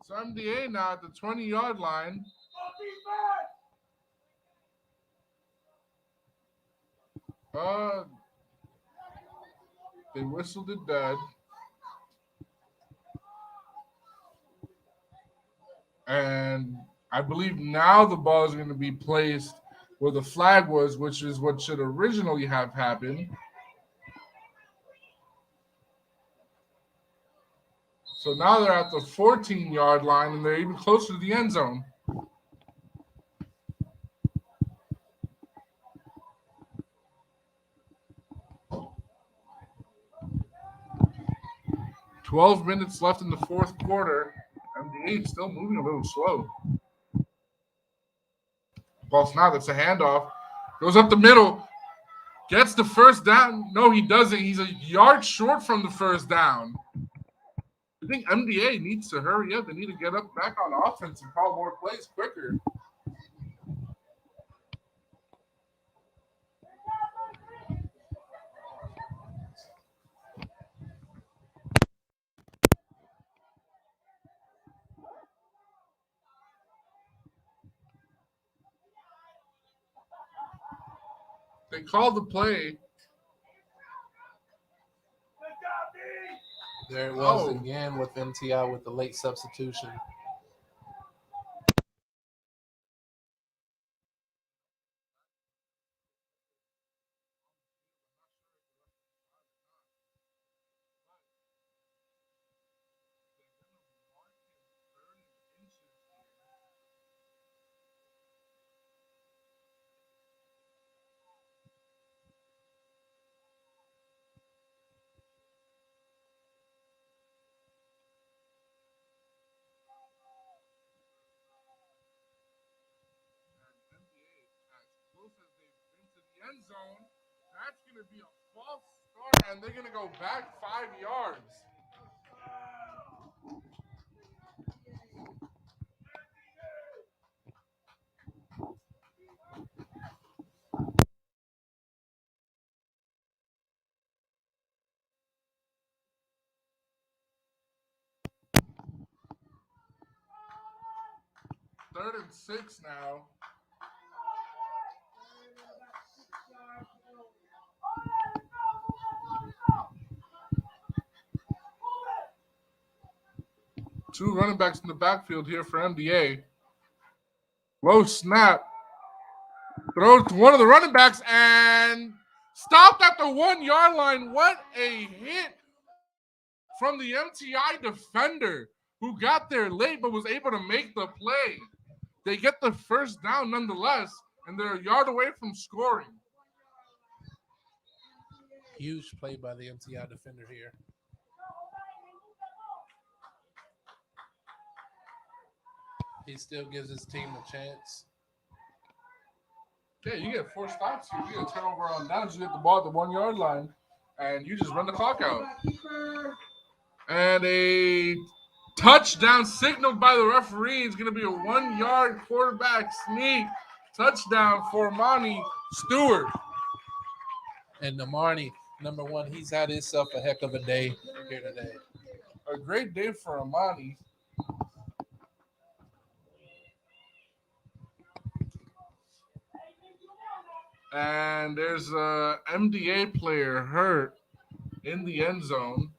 [SPEAKER 4] So MDA now at the 20-yard line. They whistled it dead. And I believe now the ball is going to be placed where the flag was, which is what should originally have happened. So now they're at the 14-yard line, and they're even closer to the end zone. "12 minutes left in the 4th quarter. MDA still moving a little slow. Ball snap. That's a handoff. Goes up the middle. Gets the first down. No, he doesn't. He's a yard short from the first down. I think MDA needs to hurry up. They need to get up back on offense and call more plays quicker. They called the play.
[SPEAKER 3] There it was again with MTI with the late substitution.
[SPEAKER 4] end zone. That's going to be a false start, and they're going to go back 5 yards. Third and 6 now. Two running backs in the backfield here for MDA. Low snap. Throws to one of the running backs and stopped at the 1 yard line. What a hit from the MTI defender who got there late but was able to make the play. They get the first down nonetheless, and they're a yard away from scoring.
[SPEAKER 3] Huge play by the MTI defender here. He still gives his team a chance.
[SPEAKER 4] Yeah, you get 4 stops here. You get a turnover on downs. You get the ball at the 1 yard line, and you just run the clock out. And a touchdown signaled by the referee. It's going to be a 1 yard quarterback sneak touchdown for Monty Stewart.
[SPEAKER 3] And Amarni, number one, he's had himself a heck of a day here today.
[SPEAKER 4] A great day for Amani. And there's a MDA player hurt in the end zone.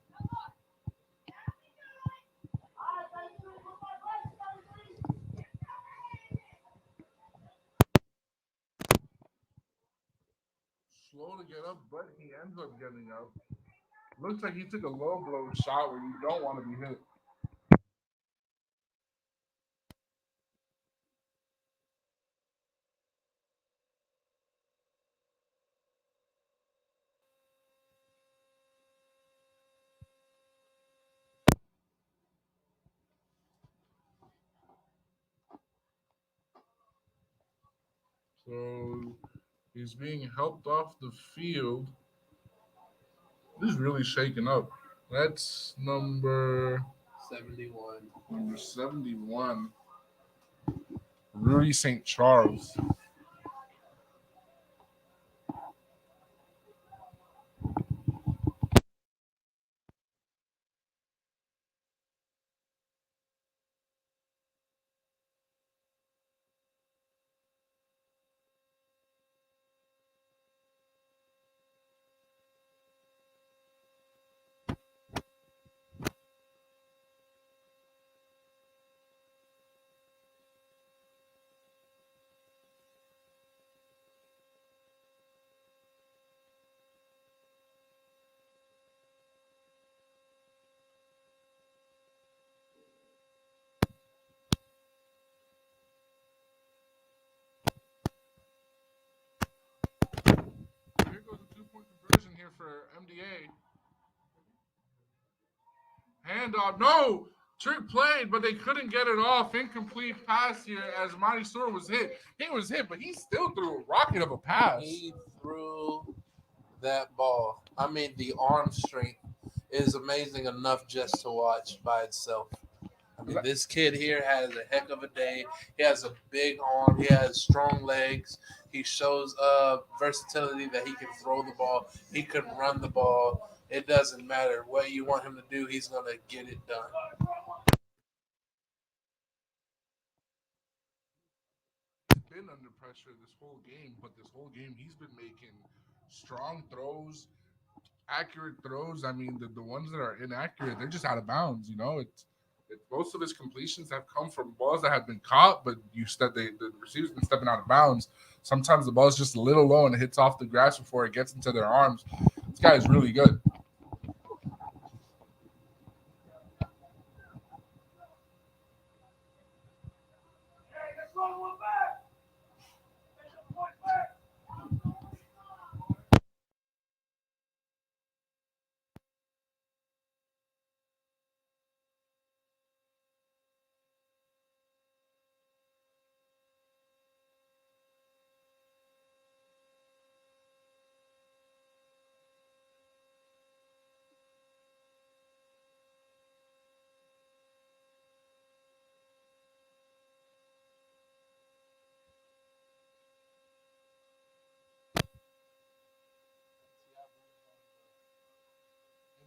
[SPEAKER 4] Slow to get up, but he ends up getting up. Looks like he took a low blow shot where you don't want to be hit. So he's being helped off the field. This is really shaking up. That's number
[SPEAKER 3] 71.
[SPEAKER 4] Number 71. Rudy St. Charles. Here goes a 2-point conversion here for MDA. Handoff. No! Trick played, but they couldn't get it off. Incomplete pass here as Monty Stewart was hit. He was hit, but he still threw a rocket of a pass.
[SPEAKER 3] He threw that ball. I mean, the arm strength is amazing enough just to watch by itself. I mean, this kid here has a heck of a day. He has a big arm. He has strong legs. He shows versatility that he can throw the ball. He can run the ball. It doesn't matter what you want him to do. He's going to get it done.
[SPEAKER 4] He's been under pressure this whole game, but this whole game he's been making strong throws, accurate throws. I mean, the ones that are inaccurate, they're just out of bounds. You know, it's most of his completions have come from balls that have been caught, but the receiver's been stepping out of bounds. Sometimes the ball's just a little low and it hits off the grass before it gets into their arms. This guy is really good.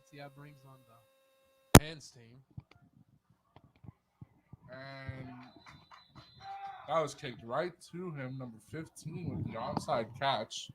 [SPEAKER 3] MTI brings on the hands team.
[SPEAKER 4] And that was kicked right to him, number 15, with the onside catch.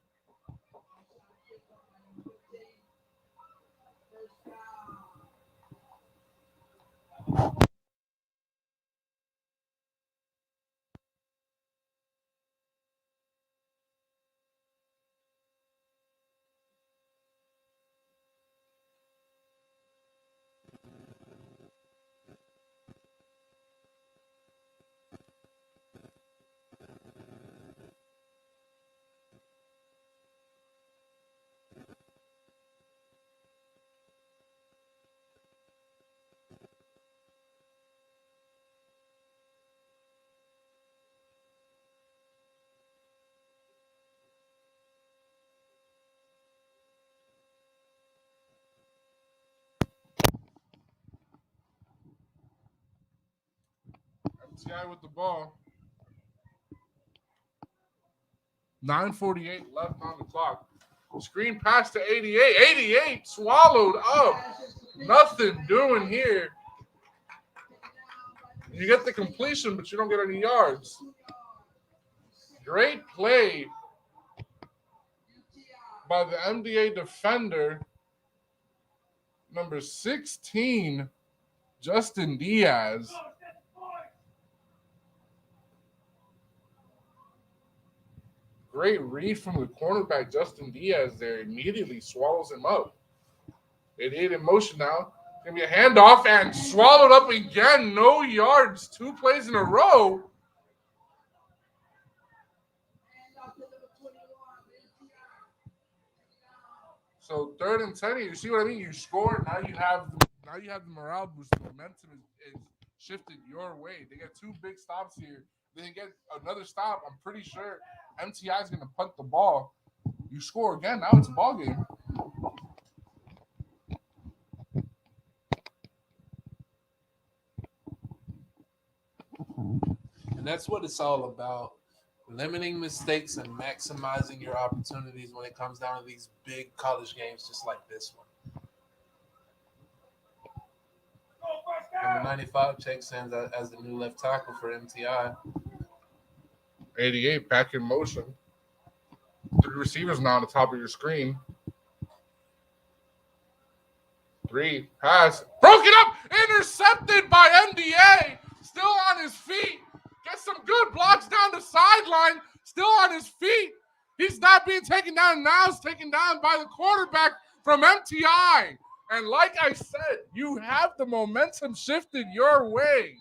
[SPEAKER 4] MTI with the ball. 9:48 left on the clock. Screen pass to 88. 88 swallowed up. Nothing doing here. You get the completion, but you don't get any yards. Great play by the MDA defender, number 16, Justin Diaz. Great read from the cornerback, Justin Diaz there. Immediately swallows him up. 88 in motion now. Going to be a handoff and swallowed up again. No yards. 2 plays in a row. So 3rd and 10. You see what I mean? You score. Now you have the morale boost. The momentum is shifted your way. They get 2 big stops here. They get another stop. I'm pretty sure MTI is going to punt the ball. You score again. Now it's a ball game.
[SPEAKER 3] And that's what it's all about. Limiting mistakes and maximizing your opportunities when it comes down to these big college games just like this one. Number 95 checks in as the new left tackle for MTI.
[SPEAKER 4] 88 back in motion. 3 receivers now on the top of your screen. 3 pass. Broken up. Intercepted by MDA. Still on his feet. Gets some good blocks down the sideline. Still on his feet. He's not being taken down. Now he's taken down by the quarterback from MTI. And like I said, you have the momentum shifted your way.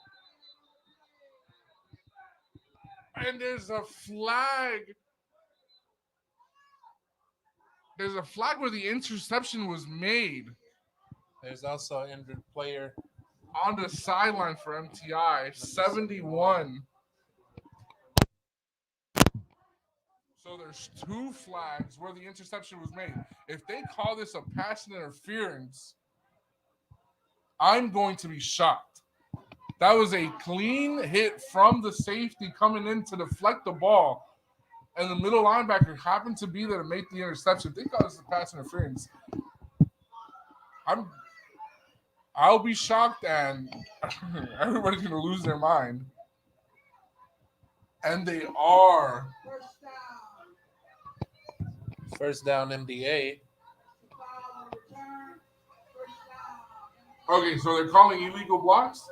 [SPEAKER 4] And there's a flag. There's a flag where the interception was made.
[SPEAKER 3] There's also an injured player
[SPEAKER 4] on the sideline for MTI, 71. So there's 2 flags where the interception was made. If they call this a pass interference, I'm going to be shocked. That was a clean hit from the safety coming in to deflect the ball. And the middle linebacker happened to be there to make the interception. If they call this a pass interference, I'll be shocked and everybody's going to lose their mind. And they are.
[SPEAKER 3] First down MDA.
[SPEAKER 4] Okay, so they're calling illegal blocks?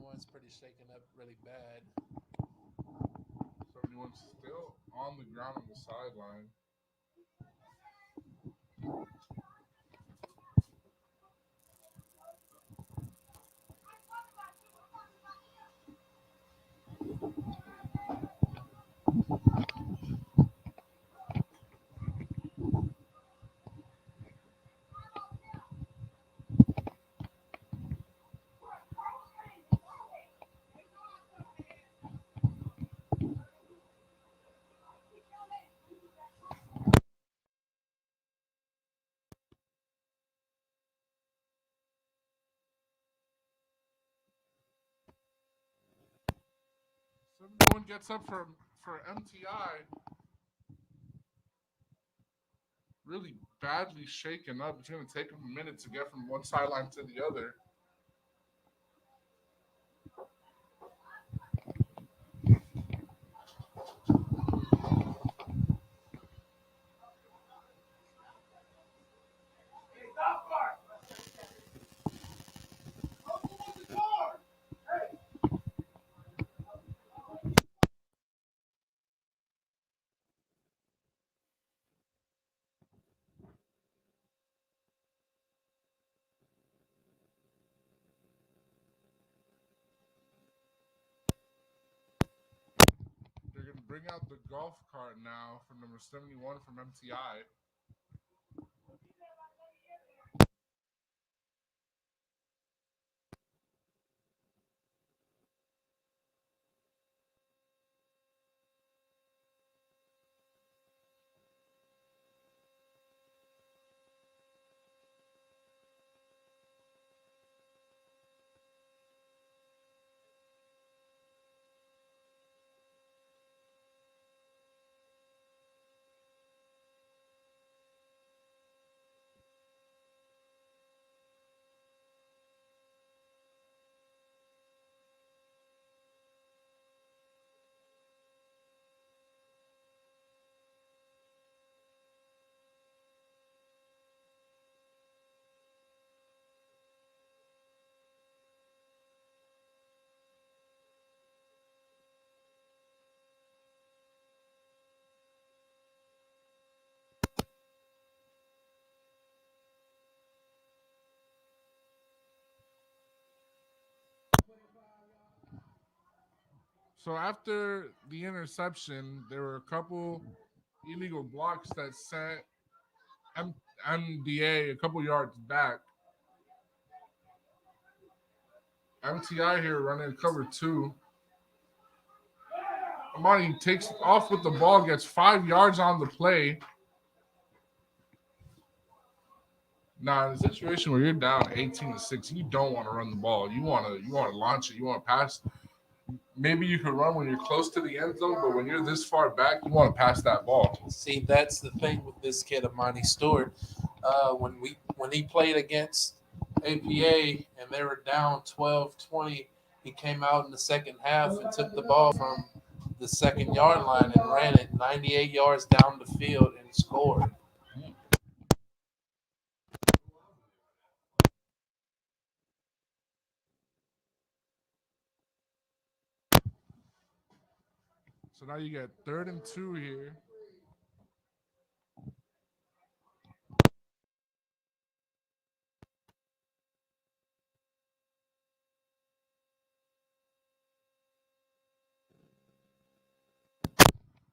[SPEAKER 3] One's pretty shaken up really bad.
[SPEAKER 4] 71's still on the ground on the sideline. No one gets up for MTI. Really badly shaken up. It's going to take him a minute to get from one sideline to the other. They're going to bring out the golf cart now for number 71 from MTI. So after the interception, there were a couple illegal blocks that sent MDA a couple yards back. MTI here running cover 2. Amani takes off with the ball, gets 5 yards on the play. Now, in a situation where you're down 18-6, you don't want to run the ball. You want to launch it. You want to pass. Maybe you can run when you're close to the end zone, but when you're this far back, you want to pass that ball.
[SPEAKER 3] See, that's the thing with this kid, Amani Stewart. When he played against APA and they were down 12-20, he came out in the second half and took the ball from the second yard line and ran it 98 yards down the field and scored.
[SPEAKER 4] So now you get 3rd and 2 here.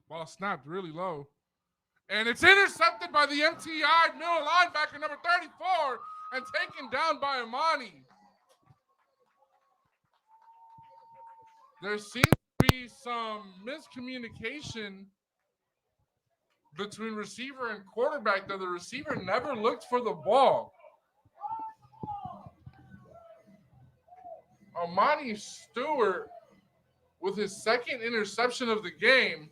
[SPEAKER 4] Ball snapped really low. And it's intercepted by the MTI middle linebacker, number 34, and taken down by Amani. There seems to be some miscommunication between receiver and quarterback that the receiver never looked for the ball. Amani Stewart with his second interception of the game.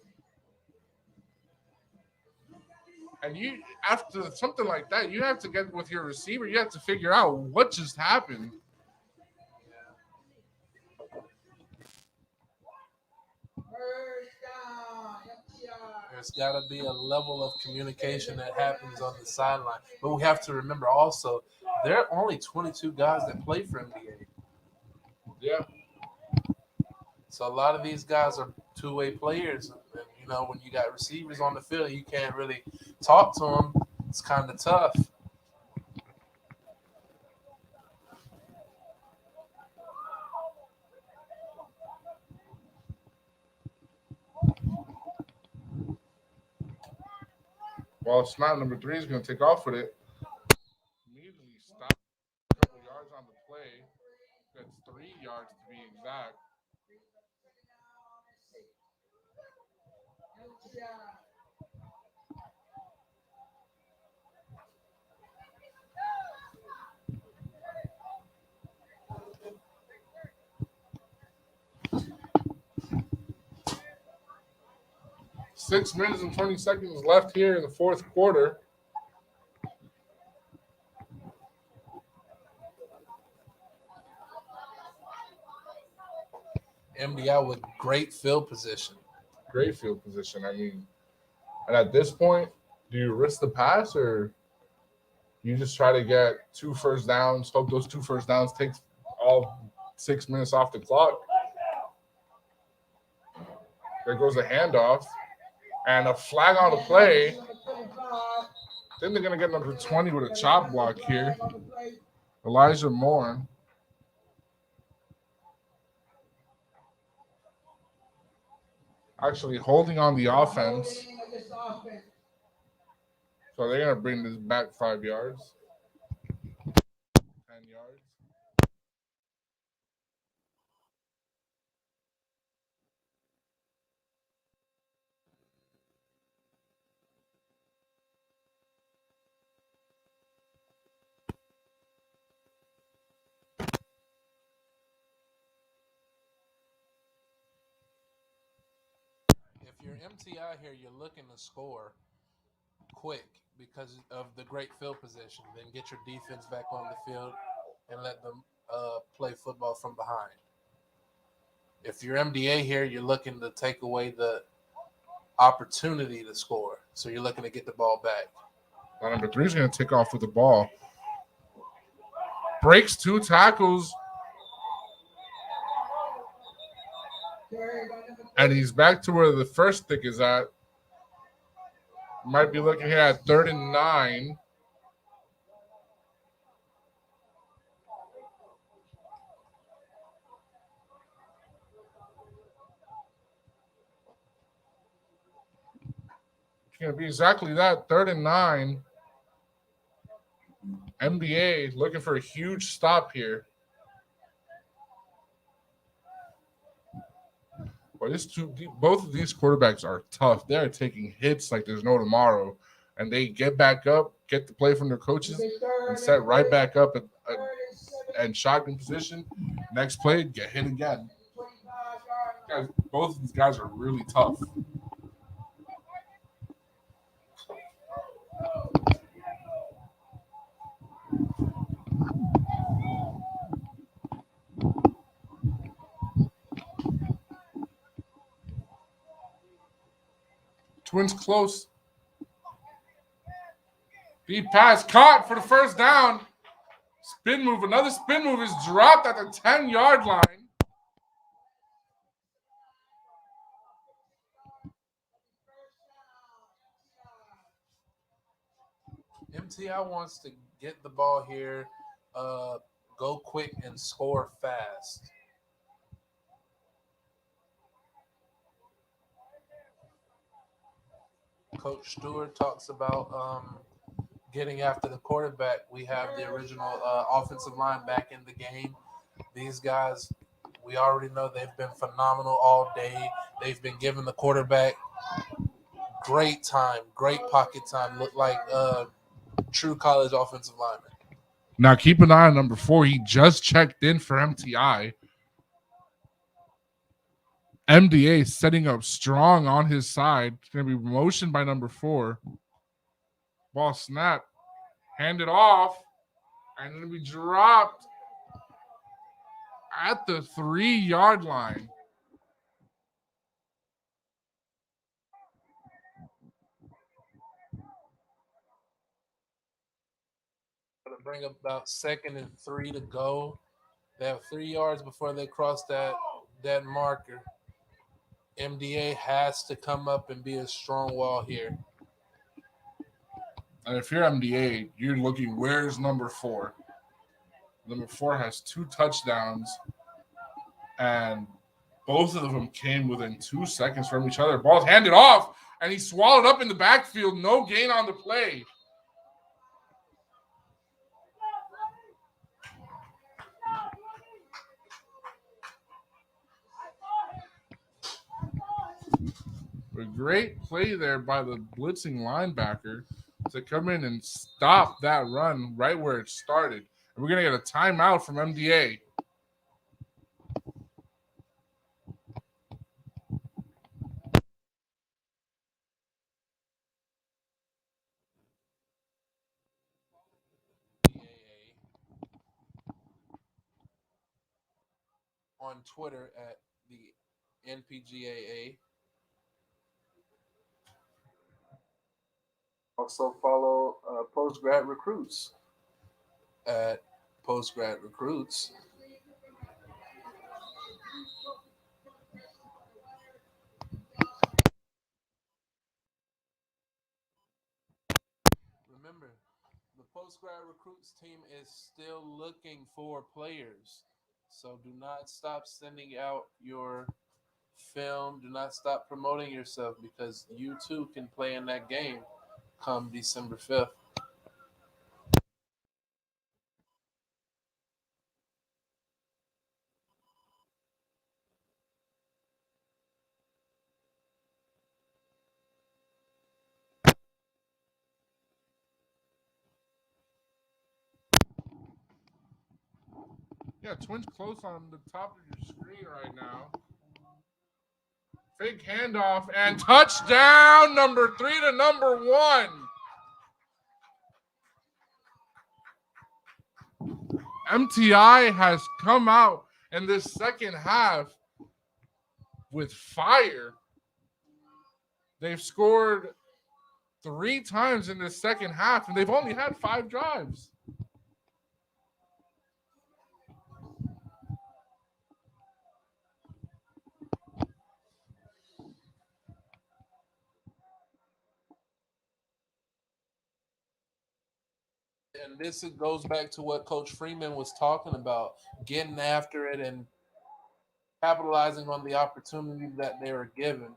[SPEAKER 4] And you, after something like that, you have to get with your receiver. You have to figure out what just happened.
[SPEAKER 3] There's got to be a level of communication that happens on the sideline. But we have to remember also, there are only 22 guys that play for MPA.
[SPEAKER 4] Yeah.
[SPEAKER 3] So a lot of these guys are two-way players. And, you know, when you got receivers on the field, you can't really talk to them. It's kind of tough.
[SPEAKER 4] Well, snap number 3 is going to take off with it. Immediately stop a couple yards on the play. That's 3 yards to be exact. 6 minutes and 20 seconds left here in the fourth quarter.
[SPEAKER 3] Npgaa with great field position.
[SPEAKER 4] Great field position. I mean, and at this point, do you risk the pass or you just try to get 2 first downs, hope those 2 first downs takes all 6 minutes off the clock? There goes a handoff and a flag on the play. Then they're going to get number 20 with a chop block here. Elijah Moore. Actually holding on the offense. So they're going to bring this back 5 yards. 10 yards.
[SPEAKER 3] If you're Npgaa here, you're looking to score quick because of the great field position. Then get your defense back on the field and let them play football from behind. If you're Npgaa here, you're looking to take away the opportunity to score. So you're looking to get the ball back.
[SPEAKER 4] Now number 3 is going to take off with the ball. Breaks 2 tackles. And he's back to where the first stick is at. Might be looking here at 3rd and 9. It's going to be exactly that, 3rd and 9. Npgaa looking for a huge stop here. Well, both of these quarterbacks are tough. They're taking hits like there's no tomorrow. And they get back up, get the play from their coaches, and set right back up and shotgun position. Next play, get hit again. Guys, both of these guys are really tough. Twins close. Deep pass caught for the first down. Spin move. Another spin move is dropped at the 10-yard line.
[SPEAKER 3] Npgaa wants to get the ball here, go quick and score fast. Coach Stewart talks about getting after the quarterback. We have the original offensive line back in the game. These guys, we already know they've been phenomenal all day. They've been giving the quarterback great time, great pocket time, look like true college offensive linemen.
[SPEAKER 4] Now keep an eye on number 4. He just checked in for Npgaa. Npgaa setting up strong on his side. It's going to be motioned by number 4. Ball snap. Handed off. And going to be dropped at the 3-yard line.
[SPEAKER 3] Going to bring up about 2nd and 3 to go. They have 3 yards before they cross that marker. Npgaa has to come up and be a strong wall here.
[SPEAKER 4] And if you're Npgaa, you're looking, where's number 4? Number 4 has 2 touchdowns, and both of them came within 2 seconds from each other. Ball's handed off, and he swallowed up in the backfield. No gain on the play. A great play there by the blitzing linebacker to come in and stop that run right where it started. And we're going to get a timeout from Npgaa.
[SPEAKER 3] on Twitter at the NPGAA. Also follow Postgrad Recruits at Postgrad Recruits. Remember, the Postgrad Recruits team is still looking for players. So do not stop sending out your film. Do not stop promoting yourself because you too can play in that game come December 5th.
[SPEAKER 4] Yeah, Twins close on the top of your screen right now. Fake handoff and touchdown, number 3 to number 1. MTI has come out in this second half with fire. They've scored 3 times in this second half, and they've only had 5 drives.
[SPEAKER 3] And this goes back to what Coach Freeman was talking about, getting after it and capitalizing on the opportunity that they were given.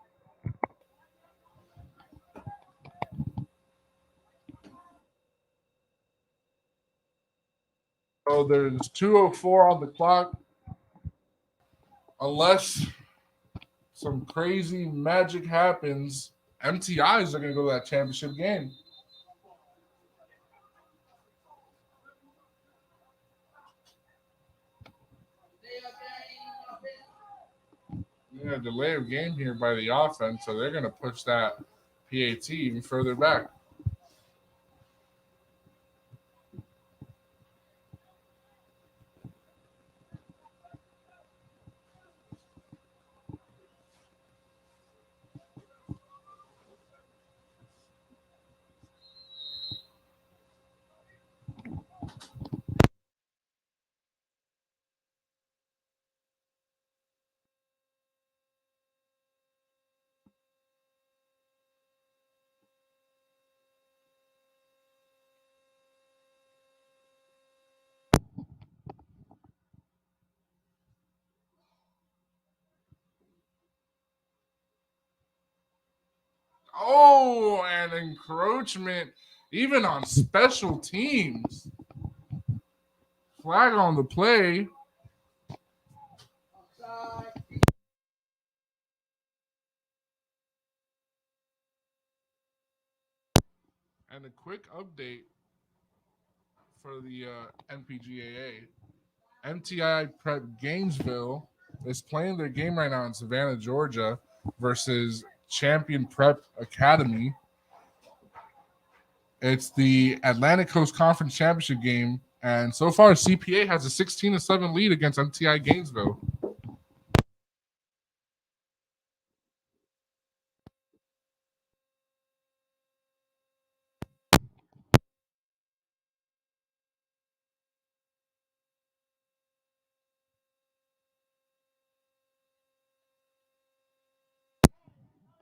[SPEAKER 4] So there's 2:04 on the clock. Unless some crazy magic happens, MTIs are going to go to that championship game. Yeah, delay of game here by the offense, so they're going to push that PAT even further back. Oh, and encroachment even on special teams. Flag on the play. And a quick update for the NPGAA. MTI Prep Gainesville is playing their game right now in Savannah, Georgia versus Champion Prep Academy. It's the Atlantic Coast Conference Championship game, and so far CPA has a 16-7 lead against MTI Gainesville.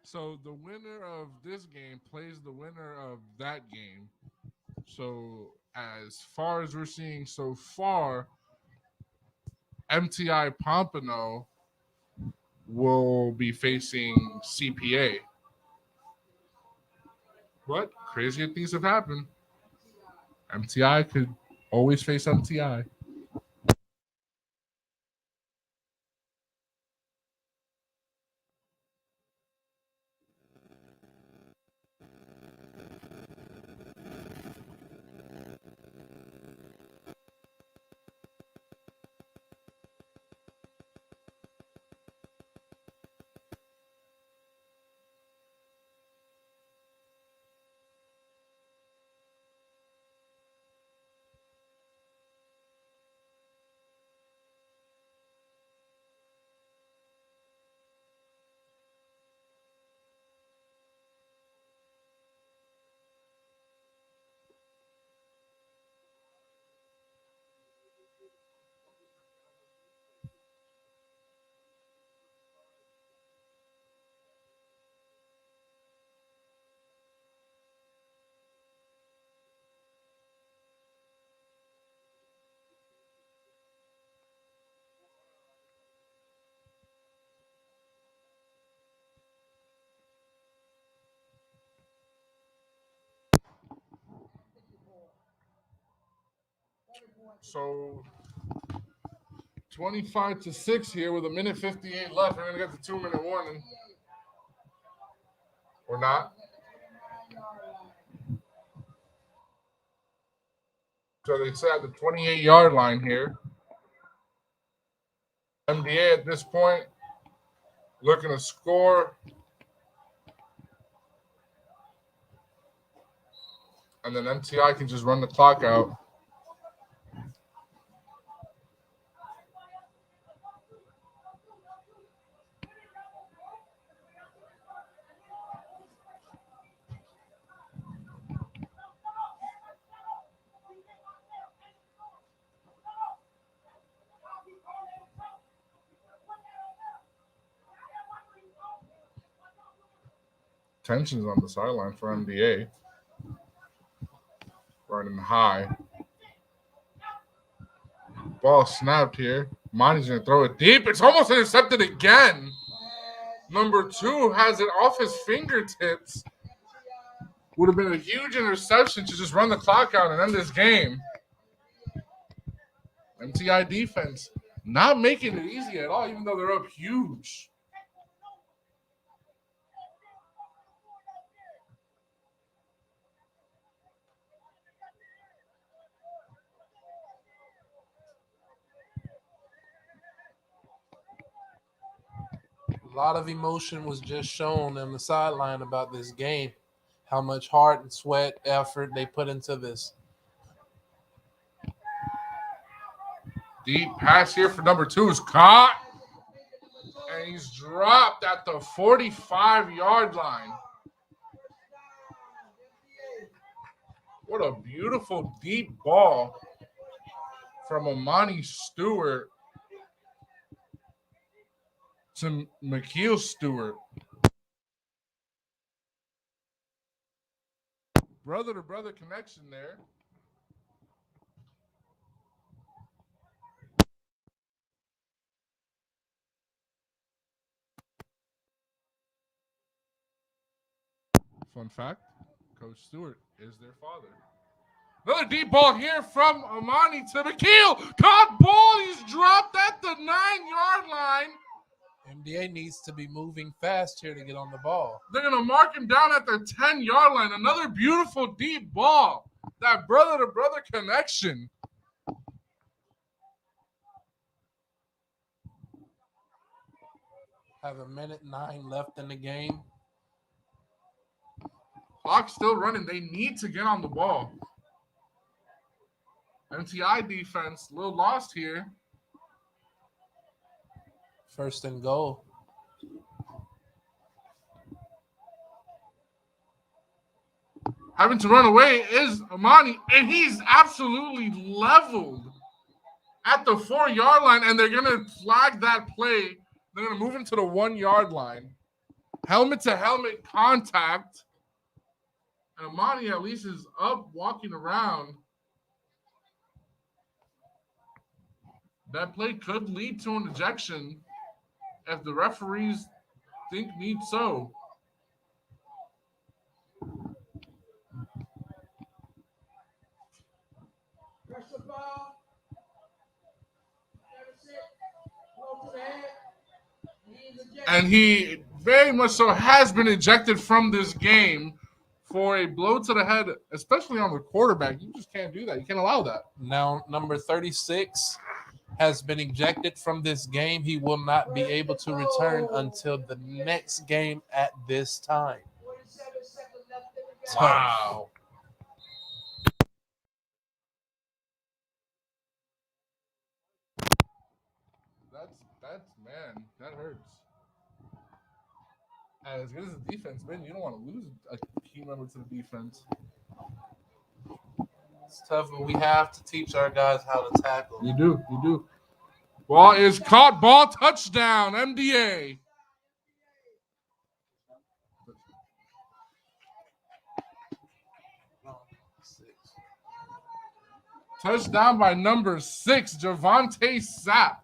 [SPEAKER 4] So the winner of this game plays the winner of that game. So as far as we're seeing so far, MTI Pompano will be facing CPA. But crazier things have happened. MTI could always face MTI. So 25-6 here with 1:58 left. We're gonna get the 2-minute warning. Or not. So they set at the 28-yard line here. Npgaa at this point looking to score. And then MTI can just run the clock out. Tensions on the sideline for Npgaa. Running high. Ball snapped here. Monty's going to throw it deep. It's almost intercepted again. Number 2 has it off his fingertips. Would have been a huge interception to just run the clock out and end this game. MTI defense not making it easy at all, even though they're up huge.
[SPEAKER 3] A lot of emotion was just shown on the sideline about this game. How much heart and sweat, effort they put into this.
[SPEAKER 4] Deep pass here for number 2 is caught. And he's dropped at the 45-yard line. What a beautiful deep ball from Amani Stewart to McKeel Stewart. Brother-to-brother connection there. Fun fact, Coach Stewart is their father. Another deep ball here from Amani to McKeel. Caught ball. He's dropped at the 9-yard line.
[SPEAKER 3] Npgaa needs to be moving fast here to get on the ball.
[SPEAKER 4] They're going to mark him down at the 10-yard line. Another beautiful deep ball. That brother-to-brother connection.
[SPEAKER 3] Have 1:09 left in the game.
[SPEAKER 4] Clock still running. They need to get on the ball. MTI defense, a little lost here.
[SPEAKER 3] 1st and goal.
[SPEAKER 4] Having to run away is Amani, and he's absolutely leveled at the 4-yard line, and they're going to flag that play. They're going to move him to the 1-yard line. Helmet-to-helmet contact. And Amani at least is up, walking around. That play could lead to an ejection if the referees think need so. And he very much so has been ejected from this game for a blow to the head, especially on the quarterback. You just can't do that. You can't allow that.
[SPEAKER 3] Now, number 36 has been ejected from this game. He will not be able to return until the next game at this time.
[SPEAKER 4] Wow. That's man, that hurts. As good as the defense been, you don't want to lose a key member to the defense.
[SPEAKER 3] It's tough, but we have to teach our guys how to tackle.
[SPEAKER 4] You do. Ball is caught. Ball touchdown. Npgaa. Touchdown by number 6, Javante Sapp.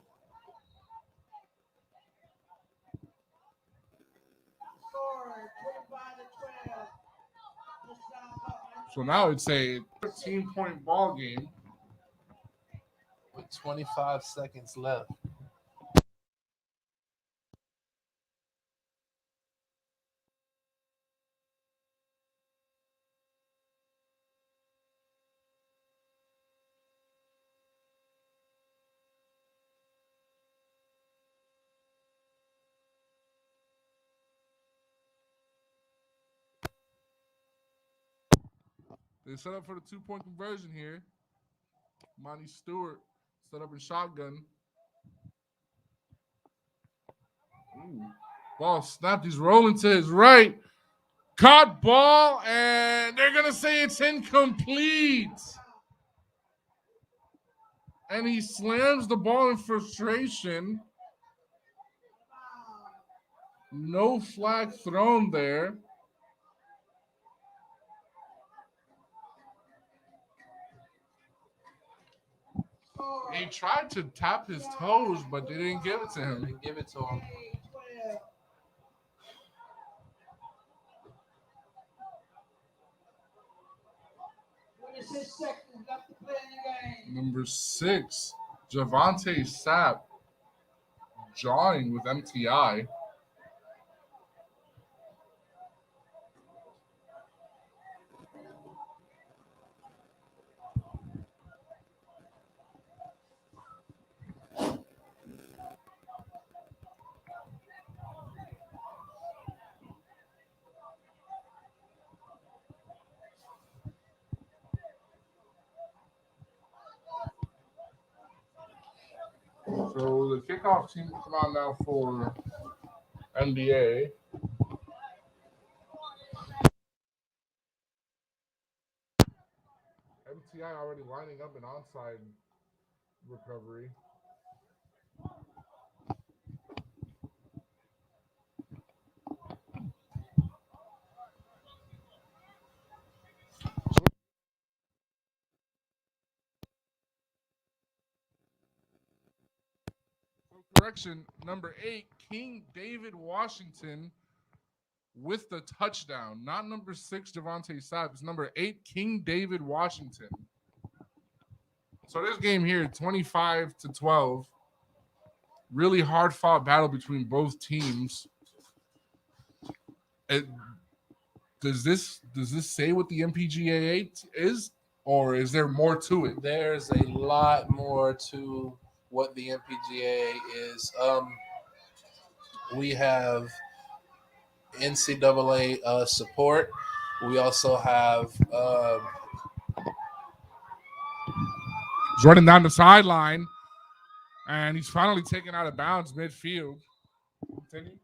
[SPEAKER 4] So now it's a 13-point ball game.
[SPEAKER 3] 25 seconds left.
[SPEAKER 4] They set up for the 2-point conversion here. Monty Stewart set up in shotgun. Ooh. Ball snapped. He's rolling to his right. Caught ball, and they're going to say it's incomplete. And he slams the ball in frustration. No flag thrown there. He tried to tap his toes, but they didn't give it to him.
[SPEAKER 3] They give it to him.
[SPEAKER 4] Number 6, Javante Sapp, jawing with MTI. So the kickoff team come out now for NBA. MTI already lining up an onside recovery. Correction, number 8, King David Washington with the touchdown. Not number 6, Javante Sapp. It's number 8, King David Washington. So this game here, 25-12. Really hard fought battle between both teams. Does this say what the Npgaa is, or is there more to it?
[SPEAKER 3] There's a lot more to what the Npgaa is. We have NCAA support. We also have
[SPEAKER 4] He's running down the sideline, and he's finally taken out of bounds midfield. Continue.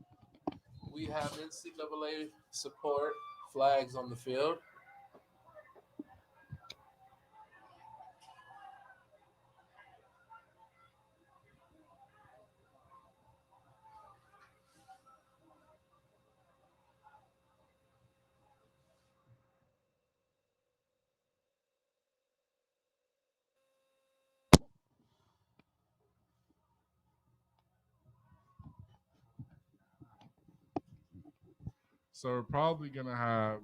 [SPEAKER 3] We have NCAA support, flags on the field.
[SPEAKER 4] So we're probably going to have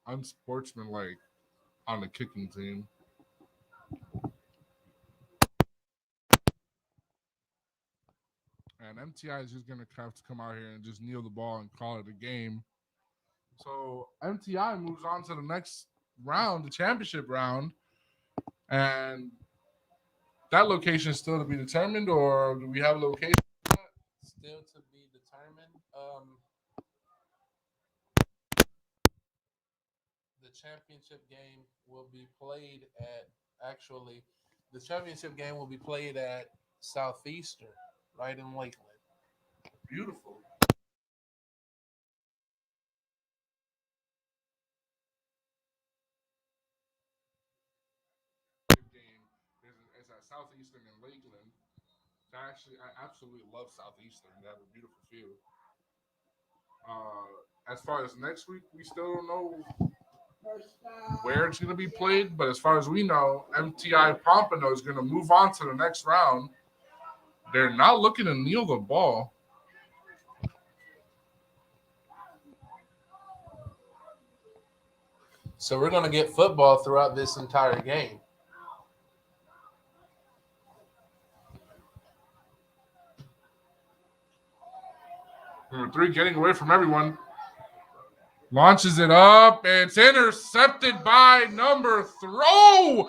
[SPEAKER 4] unsportsmanlike on the kicking team. And MTI is just going to have to come out here and just kneel the ball and call it a game. So MTI moves on to the next round, the championship round. And that location is still to be determined, or do we have a location?
[SPEAKER 3] Still to be determined. The championship game will be played at Southeastern, right in Lakeland.
[SPEAKER 4] Beautiful. Game is at Southeastern in Lakeland. I absolutely love Southeastern. They have a beautiful field. As far as next week, we still don't know where it's going to be played, but as far as we know, MTI Pompano is going to move on to the next round. They're not looking to kneel the ball.
[SPEAKER 3] So we're going to get football throughout this entire game.
[SPEAKER 4] Number 3 getting away from everyone. Launches it up, and it's intercepted by number 3.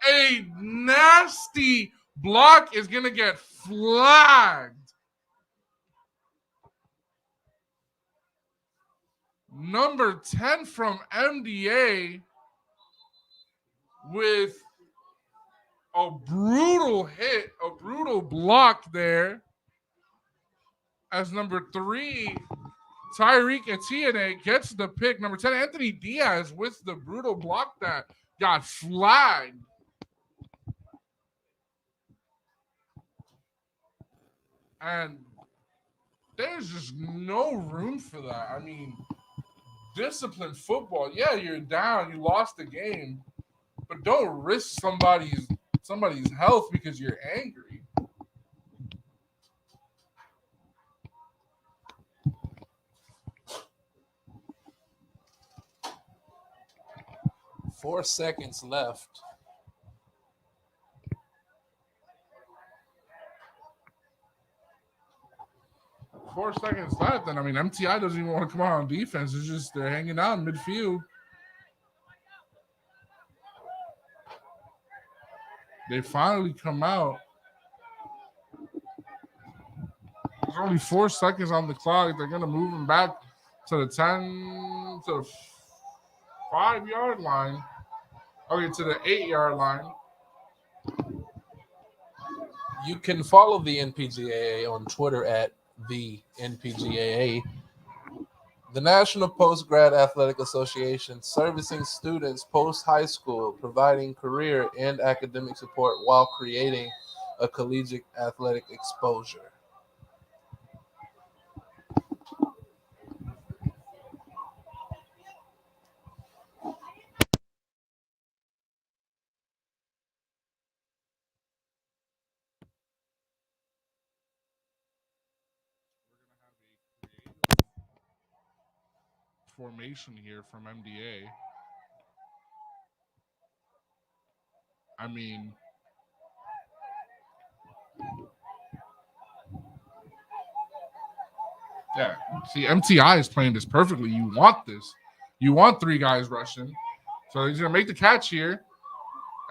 [SPEAKER 4] A nasty block is going to get flagged. Number 10 from MDA with a brutal hit, a brutal block there. As number 3, Tyreek Etienne gets the pick. Number 10, Anthony Diaz with the brutal block that got flagged. And there's just no room for that. I mean, disciplined football. Yeah, you're down. You lost the game. But don't risk somebody's health because you're angry.
[SPEAKER 3] Four seconds left.
[SPEAKER 4] And I mean, MTI doesn't even want to come out on defense. It's just they're hanging out in midfield. They finally come out. There's only 4 seconds on the clock. They're going to move him back to the 10 to the 5-yard line. Okay, to the 8-yard line.
[SPEAKER 3] You can follow the NPGAA on Twitter at the NPGAA. The National Postgrad Athletic Association, servicing students post-high school, providing career and academic support while creating a collegiate athletic exposure.
[SPEAKER 4] Formation here from MDA. I mean, yeah. See, MTI is playing this perfectly. You want this. You want 3 guys rushing. So he's going to make the catch here.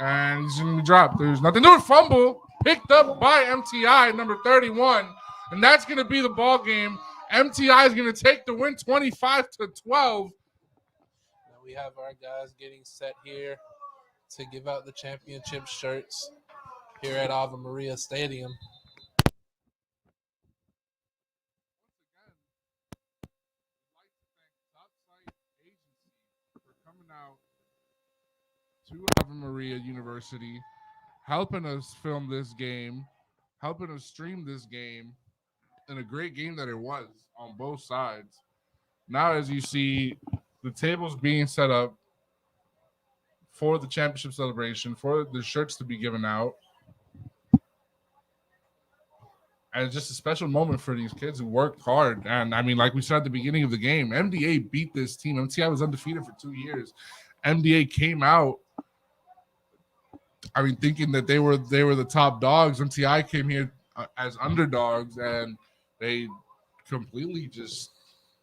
[SPEAKER 4] And he's going to be dropped. There's nothing to do. Fumble picked up by MTI, number 31. And that's going to be the ball game. MTI is going to take the win 25-12.
[SPEAKER 3] Now we have our guys getting set here to give out the championship shirts here at Ave Maria Stadium.
[SPEAKER 4] To Ave Maria University, helping us film this game, helping us stream this game, and a great game that it was on both sides. Now, as you see, the tables being set up for the championship celebration, for the shirts to be given out. And it's just a special moment for these kids who worked hard. And I mean, like we said at the beginning of the game, MDA beat this team. MTI was undefeated for 2 years. MDA came out, I mean, thinking that they were the top dogs. MTI came here as underdogs, and they completely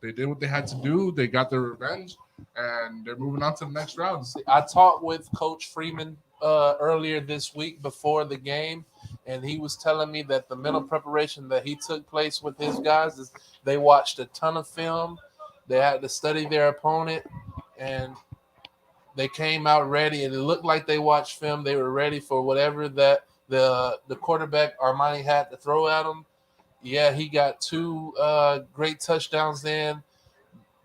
[SPEAKER 4] they did what they had to do. They got their revenge, and they're moving on to the next round.
[SPEAKER 3] I talked with Coach Freeman earlier this week before the game, and he was telling me that the mental preparation that he took place with his guys is they watched a ton of film. They had to study their opponent, and they came out ready, and it looked like they watched film. They were ready for whatever that the quarterback Armani had to throw at them. Yeah, he got 2 great touchdowns in,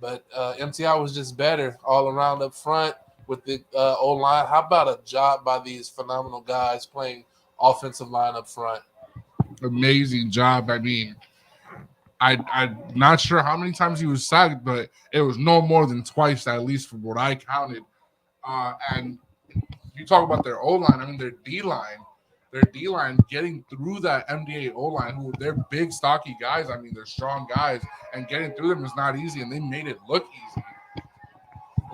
[SPEAKER 3] but MTI was just better all around up front with the O-line. How about a job by these phenomenal guys playing offensive line up front?
[SPEAKER 4] Amazing job. I mean, I'm not sure how many times he was sacked, but it was no more than twice, at least from what I counted. And you talk about their O-line, I mean, their D-line getting through that MDA O-line, who they're big, stocky guys. I mean, they're strong guys, and getting through them is not easy, and they made it look easy.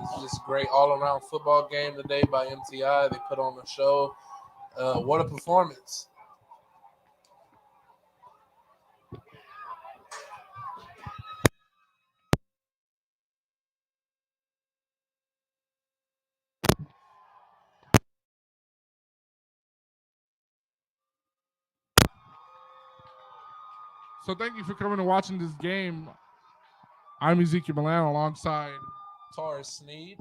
[SPEAKER 3] It's just great all-around football game today by MTI. They put on a show. What a performance.
[SPEAKER 7] So thank you for coming and watching this game. I'm Ezekiel Milan alongside
[SPEAKER 3] Taurus Sneed.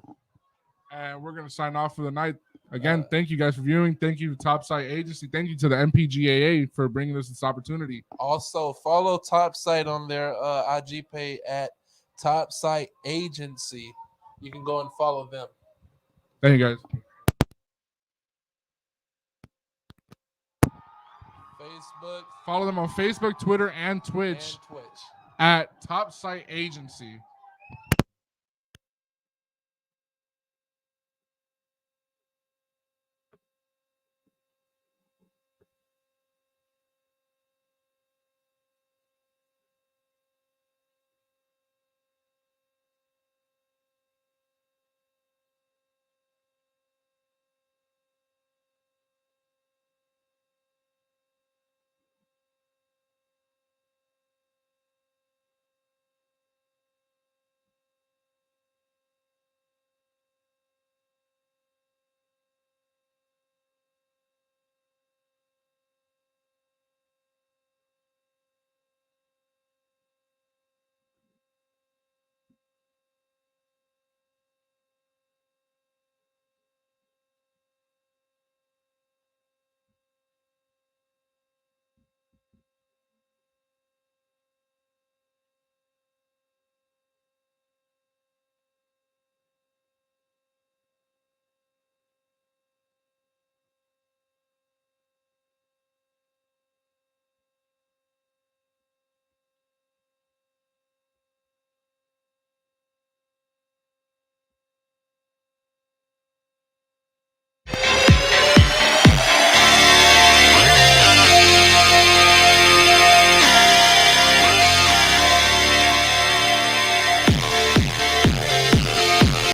[SPEAKER 7] and we're going to sign off for the night. Again, thank you guys for viewing. Thank you to Topside Agency. Thank you to the Npgaa for bringing us this opportunity.
[SPEAKER 3] Also, follow Topside on their IG page at Topside Agency. You can go and follow them.
[SPEAKER 7] Thank you guys.
[SPEAKER 3] Facebook
[SPEAKER 7] Follow them on Facebook, Twitter, and Twitch
[SPEAKER 3] and Twitch.
[SPEAKER 7] at Topside Agency.